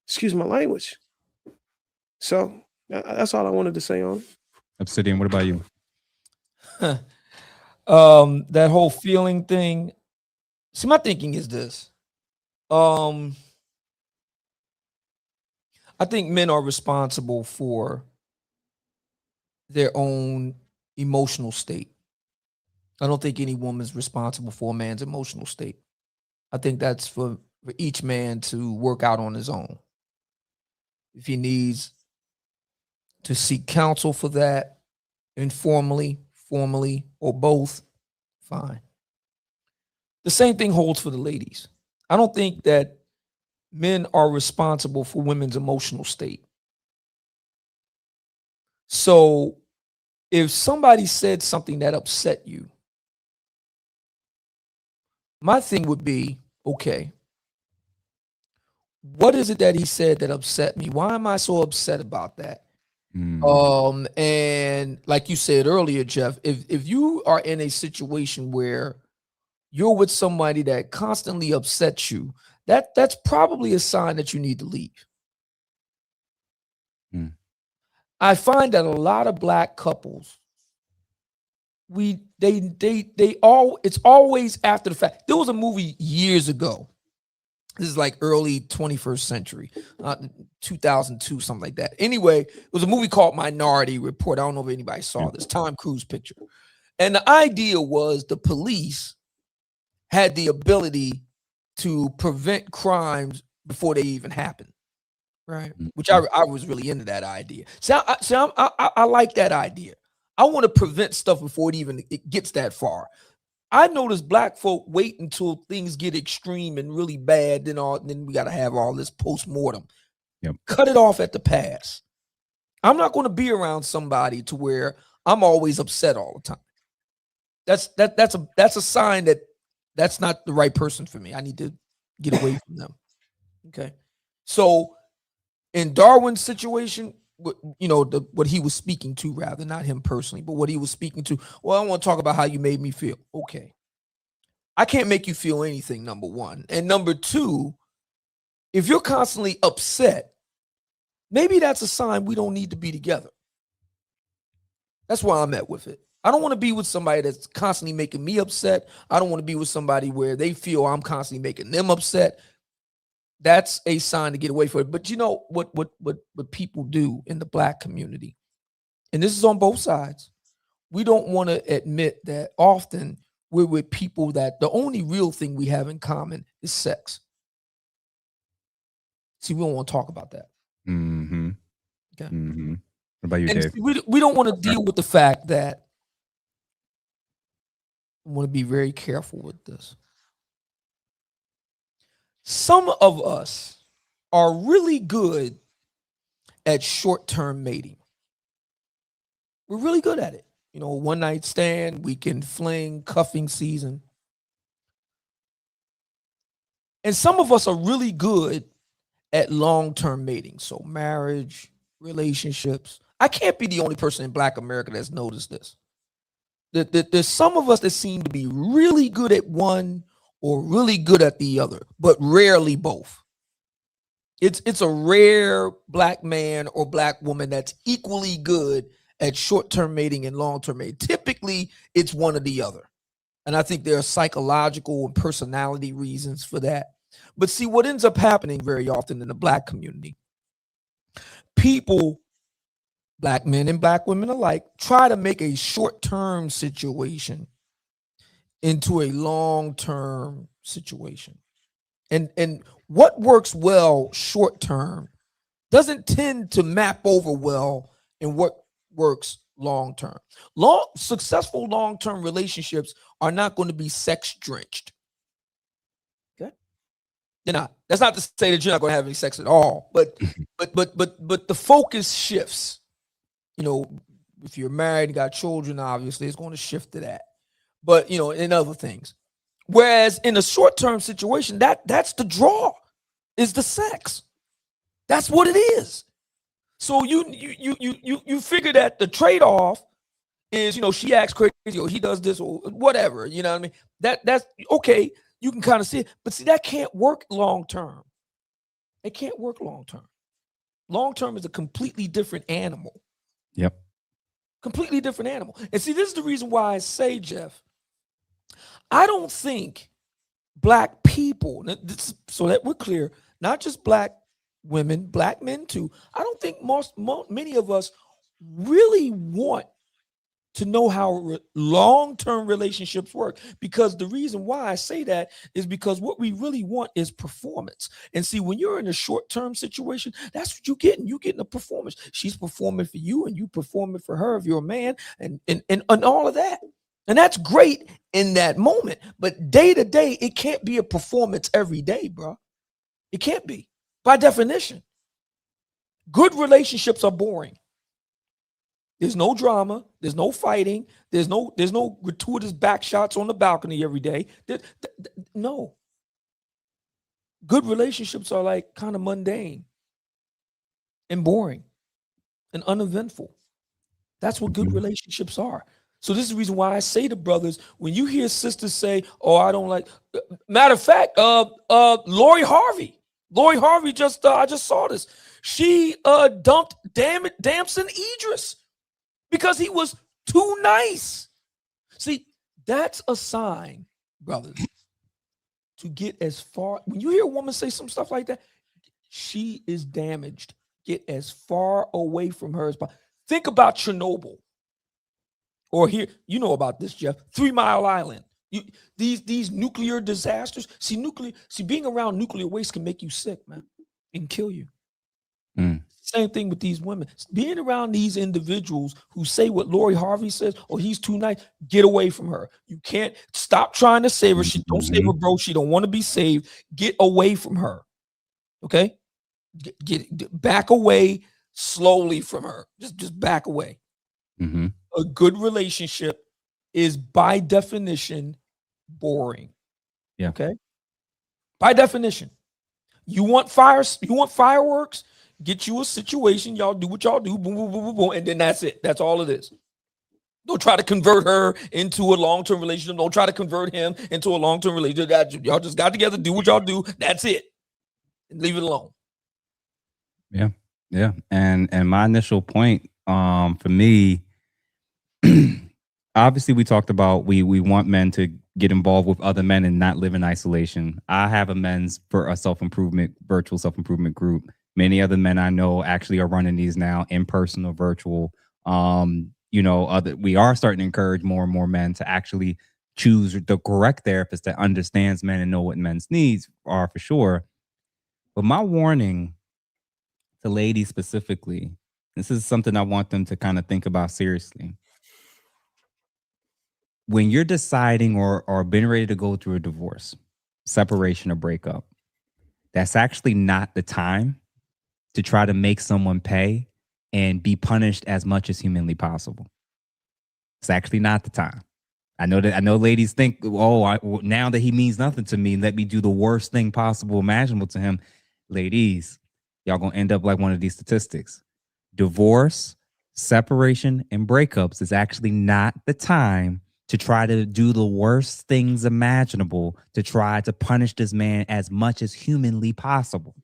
Excuse my language. So that's all I wanted to say on it. Obsidian, what about you? That whole feeling thing. See, my thinking is this. I think men are responsible for their own emotional state. I don't think any woman's responsible for a man's emotional state. I think that's for each man to work out on his own. If he needs to seek counsel for that, informally, formally, or both, fine. The same thing holds for the ladies. I don't think that men are responsible for women's emotional state. So if somebody said something that upset you, my thing would be, okay, what is it that he said that upset me? Why am I so upset about that? And like you said earlier, Jeff, if you are in a situation where you're with somebody that constantly upsets you, that's probably a sign that you need to leave. I find that a lot of black couples, it's always after the fact. There was a movie years ago. This is like early 21st century, 2002, something like that. Anyway, it was a movie called Minority Report. I don't know if anybody saw this. Tom Cruise picture. And the idea was the police had the ability to prevent crimes before they even happen, right? Which I was really into that idea. So I like that idea. I want to prevent stuff before it gets that far. I notice black folk wait until things get extreme and really bad, then we got to have all this post-mortem. Cut it off at the pass. I'm not going to be around somebody to where I'm always upset all the time. That's a sign that that's not the right person for me. I need to get away from them. Okay. So in Darwin's situation, what he was speaking to, rather, not him personally, but what he was speaking to, well, I want to talk about how you made me feel. Okay. I can't make you feel anything, number one. And number two, if you're constantly upset, maybe that's a sign we don't need to be together. That's where I'm at with it. I don't want to be with somebody that's constantly making me upset. I don't want to be with somebody where they feel I'm constantly making them upset. That's a sign to get away from it. But you know what people do in the black community, and this is on both sides, we don't want to admit that often we're with people that the only real thing we have in common is sex. See, we don't want to talk about that. Okay. What about you, And Dave? see, we don't want to deal with the fact that I want to be very careful with this. Some of us are really good at short-term mating. We're really good at it. One night stand, weekend fling, cuffing season. And some of us are really good at long-term mating. So marriage, relationships. I can't be the only person in Black America that's noticed this. There's some of us that seem to be really good at one or really good at the other, but rarely both. It's a rare Black man or Black woman that's equally good at short-term mating and long-term mating. Typically, it's one or the other. And I think there are psychological and personality reasons for that. But see, what ends up happening very often in the Black community, people, Black men and Black women alike, try to make a short-term situation into a long-term situation. And what works well short-term doesn't tend to map over well in what works long-term. Successful long-term relationships are not going to be sex-drenched. Okay? They're not. That's not to say that you're not going to have any sex at all, but the focus shifts. You know, if you're married and got children, obviously it's going to shift to that. But, you know, in other things. Whereas in a short-term situation, that's the draw, is the sex. That's what it is. So you figure that the trade-off is, you know, she acts crazy or he does this or whatever, you know what I mean? That's okay. You can kind of see it, but see, that can't work long-term. It can't work long-term. Long-term is a completely different animal. Yep. Completely different animal. And see, this is the reason why I say, Jeff, I don't think Black people, so that we're clear, not just Black women, Black men too. I don't think many of us really want to know how long-term relationships work, because the reason why I say that is because what we really want is performance. And see, when you're in a short-term situation, that's what you're getting. You're getting a performance. She's performing for you and you performing for her if you're a man, and all of that. And that's great in that moment. But day to day, it can't be a performance every day, bro. It can't be. By definition. Good relationships are boring. There's no drama. There's no fighting. There's no gratuitous back shots on the balcony every day. No. Good relationships are like kind of mundane and boring and uneventful. That's what good relationships are. So this is the reason why I say to brothers, when you hear sisters say, "Oh, I don't like," matter of fact, Lori Harvey just I just saw this. She dumped Damson Idris because he was too nice. See, that's a sign, brothers, to get as far. When you hear a woman say some stuff like that, she is damaged. Get as far away from her as possible. Think about Chernobyl. Or here, you know about this, Jeff, 3 Mile Island. These nuclear disasters. See, being around nuclear waste can make you sick, man, and kill you. Same thing with these women. Being around these individuals who say what Lori Harvey says, or he's too nice, get away from her. You can't stop trying to save her. She don't save her, bro. She don't want to be saved. Get away from her. Okay? Get back away slowly from her. Just back away. A good relationship is by definition boring. Yeah. Okay. By definition. You want fireworks? Get you a situation. Y'all do what y'all do. Boom, boom, boom, boom, boom, and then that's it. That's all it is. Don't try to convert her into a long-term relationship. Don't try to convert him into a long-term relationship. Y'all just got together, do what y'all do. That's it. And leave it alone. Yeah. Yeah. And my initial point for me, obviously we talked about we want men to get involved with other men and not live in isolation. I have a virtual self-improvement group. Many other men I know actually are running these now, in person or virtual. We are starting to encourage more and more men to actually choose the correct therapist that understands men and know what men's needs are for sure. But my warning to ladies specifically, this is something I want them to kind of think about seriously. When you're deciding or been ready to go through a divorce, separation, or breakup, that's actually not the time to try to make someone pay and be punished as much as humanly possible. It's actually not the time. I know ladies think, now that he means nothing to me, let me do the worst thing possible imaginable to him. Ladies, y'all gonna end up like one of these statistics. Divorce, separation, and breakups is actually not the time to try to do the worst things imaginable to try to punish this man as much as humanly possible.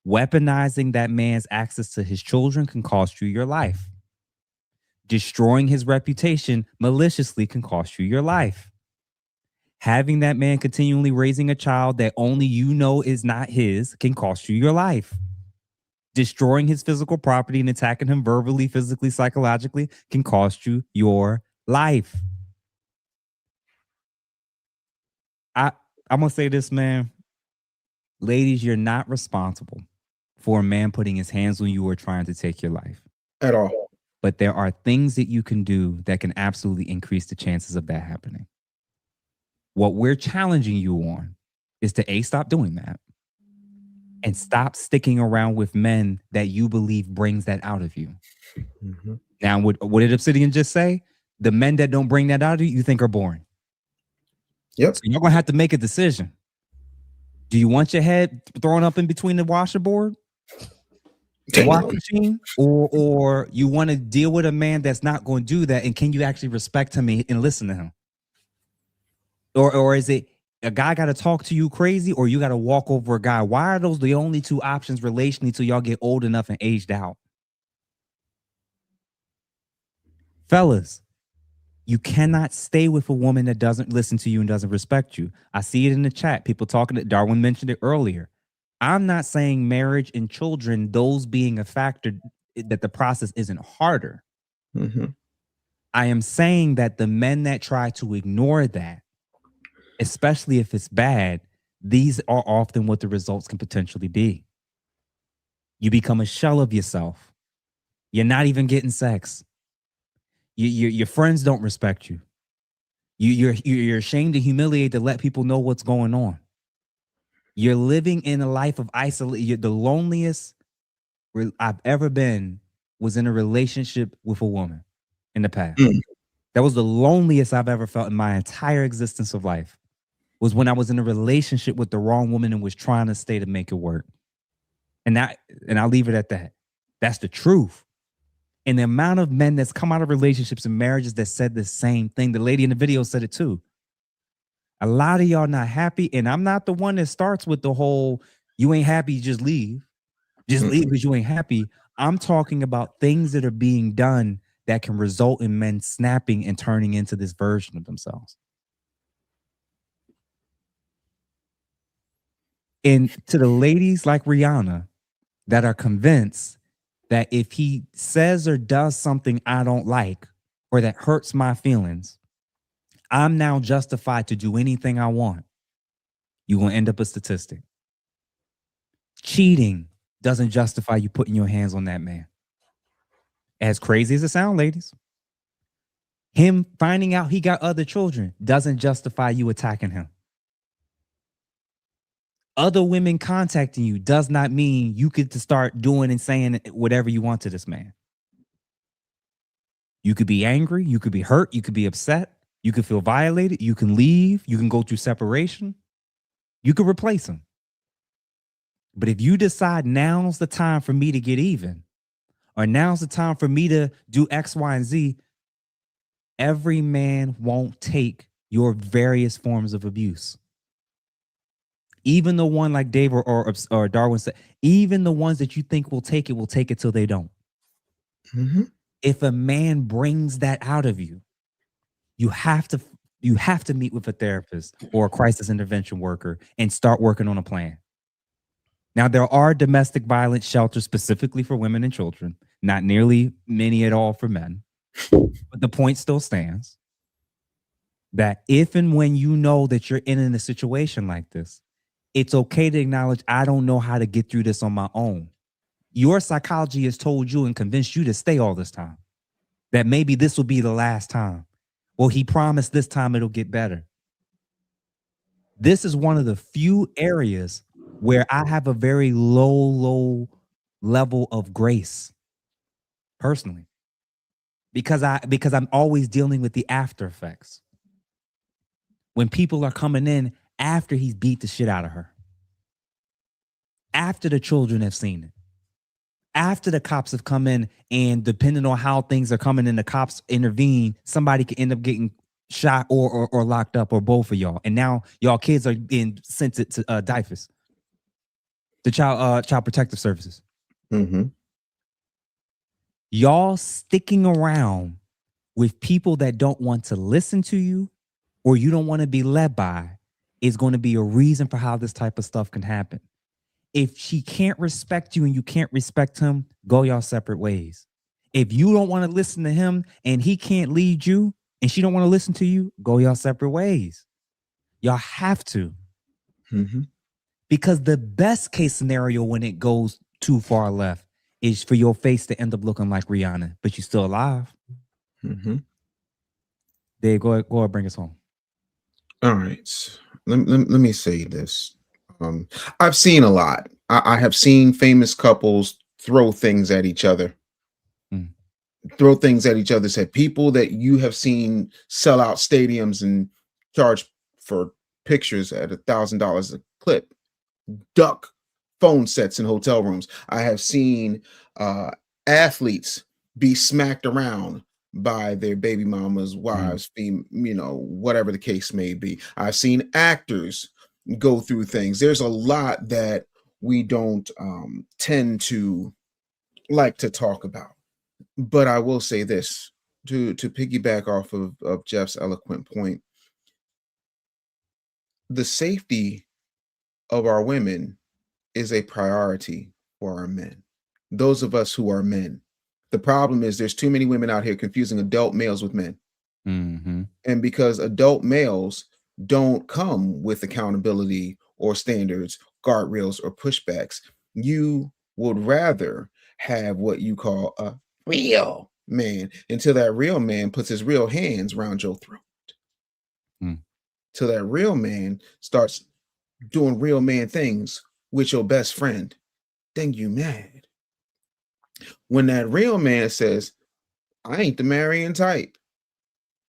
Weaponizing that man's access to his children can cost you your life. Destroying his reputation maliciously can cost you your life. Having that man continually raising a child that only you know is not his can cost you your life. Destroying his physical property and attacking him verbally, physically, psychologically can cost you your life. I'm going to say this, man. Ladies, you're not responsible for a man putting his hands on you or trying to take your life. At all. But there are things that you can do that can absolutely increase the chances of that happening. What we're challenging you on is to A, stop doing that, and stop sticking around with men that you believe brings that out of you. Mm-hmm. Now, what did Obsidian just say? The men that don't bring that out of you, you think are boring. Yep. So you're going to have to make a decision. Do you want your head thrown up in between the washing machine, or you want to deal with a man that's not going to do that? And can you actually respect him and listen to him? Or is it a guy got to talk to you crazy, or you got to walk over a guy? Why are those the only two options relationally till y'all get old enough and aged out? Fellas, you cannot stay with a woman that doesn't listen to you and doesn't respect you. I see it in the chat. People talking to Darwin mentioned it earlier. I'm not saying marriage and children, those being a factor, that the process isn't harder. Mm-hmm. I am saying that the men that try to ignore that, especially if it's bad, these are often what the results can potentially be. You become a shell of yourself. You're not even getting sex. Your friends don't respect you. You're ashamed to humiliate to let people know what's going on. You're living in a life of isolation. The loneliest I've ever been was in a relationship with a woman in the past. That was the loneliest I've ever felt in my entire existence of life, was when I was in a relationship with the wrong woman and was trying to stay to make it work. And I'll leave it at that. That's the truth. And the amount of men that's come out of relationships and marriages that said the same thing. The lady in the video said it too. A lot of y'all not happy. And I'm not the one that starts with the whole, you ain't happy, just leave. Just leave because you ain't happy. I'm talking about things that are being done that can result in men snapping and turning into this version of themselves. And to the ladies like Rihanna that are convinced that if he says or does something I don't like or that hurts my feelings, I'm now justified to do anything I want, you're going to end up a statistic. Cheating doesn't justify you putting your hands on that man. As crazy as it sounds, ladies. Him finding out he got other children doesn't justify you attacking him. Other women contacting you does not mean you get to start doing and saying whatever you want to this man. You could be angry, you could be hurt, you could be upset, you could feel violated, you can leave, you can go through separation, you could replace him. But if you decide now's the time for me to get even, or now's the time for me to do X, Y, and Z, every man won't take your various forms of abuse. Even the one like Dave or Darwin said, even the ones that you think will take it till they don't. Mm-hmm. If a man brings that out of you, you have to meet with a therapist or a crisis intervention worker and start working on a plan. Now, there are domestic violence shelters specifically for women and children, not nearly many at all for men. But the point still stands that if and when you know that you're in a situation like this, it's okay to acknowledge, I don't know how to get through this on my own. Your psychology has told you and convinced you to stay all this time, that maybe this will be the last time. Well, he promised this time it'll get better. This is one of the few areas where I have a very low level of grace personally, because I'm always dealing with the after effects. When people are coming in after he's beat the shit out of her. after the children have seen it, after the cops have come in, and depending on how things are coming in, the cops intervene, somebody could end up getting shot or locked up, or both of y'all. And now y'all kids are being sent to DIFAS, the child protective services. Mm-hmm. Y'all sticking around with people that don't want to listen to you or you don't want to be led by is going to be a reason for how this type of stuff can happen. If she can't respect you and you can't respect him, go y'all separate ways. If you don't want to listen to him and he can't lead you and she don't want to listen to you, go y'all separate ways. Y'all have to. Mm-hmm. Because the best case scenario when it goes too far left is for your face to end up looking like Rihanna, but you're still alive. Mm-hmm. Dave, go ahead, bring us home. All right. Let me say this. I've seen a lot. I have seen famous couples throw things at each other. Throw things at each other's head. People that you have seen sell out stadiums and charge for pictures at $1,000 a clip. Duck phone sets in hotel rooms. I have seen athletes be smacked around by their baby mamas, wives, whatever the case may be. I've seen actors go through things. There's a lot that we don't tend to like to talk about. But I will say this, to piggyback off of Jeff's eloquent point, the safety of our women is a priority for our men. Those of us who are men. The problem is there's too many women out here confusing adult males with men. Mm-hmm. And because adult males don't come with accountability or standards, guardrails, or pushbacks, you would rather have what you call a real man until that real man puts his real hands around your throat. Till that real man starts doing real man things with your best friend, then you mad. When that real man says, I ain't the marrying type,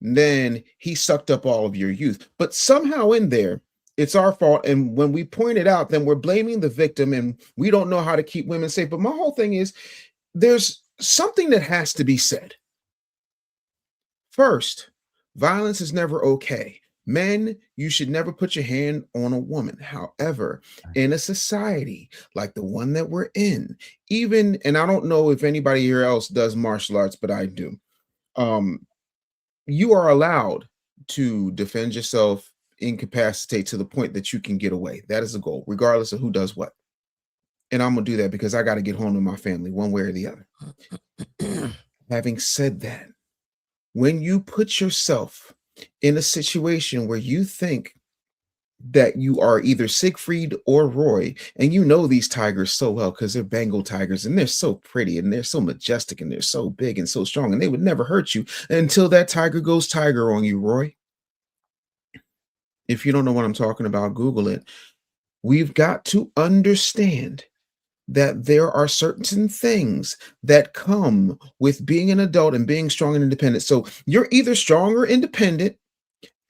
then he sucked up all of your youth. But somehow in there, it's our fault. And when we point it out, then we're blaming the victim and we don't know how to keep women safe. But my whole thing is there's something that has to be said. First, violence is never okay. Men, you should never put your hand on a woman. However, in a society like the one that we're in, even, and I don't know if anybody here else does martial arts, but I do. You are allowed to defend yourself, incapacitate to the point that you can get away. That is the goal, regardless of who does what. And I'm going to do that because I got to get home to my family one way or the other. Having said that, when you put yourself in a situation where you think that you are either Siegfried or Roy, and you know these tigers so well because they're Bengal tigers and they're so pretty and they're so majestic and they're so big and so strong and they would never hurt you until that tiger goes tiger on you, Roy. If you don't know what I'm talking about, Google it. We've got to understand that there are certain things that come with being an adult and being strong and independent. So you're either strong or independent,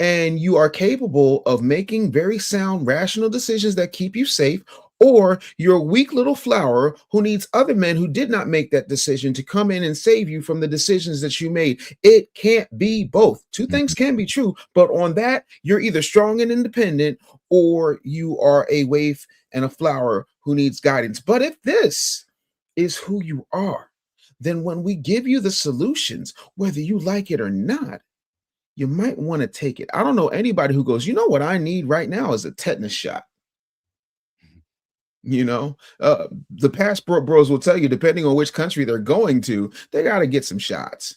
and you are capable of making very sound, rational decisions that keep you safe, or you're a weak little flower who needs other men who did not make that decision to come in and save you from the decisions that you made. It can't be both. Two things can be true, but on that, you're either strong and independent, or you are a waif and a flower who needs guidance. But if this is who you are, then when we give you the solutions, whether you like it or not, you might want to take it. I don't know anybody who goes, you know what I need right now is a tetanus shot. The passport bros will tell you, depending on which country they're going to, they got to get some shots.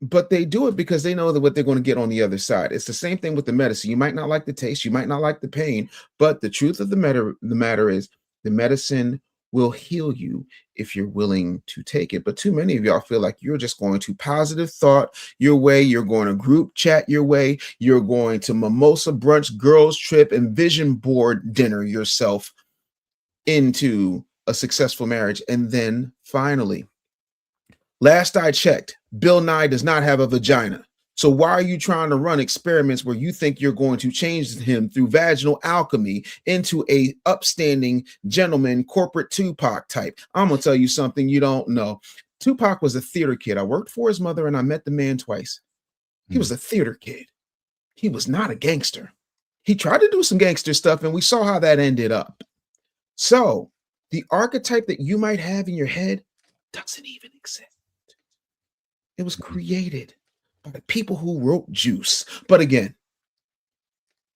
But they do it because they know that what they're going to get on the other side. It's the same thing with the medicine. You might not like the taste, you might not like the pain, but the truth of the matter is the medicine will heal you if you're willing to take it. But too many of y'all feel like you're just going to positive thought your way, you're going to group chat your way, you're going to mimosa brunch, girls trip, and vision board dinner yourself into a successful marriage. And then finally, last I checked, Bill Nye does not have a vagina. So why are you trying to run experiments where you think you're going to change him through vaginal alchemy into a upstanding gentleman, corporate Tupac type? I'm gonna tell you something you don't know. Tupac was a theater kid. I worked for his mother and I met the man twice. He was a theater kid. He was not a gangster. He tried to do some gangster stuff and we saw how that ended up. So the archetype that you might have in your head doesn't even exist. It was created by the people who wrote Juice. But again,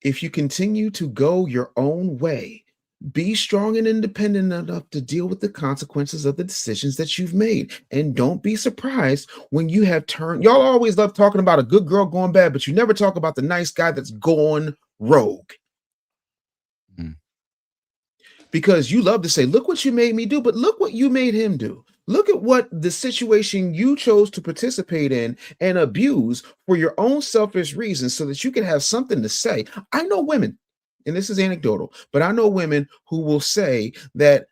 if you continue to go your own way, be strong and independent enough to deal with the consequences of the decisions that you've made. And don't be surprised when you have turned. Y'all always love talking about a good girl going bad, but you never talk about the nice guy that's gone rogue. Because you love to say, look what you made me do, but look what you made him do. Look at what the situation you chose to participate in and abuse for your own selfish reasons so that you can have something to say. I know women, and this is anecdotal, but I know women who will say that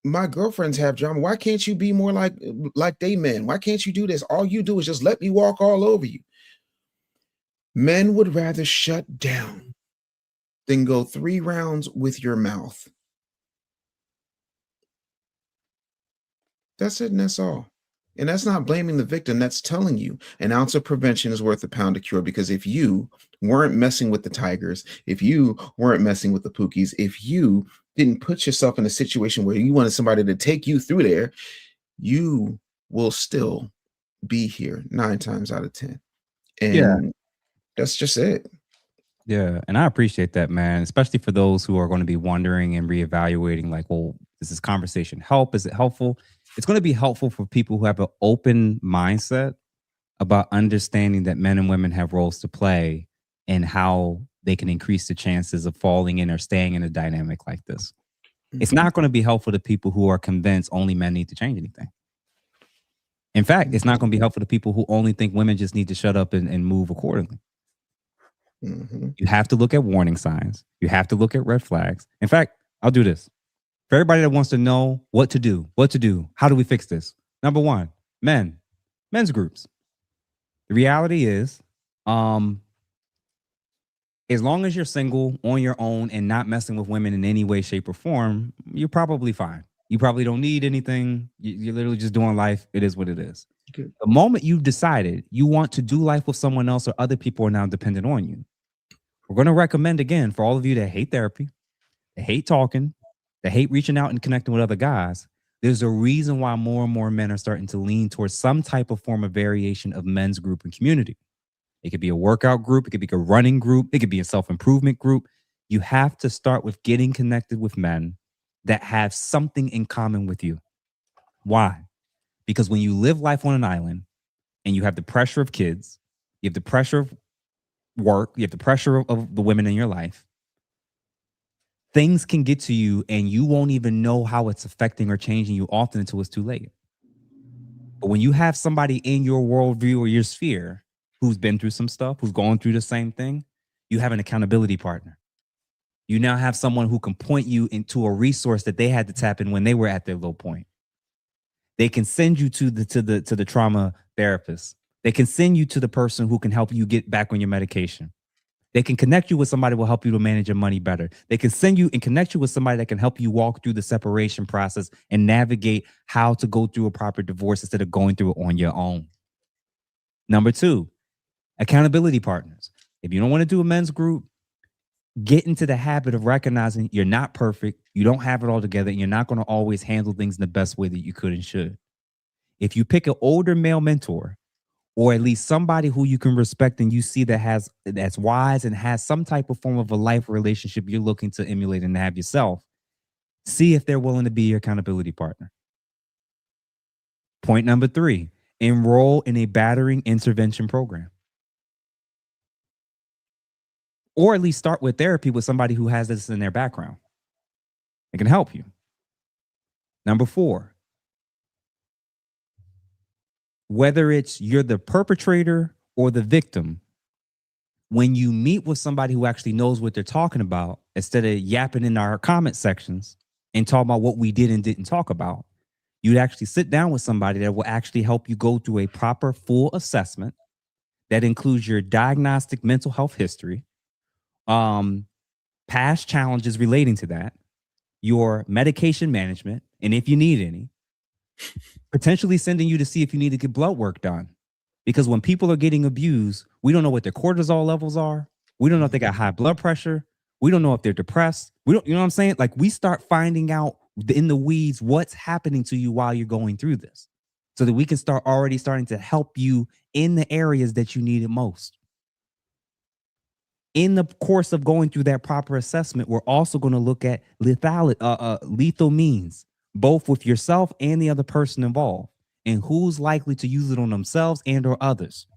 my girlfriends have drama. Why can't you be more like they men? Why can't you do this? All you do is just let me walk all over you. Men would rather shut down than go 3 rounds with your mouth. That's it, and that's all. And that's not blaming the victim. That's telling you an ounce of prevention is worth a pound of cure. Because if you weren't messing with the tigers, if you weren't messing with the pookies, if you didn't put yourself in a situation where you wanted somebody to take you through there, you will still be here 9 times out of 10. And that's just it. Yeah, and I appreciate that, man, especially for those who are going to be wondering and reevaluating, like, well, does this conversation help? Is it helpful? It's going to be helpful for people who have an open mindset about understanding that men and women have roles to play and how they can increase the chances of falling in or staying in a dynamic like this. It's not going to be helpful to people who are convinced only men need to change anything. In fact, it's not going to be helpful to people who only think women just need to shut up and move accordingly. You have to look at warning signs. You have to look at red flags. In fact, I'll do this. For everybody that wants to know what to do, how do we fix this? Number 1, men's groups. The reality is, as long as you're single on your own and not messing with women in any way, shape, or form, you're probably fine. You probably don't need anything. You're literally just doing life. It is what it is. The moment you've decided you want to do life with someone else or other people are now dependent on you, we're going to recommend, again, for all of you that hate therapy, that hate talking, that hate reaching out and connecting with other guys, there's a reason why more and more men are starting to lean towards some type of form of variation of men's group and community. It could be a workout group. It could be a running group. It could be a self-improvement group. You have to start with getting connected with men that have something in common with you. Why? Because when you live life on an island and you have the pressure of kids, you have the pressure of work, you have the pressure of the women in your life, things can get to you and you won't even know how it's affecting or changing you often until it's too late. But when you have somebody in your worldview or your sphere who's been through some stuff, who's going through the same thing, you have an accountability partner. You now have someone who can point you into a resource that they had to tap in when they were at their low point. They can send you to the trauma therapist. They can send you to the person who can help you get back on your medication. They can connect you with somebody who will help you to manage your money better. They can send you and connect you with somebody that can help you walk through the separation process and navigate how to go through a proper divorce instead of going through it on your own. Number 2, accountability partners. If you don't want to do a men's group, get into the habit of recognizing you're not perfect, you don't have it all together, and you're not going to always handle things in the best way that you could and should. If you pick an older male mentor, or at least somebody who you can respect and you see that's wise and has some type of form of a life relationship you're looking to emulate and have yourself, see if they're willing to be your accountability partner. Point number 3, enroll in a battering intervention program. Or at least start with therapy with somebody who has this in their background. It can help you. Number 4, whether it's you're the perpetrator or the victim, when you meet with somebody who actually knows what they're talking about, instead of yapping in our comment sections and talking about what we did and didn't talk about, you'd actually sit down with somebody that will actually help you go through a proper full assessment that includes your diagnostic mental health history, past challenges relating to that, your medication management, and if you need any, potentially sending you to see if you need to get blood work done. Because when people are getting abused, we don't know what their cortisol levels are. We don't know if they got high blood pressure. We don't know if they're depressed. We don't, you know what I'm saying? Like, we start finding out in the weeds what's happening to you while you're going through this, so that we can starting to help you in the areas that you need it most. In the course of going through that proper assessment, we're also going to look at lethal means, both with yourself and the other person involved, and who's likely to use it on themselves and or others.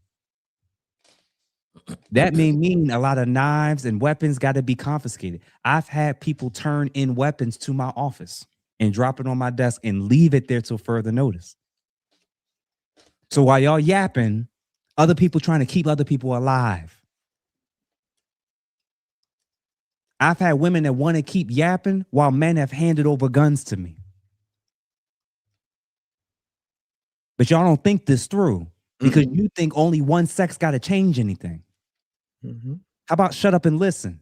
That may mean a lot of knives and weapons got to be confiscated. I've had people turn in weapons to my office and drop it on my desk and leave it there till further notice. So while y'all yapping, other people trying to keep other people alive. I've had women that want to keep yapping while men have handed over guns to me. But y'all don't think this through, because you think only one sex got to change anything. How about shut up and listen?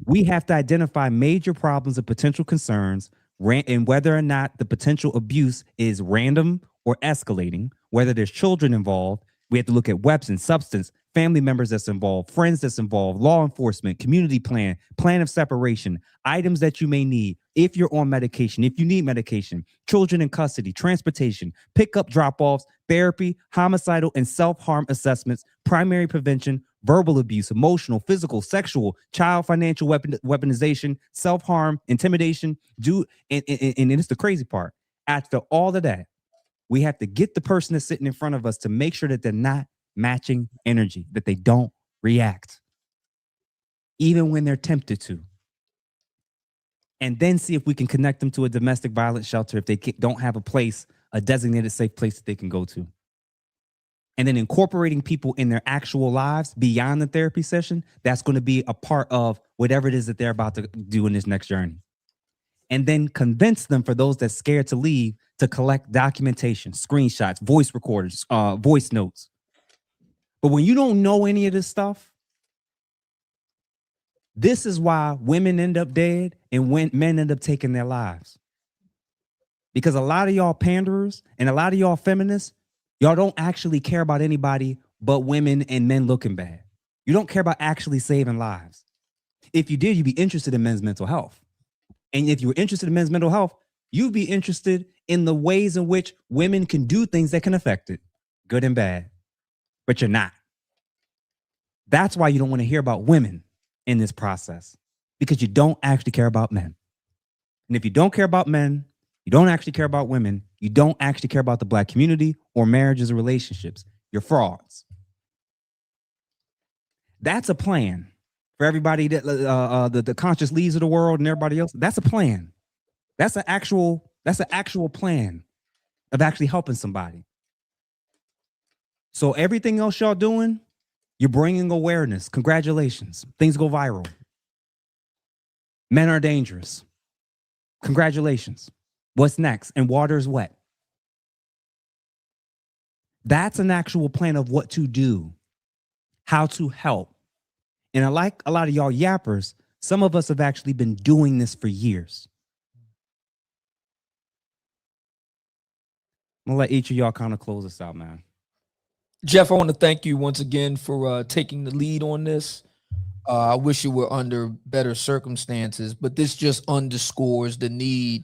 We have to identify major problems and potential concerns, and whether or not the potential abuse is random or escalating, whether there's children involved. We have to look at weapons, substance, family members that's involved, friends that's involved, law enforcement, community plan of separation, items that you may need if you're on medication, if you need medication, children in custody, transportation, pickup drop-offs, therapy, homicidal and self-harm assessments, primary prevention, verbal abuse, emotional, physical, sexual, child financial weaponization, self-harm, intimidation, and it's the crazy part. After all of that, we have to get the person that's sitting in front of us to make sure that they're not matching energy, that they don't react, even when they're tempted to. And then see if we can connect them to a domestic violence shelter if they don't have a designated safe place that they can go to. And then incorporating people in their actual lives beyond the therapy session, that's going to be a part of whatever it is that they're about to do in this next journey. And then convince them, for those that's scared to leave, to collect documentation, screenshots, voice recorders, voice notes. But when you don't know any of this stuff, this is why women end up dead and when men end up taking their lives. Because a lot of y'all panderers and a lot of y'all feminists, y'all don't actually care about anybody but women and men looking bad. You don't care about actually saving lives. If you did, you'd be interested in men's mental health. And if you were interested in men's mental health, you'd be interested in the ways in which women can do things that can affect it, good and bad. But you're not. That's why you don't want to hear about women in this process, because you don't actually care about men. And if you don't care about men, you don't actually care about women, you don't actually care about the Black community or marriages or relationships, you're frauds. That's a plan for everybody that the conscious leads of the world and everybody else. That's a plan. That's an actual plan of actually helping somebody. So everything else y'all doing, you're bringing awareness. Congratulations. Things go viral. Men are dangerous. Congratulations. What's next? And water is wet. That's an actual plan of what to do, how to help. And I like a lot of y'all yappers, some of us have actually been doing this for years. I'm gonna let each of y'all kind of close this out, man. Jeff, I want to thank you once again for taking the lead on this. I wish it were under better circumstances, but this just underscores the need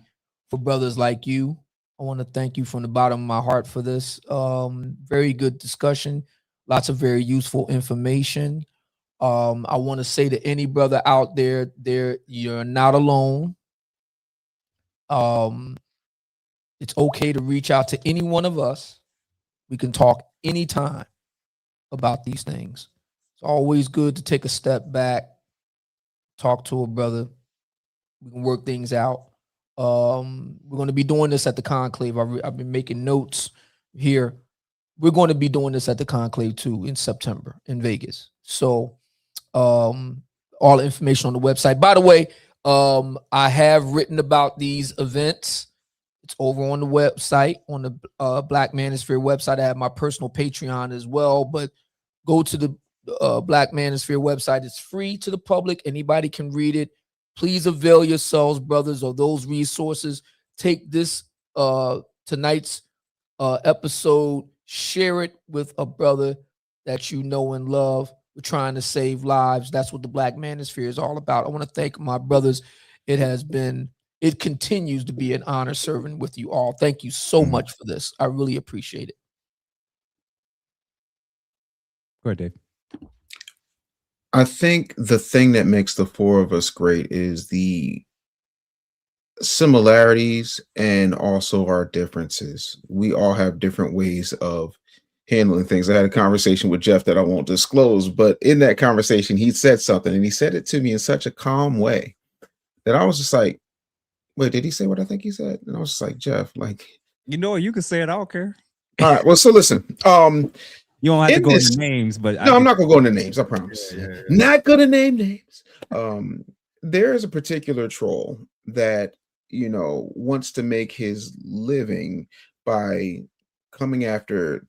for brothers like you. I want to thank you from the bottom of my heart for this. Very good discussion, lots of very useful information. I want to say to any brother out there, you're not alone. It's okay to reach out to any one of us. We can talk anytime about these things. It's always good to take a step back, talk to a brother. We can work things out. We're going to be doing this at the Conclave. I've been making notes here. We're going to be doing this at the Conclave too in September in Vegas. So all information on the website. By the way, I have written about these events. It's over on the website, on the Black Manosphere website. I have my personal Patreon as well, but go to the Black Manosphere website. It's free to the public. Anybody can read it. Please avail yourselves, brothers, of those resources. Take this tonight's episode, share it with a brother that you know and love. We're trying to save lives. That's what the Black Manosphere is all about. I want to thank my brothers. It continues to be an honor serving with you all. Thank you so much for this. I really appreciate it. Go ahead, Dave. I think the thing that makes the four of us great is the similarities and also our differences. We all have different ways of handling things. I had a conversation with Jeff that I won't disclose, but in that conversation, he said something, and he said it to me in such a calm way that I was just like, wait, did he say what I think he said? And I was just like, Jeff, like, you know, you can say it. I don't care. All right. Well, so listen, you don't have to go into names, but no, I'm not gonna go into names. I promise. Yeah. Not gonna name names. There is a particular troll that, you know, wants to make his living by coming after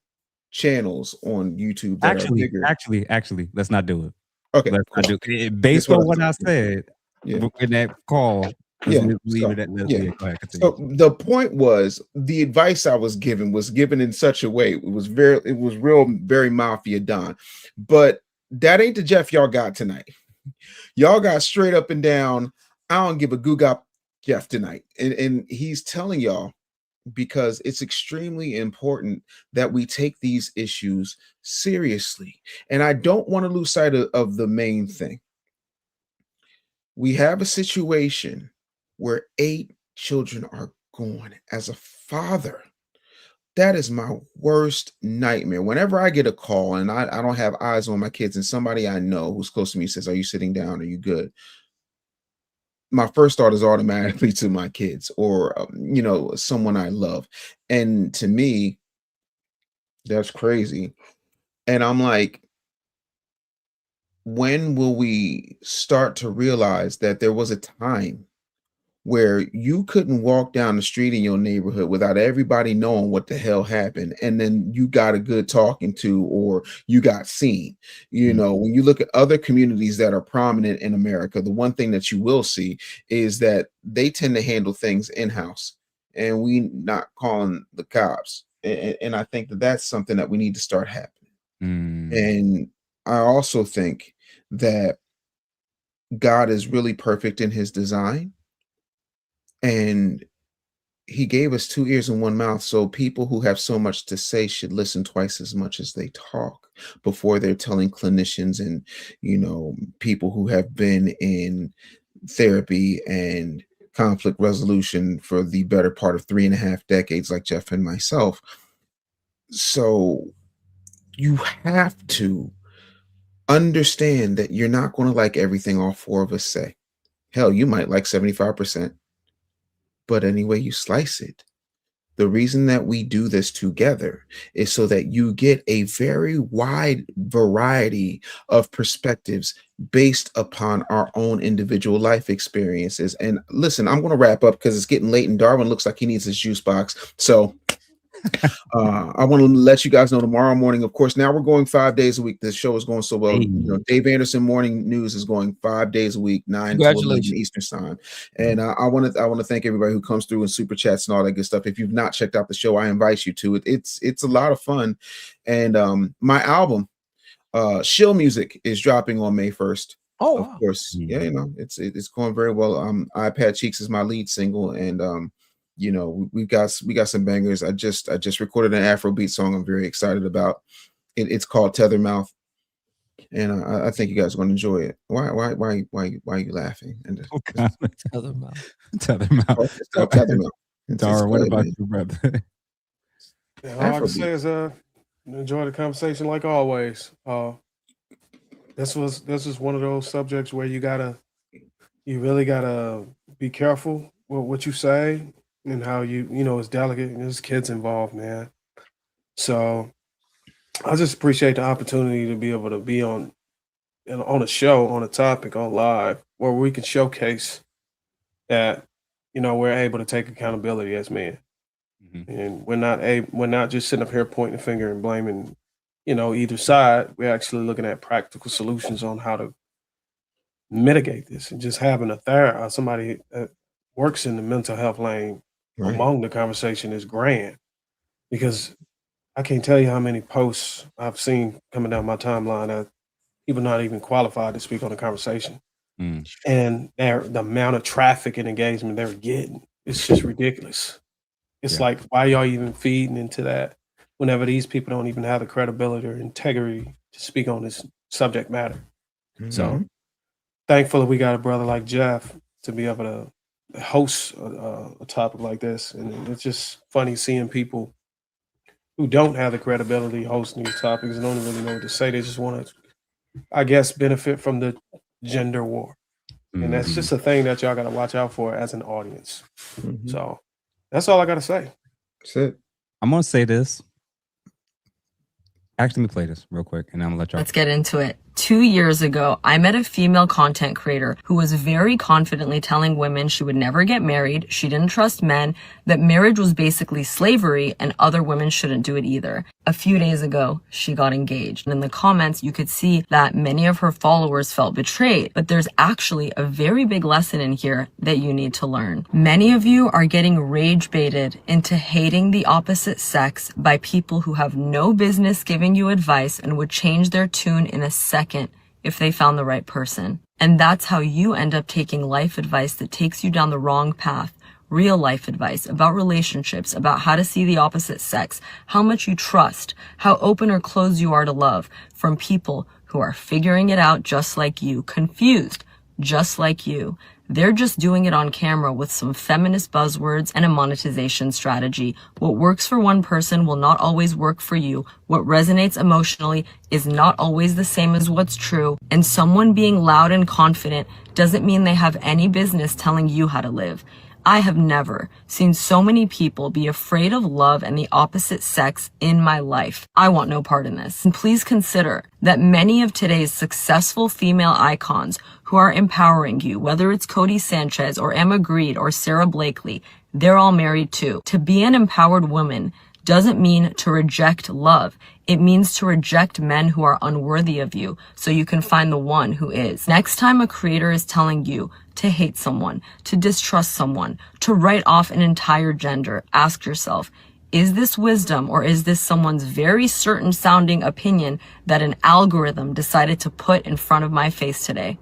channels on YouTube that are bigger. Actually, let's not do it. Okay, let's cool. not do it. Based on what I said in that call, Yeah, leave it at that. yeah. Go ahead, So the point was, the advice I was given in such a way, it was very Mafia Don, but that ain't the Jeff y'all got tonight. Y'all got straight up and down, I don't give a googop Jeff tonight, and he's telling y'all, because it's extremely important that we take these issues seriously, and I don't want to lose sight of the main thing. We have a situation where 8 children are gone. As a father, that is my worst nightmare. Whenever I get a call and I don't have eyes on my kids, and somebody I know who's close to me says, "Are you sitting down? Are you good?" My first thought is automatically to my kids or, you know, someone I love. And to me, that's crazy. And I'm like, when will we start to realize that there was a time where you couldn't walk down the street in your neighborhood without everybody knowing what the hell happened, and then you got a good talking to, or you got seen? You know, when you look at other communities that are prominent in America, the one thing that you will see is that they tend to handle things in-house, and we not calling the cops. And I think that that's something that we need to start happening. And I also think that God is really perfect in his design, and he gave us 2 ears and 1 mouth. So people who have so much to say should listen twice as much as they talk before they're telling clinicians and, you know, people who have been in therapy and conflict resolution for the better part of 3.5 decades, like Jeff and myself. So you have to understand that you're not going to like everything all 4 of us say. Hell, you might like 75%. But anyway you slice it, the reason that we do this together is so that you get a very wide variety of perspectives based upon our own individual life experiences. And listen, I'm going to wrap up because it's getting late and Darwin looks like he needs his juice box. So I want to let you guys know tomorrow morning, of course, now we're going 5 days a week. This show is going so well. You know, Dave Anderson Morning News is going 5 days a week, 9 to 11 Eastern time. And I want to thank everybody who comes through and super chats and all that good stuff. If you've not checked out the show, I invite you to it. It's a lot of fun. And my album, Shill Music, is dropping on May 1st. Oh, of course. Yeah, you know, it's going very well. iPad Cheeks is my lead single, and you know, we got some bangers. I just recorded an Afrobeat song I'm very excited about. It's called Tethermouth, and I think you guys are going to enjoy it. Why are you laughing? And Tethermouth. Tethermouth. Dara, what about you, brother? Yeah, all I can say is enjoy the conversation like always. This was one of those subjects where you really gotta be careful with what you say and how you know, it's delicate and there's kids involved, man. So I just appreciate the opportunity to be able to be on a show, on a topic, on live, where we can showcase that, you know, we're able to take accountability as men. And we're not just sitting up here pointing the finger and blaming, either side, we're actually looking at practical solutions on how to mitigate this, and just having somebody that works in the mental health lane Right. among the conversation is grand, because I can't tell you how many posts I've seen coming down my timeline that people not even qualified to speak on the conversation. Mm. And the amount of traffic and engagement they're getting, it's just ridiculous. It's Yeah. like, why y'all even feeding into that whenever these people don't even have the credibility or integrity to speak on this subject matter? So thankfully we got a brother like Jeff to be able to host a topic like this. And it's just funny seeing people who don't have the credibility hosting these topics and don't really know what to say. They just want to, I guess, benefit from the gender war. And that's just a thing that y'all got to watch out for as an audience. So that's all I got to say. That's it. I'm going to say this. Actually, let me play this real quick, and I'm going to let y'all. Let's get into it. 2 years ago, I met a female content creator who was very confidently telling women she would never get married, she didn't trust men, that marriage was basically slavery, and other women shouldn't do it either. A few days ago, she got engaged. And in the comments, you could see that many of her followers felt betrayed. But there's actually a very big lesson in here that you need to learn. Many of you are getting rage baited into hating the opposite sex by people who have no business giving you advice and would change their tune in a second if they found the right person. And that's how you end up taking life advice that takes you down the wrong path. Real life advice about relationships, about how to see the opposite sex, how much you trust, how open or closed you are to love, from people who are figuring it out just like you, confused just like you. They're just doing it on camera with some feminist buzzwords and a monetization strategy. What works for one person will not always work for you. What resonates emotionally is not always the same as what's true. And someone being loud and confident doesn't mean they have any business telling you how to live. I have never seen so many people be afraid of love and the opposite sex in my life. I want no part in this. And please consider that many of today's successful female icons who are empowering you, whether it's Cody Sanchez or Emma Grede or Sarah Blakely, they're all married too. To be an empowered woman doesn't mean to reject love. It means to reject men who are unworthy of you so you can find the one who is. Next time a creator is telling you to hate someone, to distrust someone, to write off an entire gender, ask yourself, is this wisdom or is this someone's very certain sounding opinion that an algorithm decided to put in front of my face today?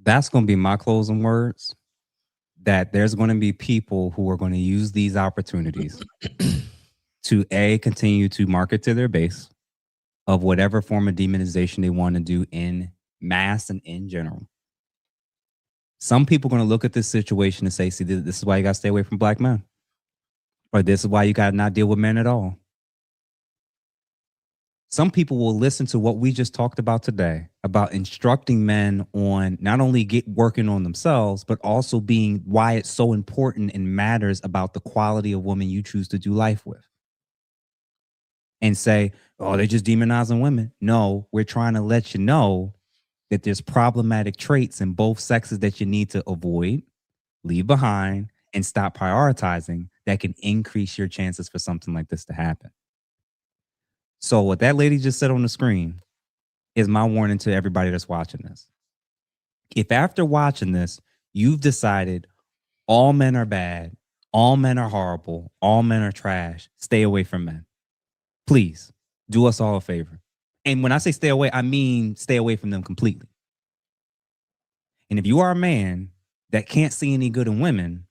That's going to be my closing words. That there's going to be people who are going to use these opportunities to continue to market to their base of whatever form of demonization they want to do in mass and in general. Some people are going to look at this situation and say, see, this is why you got to stay away from black men. Or this is why you got to not deal with men at all. Some people will listen to what we just talked about today about instructing men on not only working on themselves, but also being why it's so important and matters about the quality of woman you choose to do life with. And say, oh, they're just demonizing women. No, we're trying to let you know that there's problematic traits in both sexes that you need to avoid, leave behind, and stop prioritizing that can increase your chances for something like this to happen. So what that lady just said on the screen is my warning to everybody that's watching this. If after watching this, you've decided all men are bad, all men are horrible, all men are trash, stay away from men. Please do us all a favor. And when I say stay away, I mean stay away from them completely. And if you are a man that can't see any good in women,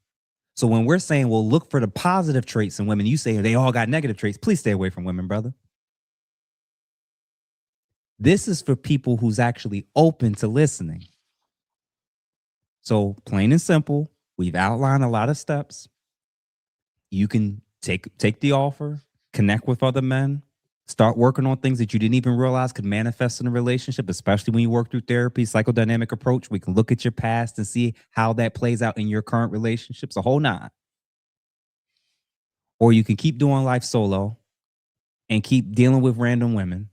so when we're saying, well, look for the positive traits in women, you say they all got negative traits, please stay away from women, brother. This is for people who's actually open to listening. So plain and simple, we've outlined a lot of steps. You can take the offer, connect with other men, start working on things that you didn't even realize could manifest in a relationship, especially when you work through therapy, psychodynamic approach. We can look at your past and see how that plays out in your current relationships, a whole nine. Or you can keep doing life solo and keep dealing with random women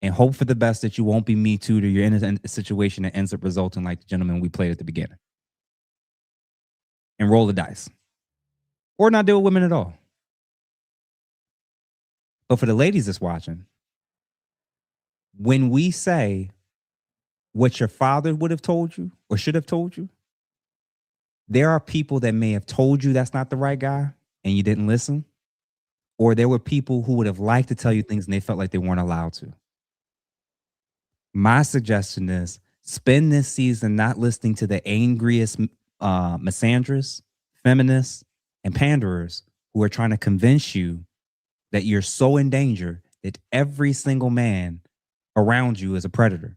and hope for the best that you won't be Me Too'd or you're in a situation that ends up resulting like the gentleman we played at the beginning. And roll the dice. Or not deal with women at all. But for the ladies that's watching, when we say what your father would have told you or should have told you, there are people that may have told you that's not the right guy and you didn't listen. Or there were people who would have liked to tell you things and they felt like they weren't allowed to. My suggestion is spend this season not listening to the angriest misandrists, feminists, and panderers who are trying to convince you that you're so in danger that every single man around you is a predator.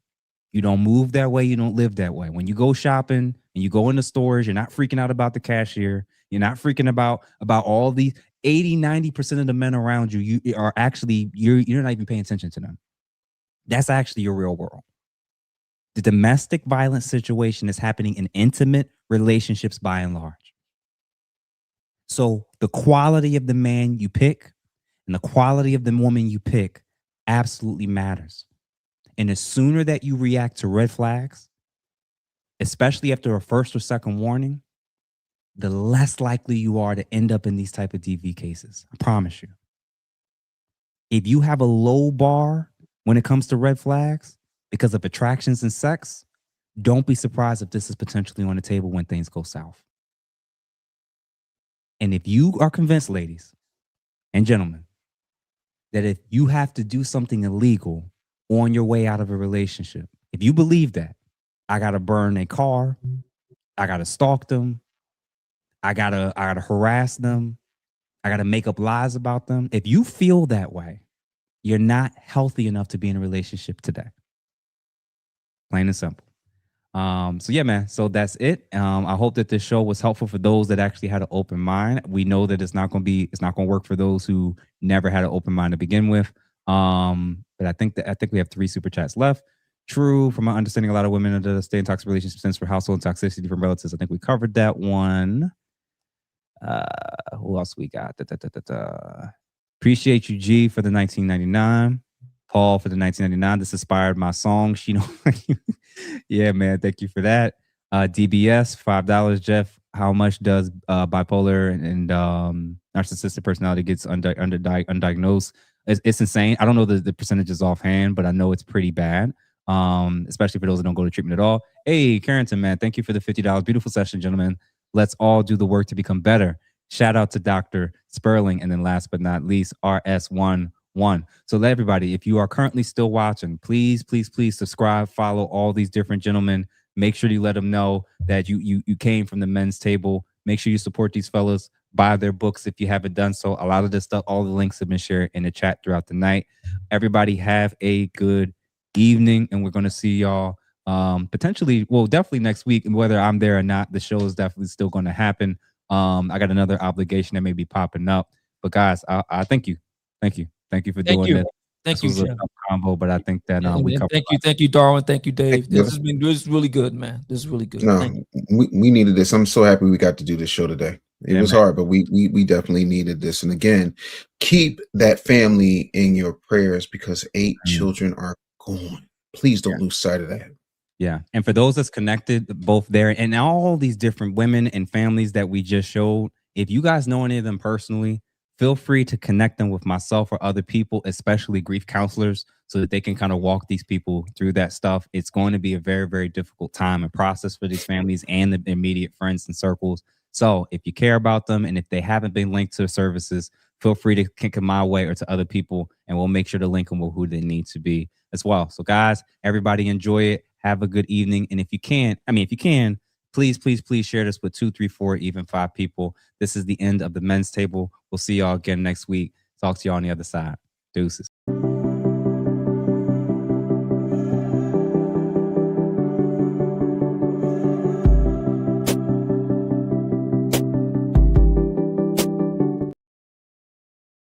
You don't move that way. You don't live that way. When you go shopping and you go into stores, you're not freaking out about the cashier. You're not freaking about all these 80, 90% of the men around you. You are actually, you're not even paying attention to them. That's actually your real world. The domestic violence situation is happening in intimate relationships by and large. So the quality of the man you pick and the quality of the woman you pick absolutely matters. And the sooner that you react to red flags, especially after a first or second warning, the less likely you are to end up in these type of DV cases. I promise you. If you have a low bar when it comes to red flags because of attractions and sex, don't be surprised if this is potentially on the table when things go south. And if you are convinced, ladies and gentlemen, that if you have to do something illegal on your way out of a relationship, if you believe that, I got to burn a car, I got to stalk them, I got to harass them, I got to make up lies about them. If you feel that way, you're not healthy enough to be in a relationship today. Plain and simple. So yeah, man. So that's it. I hope that this show was helpful for those that actually had an open mind. We know that it's not going to work for those who never had an open mind to begin with. But I think we have 3 super chats left. True, from my understanding, a lot of women under stay in toxic relationships since for household and toxicity from relatives. I think we covered that one. Who else we got? Appreciate you, G, for the 1999. Paul for the 1999. This inspired my song. She know. Yeah, man. Thank you for that. DBS, $5. Jeff, how much does bipolar and narcissistic personality gets undiagnosed? It's insane. I don't know the percentages offhand, but I know it's pretty bad. Especially for those that don't go to treatment at all. Hey, Carrington, man, thank you for the $50. Beautiful session, gentlemen. Let's all do the work to become better. Shout out to Dr. Sperling. And then last but not least, RS11. So let everybody, if you are currently still watching, please subscribe, follow all these different gentlemen. Make sure you let them know that you came from the men's table. Make sure you support these fellas. Buy their books if you haven't done so. A lot of this stuff, all the links have been shared in the chat throughout the night. Everybody have a good evening, and we're going to see y'all potentially, well, definitely next week. And whether I'm there or not, the show is definitely still going to happen. I got another obligation that may be popping up. But guys, I thank you. Thank you for doing this. Thank you, This was a Jim. tough combo, but I think that we covered. Thank you, Darwin. Thank you, Dave. Thank This you. is really good, man. This is really good. No, Thank you. we needed this. I'm so happy we got to do this show today. It was hard, but we definitely needed this. And again, keep that family in your prayers because 8 children are gone. Please don't lose sight of that. Yeah. And for those that's connected, both there and all these different women and families that we just showed, if you guys know any of them personally, feel free to connect them with myself or other people, especially grief counselors, so that they can kind of walk these people through that stuff. It's going to be a very, very difficult time and process for these families and the immediate friends and circles. So if you care about them and if they haven't been linked to services, feel free to kick them my way or to other people, and we'll make sure to link them with who they need to be as well. So guys, everybody enjoy it. Have a good evening. And if you can, please share this with 2, 3, 4, even 5 people. This is the end of the men's table. We'll see y'all again next week. Talk to y'all on the other side. Deuces.